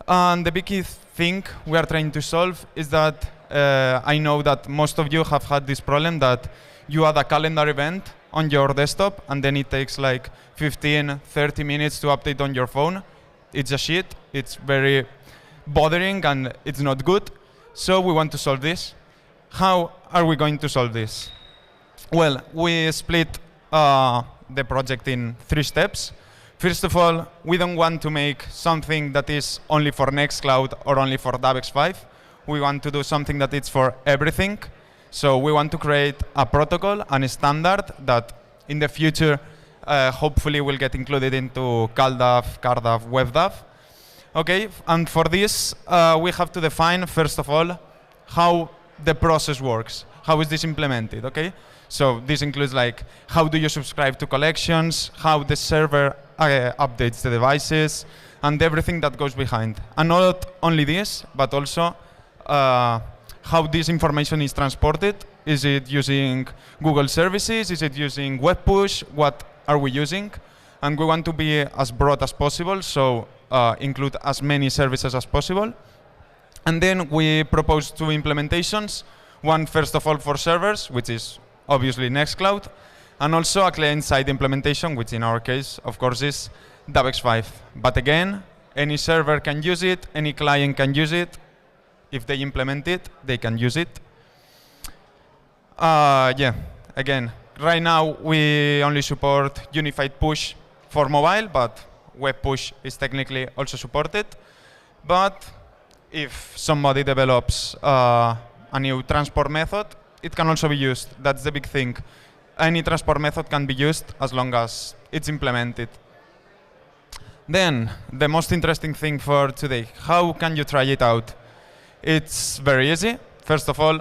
And the big thing we are trying to solve is that I know that most of you have had this problem that you add a calendar event on your desktop and then it takes like 15, 30 minutes to update on your phone. It's a shit. It's very bothering and it's not good. So we want to solve this. How are we going to solve this? Well, we split the project in 3 steps. First of all, we don't want to make something that is only for Nextcloud or only for DAVX5. We want to do something that is for everything. So we want to create a protocol and a standard that in the future hopefully will get included into CalDAV, CarDAV, WebDAV. Okay, and for this we have to define first of all how the process works. How is this implemented? Okay, so this includes like how do you subscribe to collections, how the server updates the devices, and everything that goes behind. And not only this, but also how this information is transported. Is it using Google services? Is it using web push? What are we using? And we want to be as broad as possible, so include as many services as possible. And then we propose 2 implementations. One, first of all, for servers, which is obviously Nextcloud, and also a client-side implementation, which in our case, of course, is DAVX5. But again, any server can use it, any client can use it. If they implement it, they can use it. Yeah, again, right now we only support unified push for mobile, but web push is technically also supported. But if somebody develops a new transport method, it can also be used. That's the big thing. Any transport method can be used as long as it's implemented. Then, the most interesting thing for today, how can you try it out? It's very easy. First of all,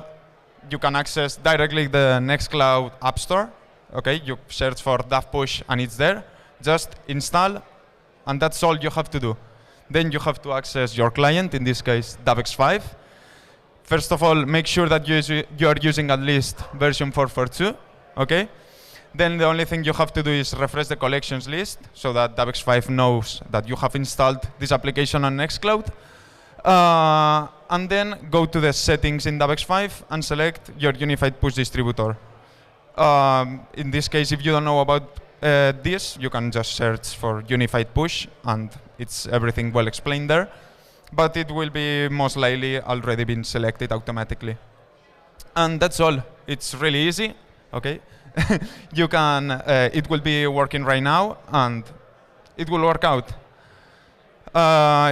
you can access directly the Nextcloud App Store. Okay, you search for DAV push and it's there. Just install, and that's all you have to do. Then you have to access your client, in this case DAVX5. First of all, make sure that you are using at least version 4.4.2. Okay. Then the only thing you have to do is refresh the collections list so that DAVX5 knows that you have installed this application on Nextcloud. And then go to the settings in DAVX5 and select your unified push distributor. In this case, if you don't know about this, you can just search for unified push, and it's everything well explained there. But it will be most likely already been selected automatically. And that's all. It's really easy. Okay, you can. It will be working right now, and it will work out.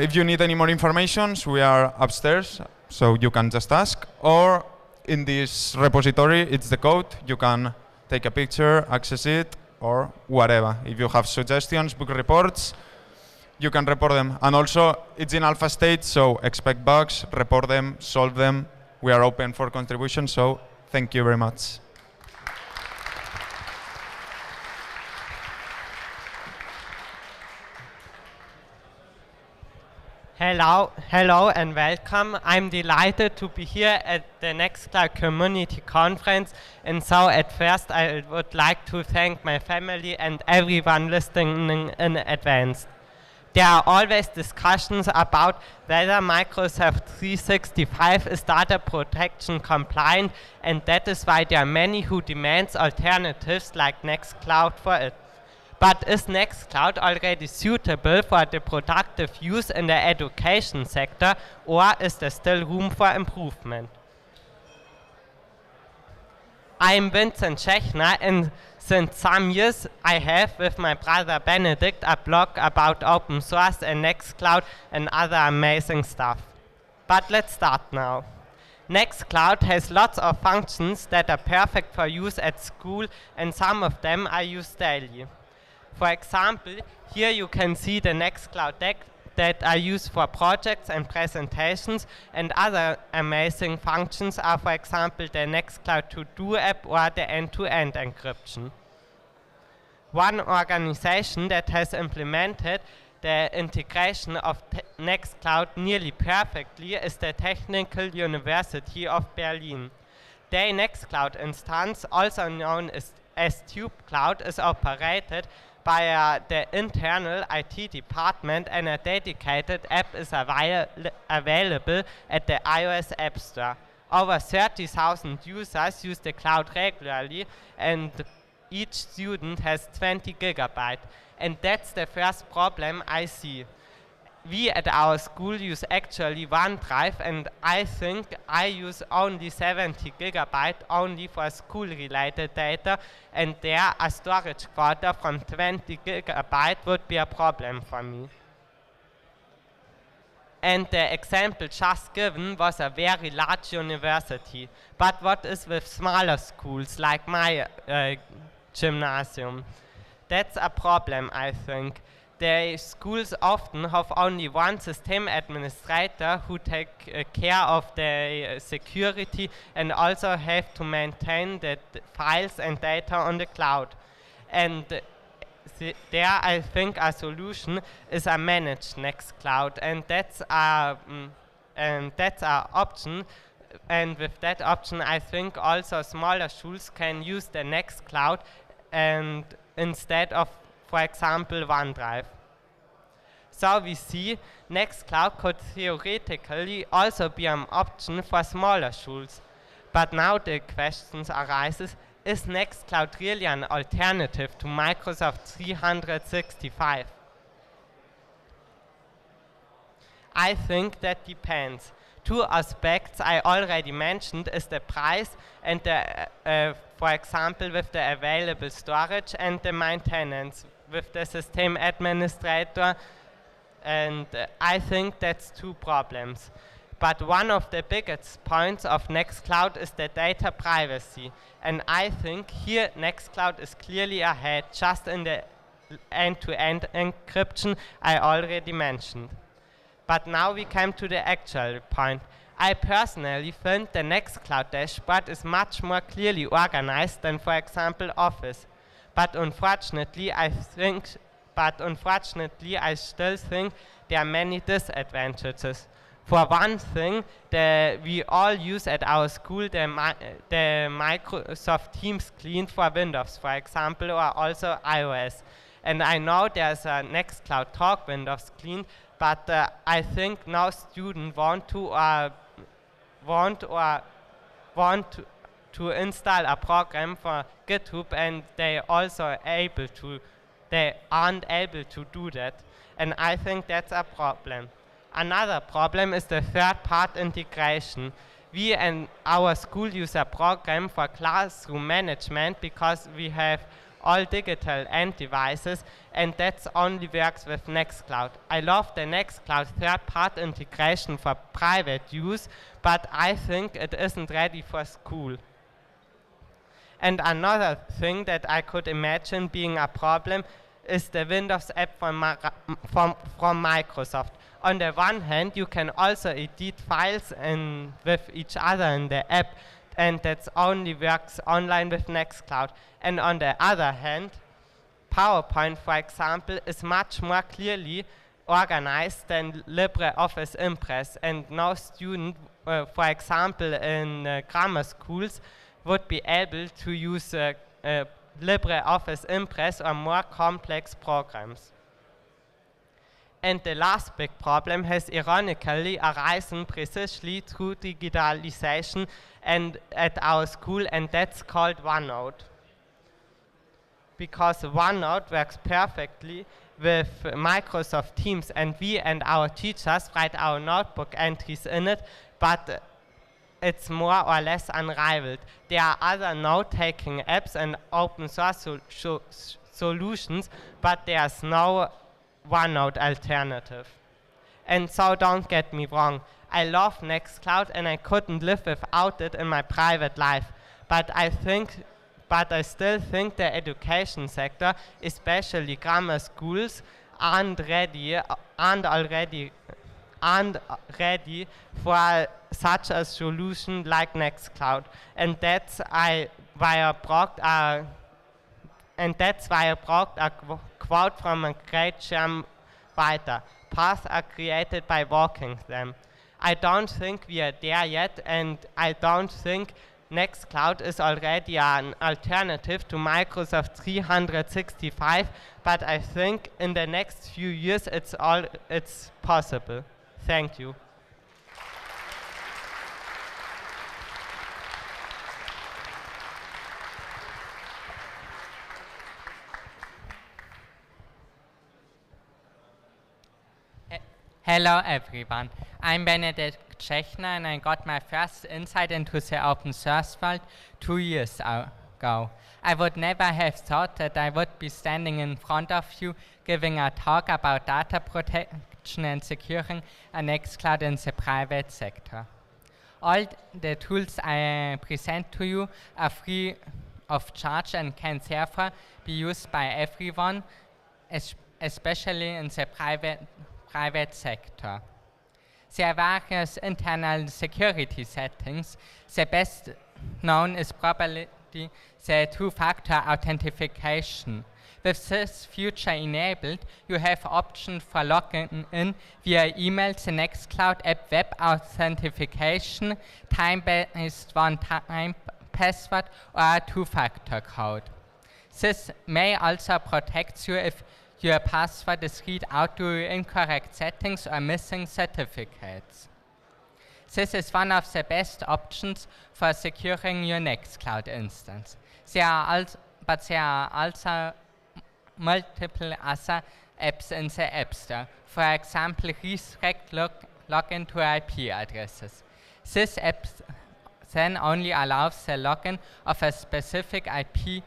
If you need any more information, we are upstairs, so you can just ask. Or in this repository, it's the code. You can take a picture, access it, or whatever. If you have suggestions, book reports, you can report them. And also, it's in alpha state, so expect bugs, report them, solve them. We are open for contribution, so thank you very much. Hello and welcome. I'm delighted to be here at the Nextcloud Community Conference, and so at first I would like to thank my family and everyone listening in advance. There are always discussions about whether Microsoft 365 is data protection compliant, and that is why there are many who demand alternatives like Nextcloud for it. But is Nextcloud already suitable for the productive use in the education sector, or is there still room for improvement? I'm Vincent Schechner, and since some years I have, with my brother Benedict, a blog about open source and Nextcloud and other amazing stuff. But let's start now. Nextcloud has lots of functions that are perfect for use at school, and some of them I use daily. For example, here you can see the Nextcloud deck that I use for projects and presentations, and other amazing functions are, for example, the Nextcloud To-Do app or the end-to-end encryption. One organization that has implemented the integration of Nextcloud nearly perfectly is the Technical University of Berlin. Their Nextcloud instance, also known as TubeCloud, is operated by the internal IT department, and a dedicated app is available at the iOS App Store. Over 30,000 users use the cloud regularly, and each student has 20 gigabytes. And that's the first problem I see. we at our school use actually OneDrive, and I think I use only 70 gigabyte only for school-related data, and there a storage quota from 20 gigabyte would be a problem for me. And the example just given was a very large university. But what is with smaller schools like my gymnasium? That's a problem, I think. The schools often have only one system administrator who take care of the security and also have to maintain the files and data on the cloud. And there I think a solution is a managed Nextcloud, and that's our option. And with that option, I think also smaller schools can use the Nextcloud and instead of, for example, OneDrive. So we see Nextcloud could theoretically also be an option for smaller schools. But now the question arises, is Nextcloud really an alternative to Microsoft 365? I think that depends. Two aspects I already mentioned is the price and the, for example, with the available storage and the maintenance with the system administrator. And I think that's two problems. But one of the biggest points of Nextcloud is the data privacy. And I think here Nextcloud is clearly ahead just in the end-to-end encryption I already mentioned. But now we come to the actual point. I personally think the Nextcloud dashboard is much more clearly organized than, for example, Office. But unfortunately, I still think there are many disadvantages. For one thing, we all use at our school the Microsoft Teams client for Windows, for example, or also iOS. And I know there's a Nextcloud Talk Windows client, but I think no student want to install a program for GitHub, and they aren't able to do that. And I think that's a problem. Another problem is the third-party integration. We and our school use a program for classroom management because we have all digital end devices, and that only works with Nextcloud. I love the Nextcloud third-party integration for private use, but I think it isn't ready for school. And another thing that I could imagine being a problem is the Windows app from Microsoft. On the one hand, you can also edit files with each other in the app, and that only works online with Nextcloud. And on the other hand, PowerPoint, for example, is much more clearly organized than LibreOffice Impress, and no student, for example, in grammar schools, would be able to use LibreOffice Impress or more complex programs. And the last big problem has ironically arisen precisely through digitalization and at our school, and that's called OneNote. Because OneNote works perfectly with Microsoft Teams, and we and our teachers write our notebook entries in it, but it's more or less unrivaled. There are other note-taking apps and open source solutions, but there's no OneNote alternative. And so don't get me wrong, I love Nextcloud and I couldn't live without it in my private life. But I still think the education sector, especially grammar schools, aren't ready for such a solution like Nextcloud. And that's why I brought a quote from a great German writer: paths are created by walking them. I don't think we are there yet, and I don't think Nextcloud is already an alternative to Microsoft 365, but I think in the next few years it's possible. Thank you. Hello everyone, I'm Benedict Czechna and I got my first insight into the open source world 2 years ago. I would never have thought that I would be standing in front of you giving a talk about data protection and securing a Nextcloud in the private sector. All the tools I present to you are free of charge and can therefore be used by everyone, especially in the private sector. There are various internal security settings. The best known is probably the two-factor authentication. With this feature enabled, you have options for logging in via email, the Nextcloud app, web authentication, time-based one-time password, or a two-factor code. This may also protect you if your password is read out due to incorrect settings or missing certificates. This is one of the best options for securing your Nextcloud instance. There are also multiple other apps in the App Store. For example, restrict login to IP addresses. This app then only allows the login of a specific IP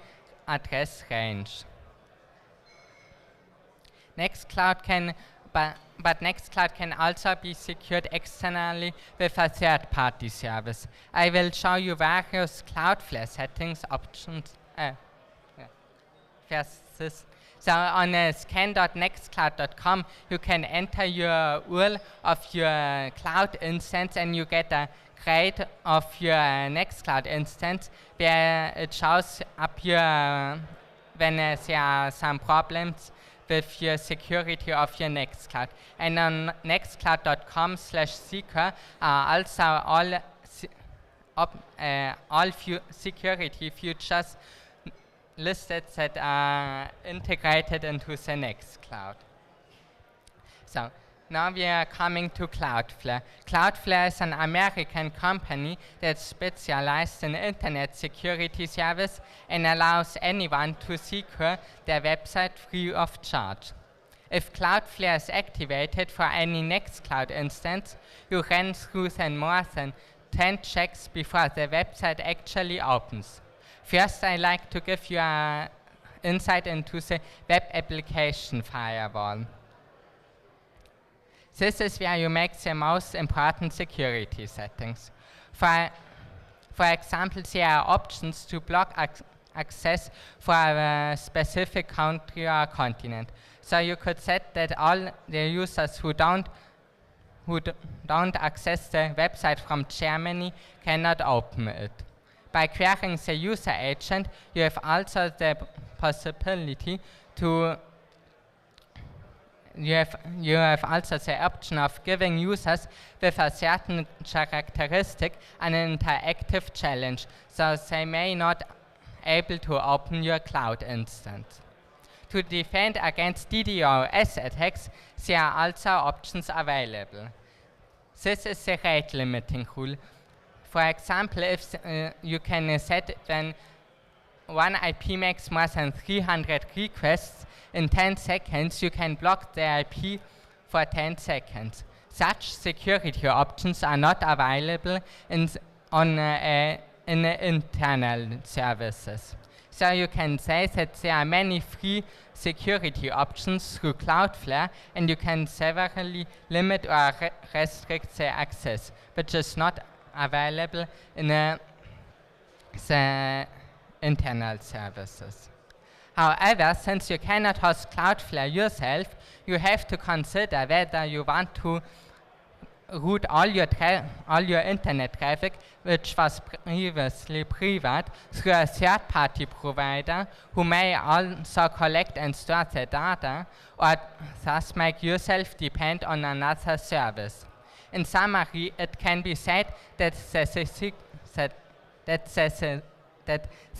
address range. Nextcloud can also be secured externally with a third-party service. I will show you various Cloudflare settings options. So on scan.nextcloud.com, you can enter your URL of your cloud instance and you get a grade of your Nextcloud instance where it shows up when there are some problems with your security of your Nextcloud. And on nextcloud.com/secure are also all security features listed that are integrated into the Nextcloud. So now we are coming to Cloudflare. Cloudflare is an American company that's specialized in internet security service and allows anyone to secure their website free of charge. If Cloudflare is activated for any Nextcloud instance, you run through more than 10 checks before the website actually opens. First, I like to give you an insight into the web application firewall. This is where you make the most important security settings. For example, there are options to block access for a specific country or continent. So you could set that all the users who don't access the website from Germany cannot open it. By querying the user agent, you have also the possibility to you have also the option of giving users with a certain characteristic an interactive challenge, so they may not able to open your cloud instance. To defend against DDoS attacks, there are also options available. This is the rate limiting rule. For example, if you can set when one IP makes more than 300 requests in 10 seconds, you can block the IP for 10 seconds. Such security options are not available in internal services. So you can say that there are many free security options through Cloudflare, and you can severely limit or restrict the access, which is not available in the internal services. However, since you cannot host Cloudflare yourself, you have to consider whether you want to route all your internet traffic, which was previously private, through a third-party provider who may also collect and store the data, or thus make yourself depend on another service. In summary, it can be said that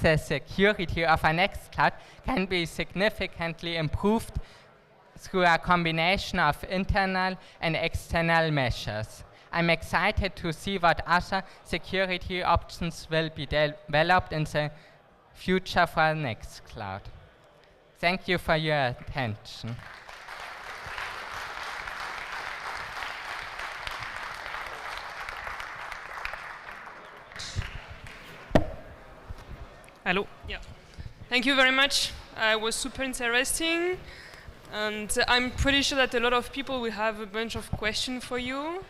the security of a Nextcloud can be significantly improved through a combination of internal and external measures. I'm excited to see what other security options will be developed in the future for Nextcloud. Thank you for your attention. Hello. Yeah. Thank you very much. It was super interesting. And I'm pretty sure that a lot of people will have a bunch of questions for you.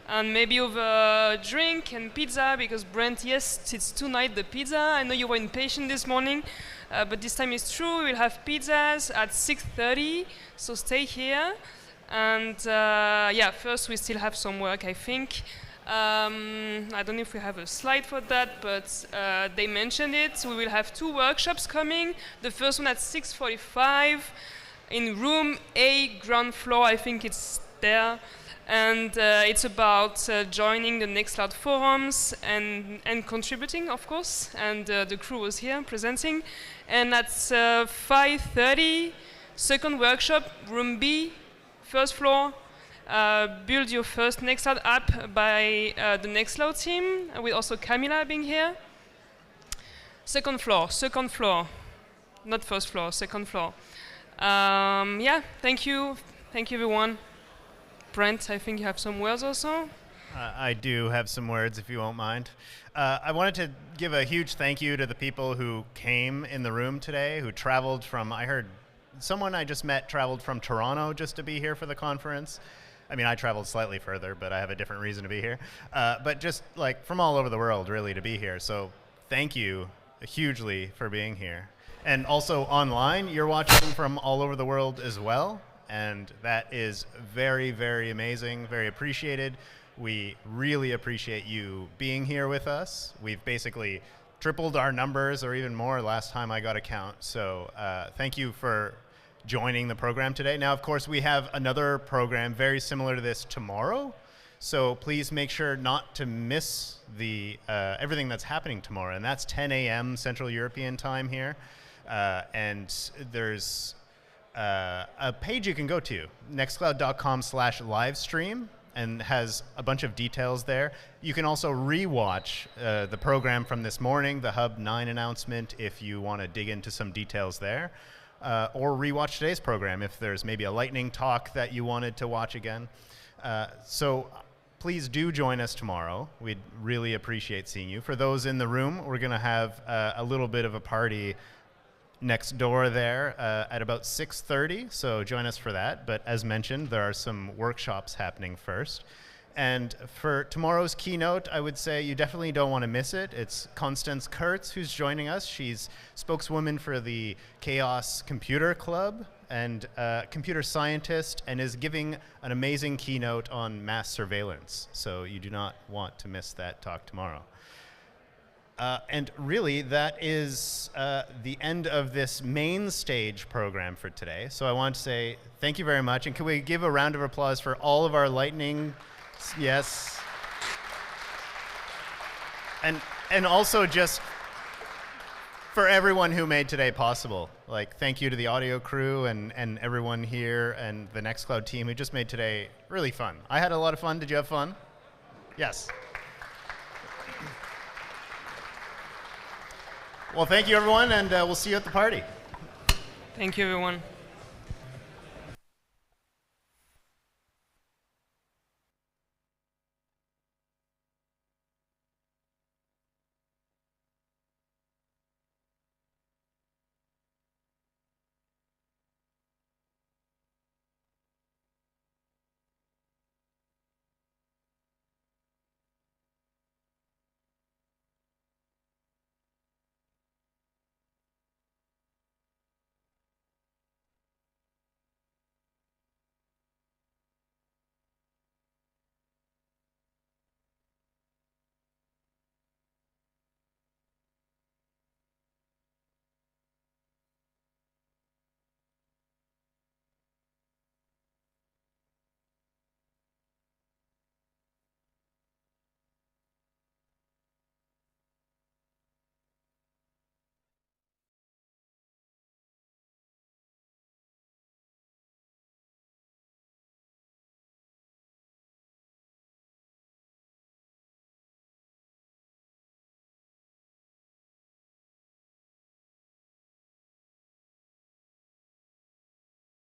And maybe over drink and pizza, because Brent, yes, it's tonight the pizza. I know you were impatient this morning, but this time it's true. We'll have pizzas at 6:30, so stay here. And yeah, first we still have some work, I think. I don't know if we have a slide for that, but they mentioned it. We will have 2 workshops coming. The first one at 6:45 in room A, ground floor. I think it's there. And it's about joining the Nextcloud forums and contributing, of course. And the crew was here presenting. And at 5:30, second workshop, room B, first floor. Build your first Nextcloud app by the Nextcloud team, with also Camila being here. Second floor, not first floor, second floor. Yeah, thank you everyone. Brent, I think you have some words also. I do have some words, if you won't mind. I wanted to give a huge thank you to the people who came in the room today, who traveled from, I heard someone I just met traveled from Toronto just to be here for the conference. I mean, I traveled slightly further, but I have a different reason to be here. But just like from all over the world, really, to be here. So thank you hugely for being here. And also online, you're watching from all over the world as well. And that is very, very amazing, very appreciated. We really appreciate you being here with us. We've basically tripled our numbers, or even more last time I got a count. So thank you for joining the program today. Now, of course, we have another program very similar to this tomorrow. So please make sure not to miss the everything that's happening tomorrow. And that's 10 a.m. Central European time here. And there's a page you can go to, nextcloud.com/livestream, and has a bunch of details there. You can also rewatch the program from this morning, the Hub 9 announcement, if you want to dig into some details there, or rewatch today's program if there's maybe a lightning talk that you wanted to watch again. So please do join us tomorrow. We'd really appreciate seeing you. For those in the room, we're going to have a little bit of a party next door there at about 6:30, so join us for that. But as mentioned, there are some workshops happening first. And for tomorrow's keynote, I would say you definitely don't want to miss it. It's Constance Kurtz who's joining us. She's spokeswoman for the Chaos Computer Club and computer scientist, and is giving an amazing keynote on mass surveillance. So you do not want to miss that talk tomorrow. And really, that is the end of this main stage program for today. So I want to say thank you very much. And can we give a round of applause for all of our lightning? Yes. And also just for everyone who made today possible. Like, thank you to the audio crew and everyone here and the Nextcloud team who just made today really fun. I had a lot of fun. Did you have fun? Yes. Well, thank you, everyone, and we'll see you at the party. Thank you, everyone.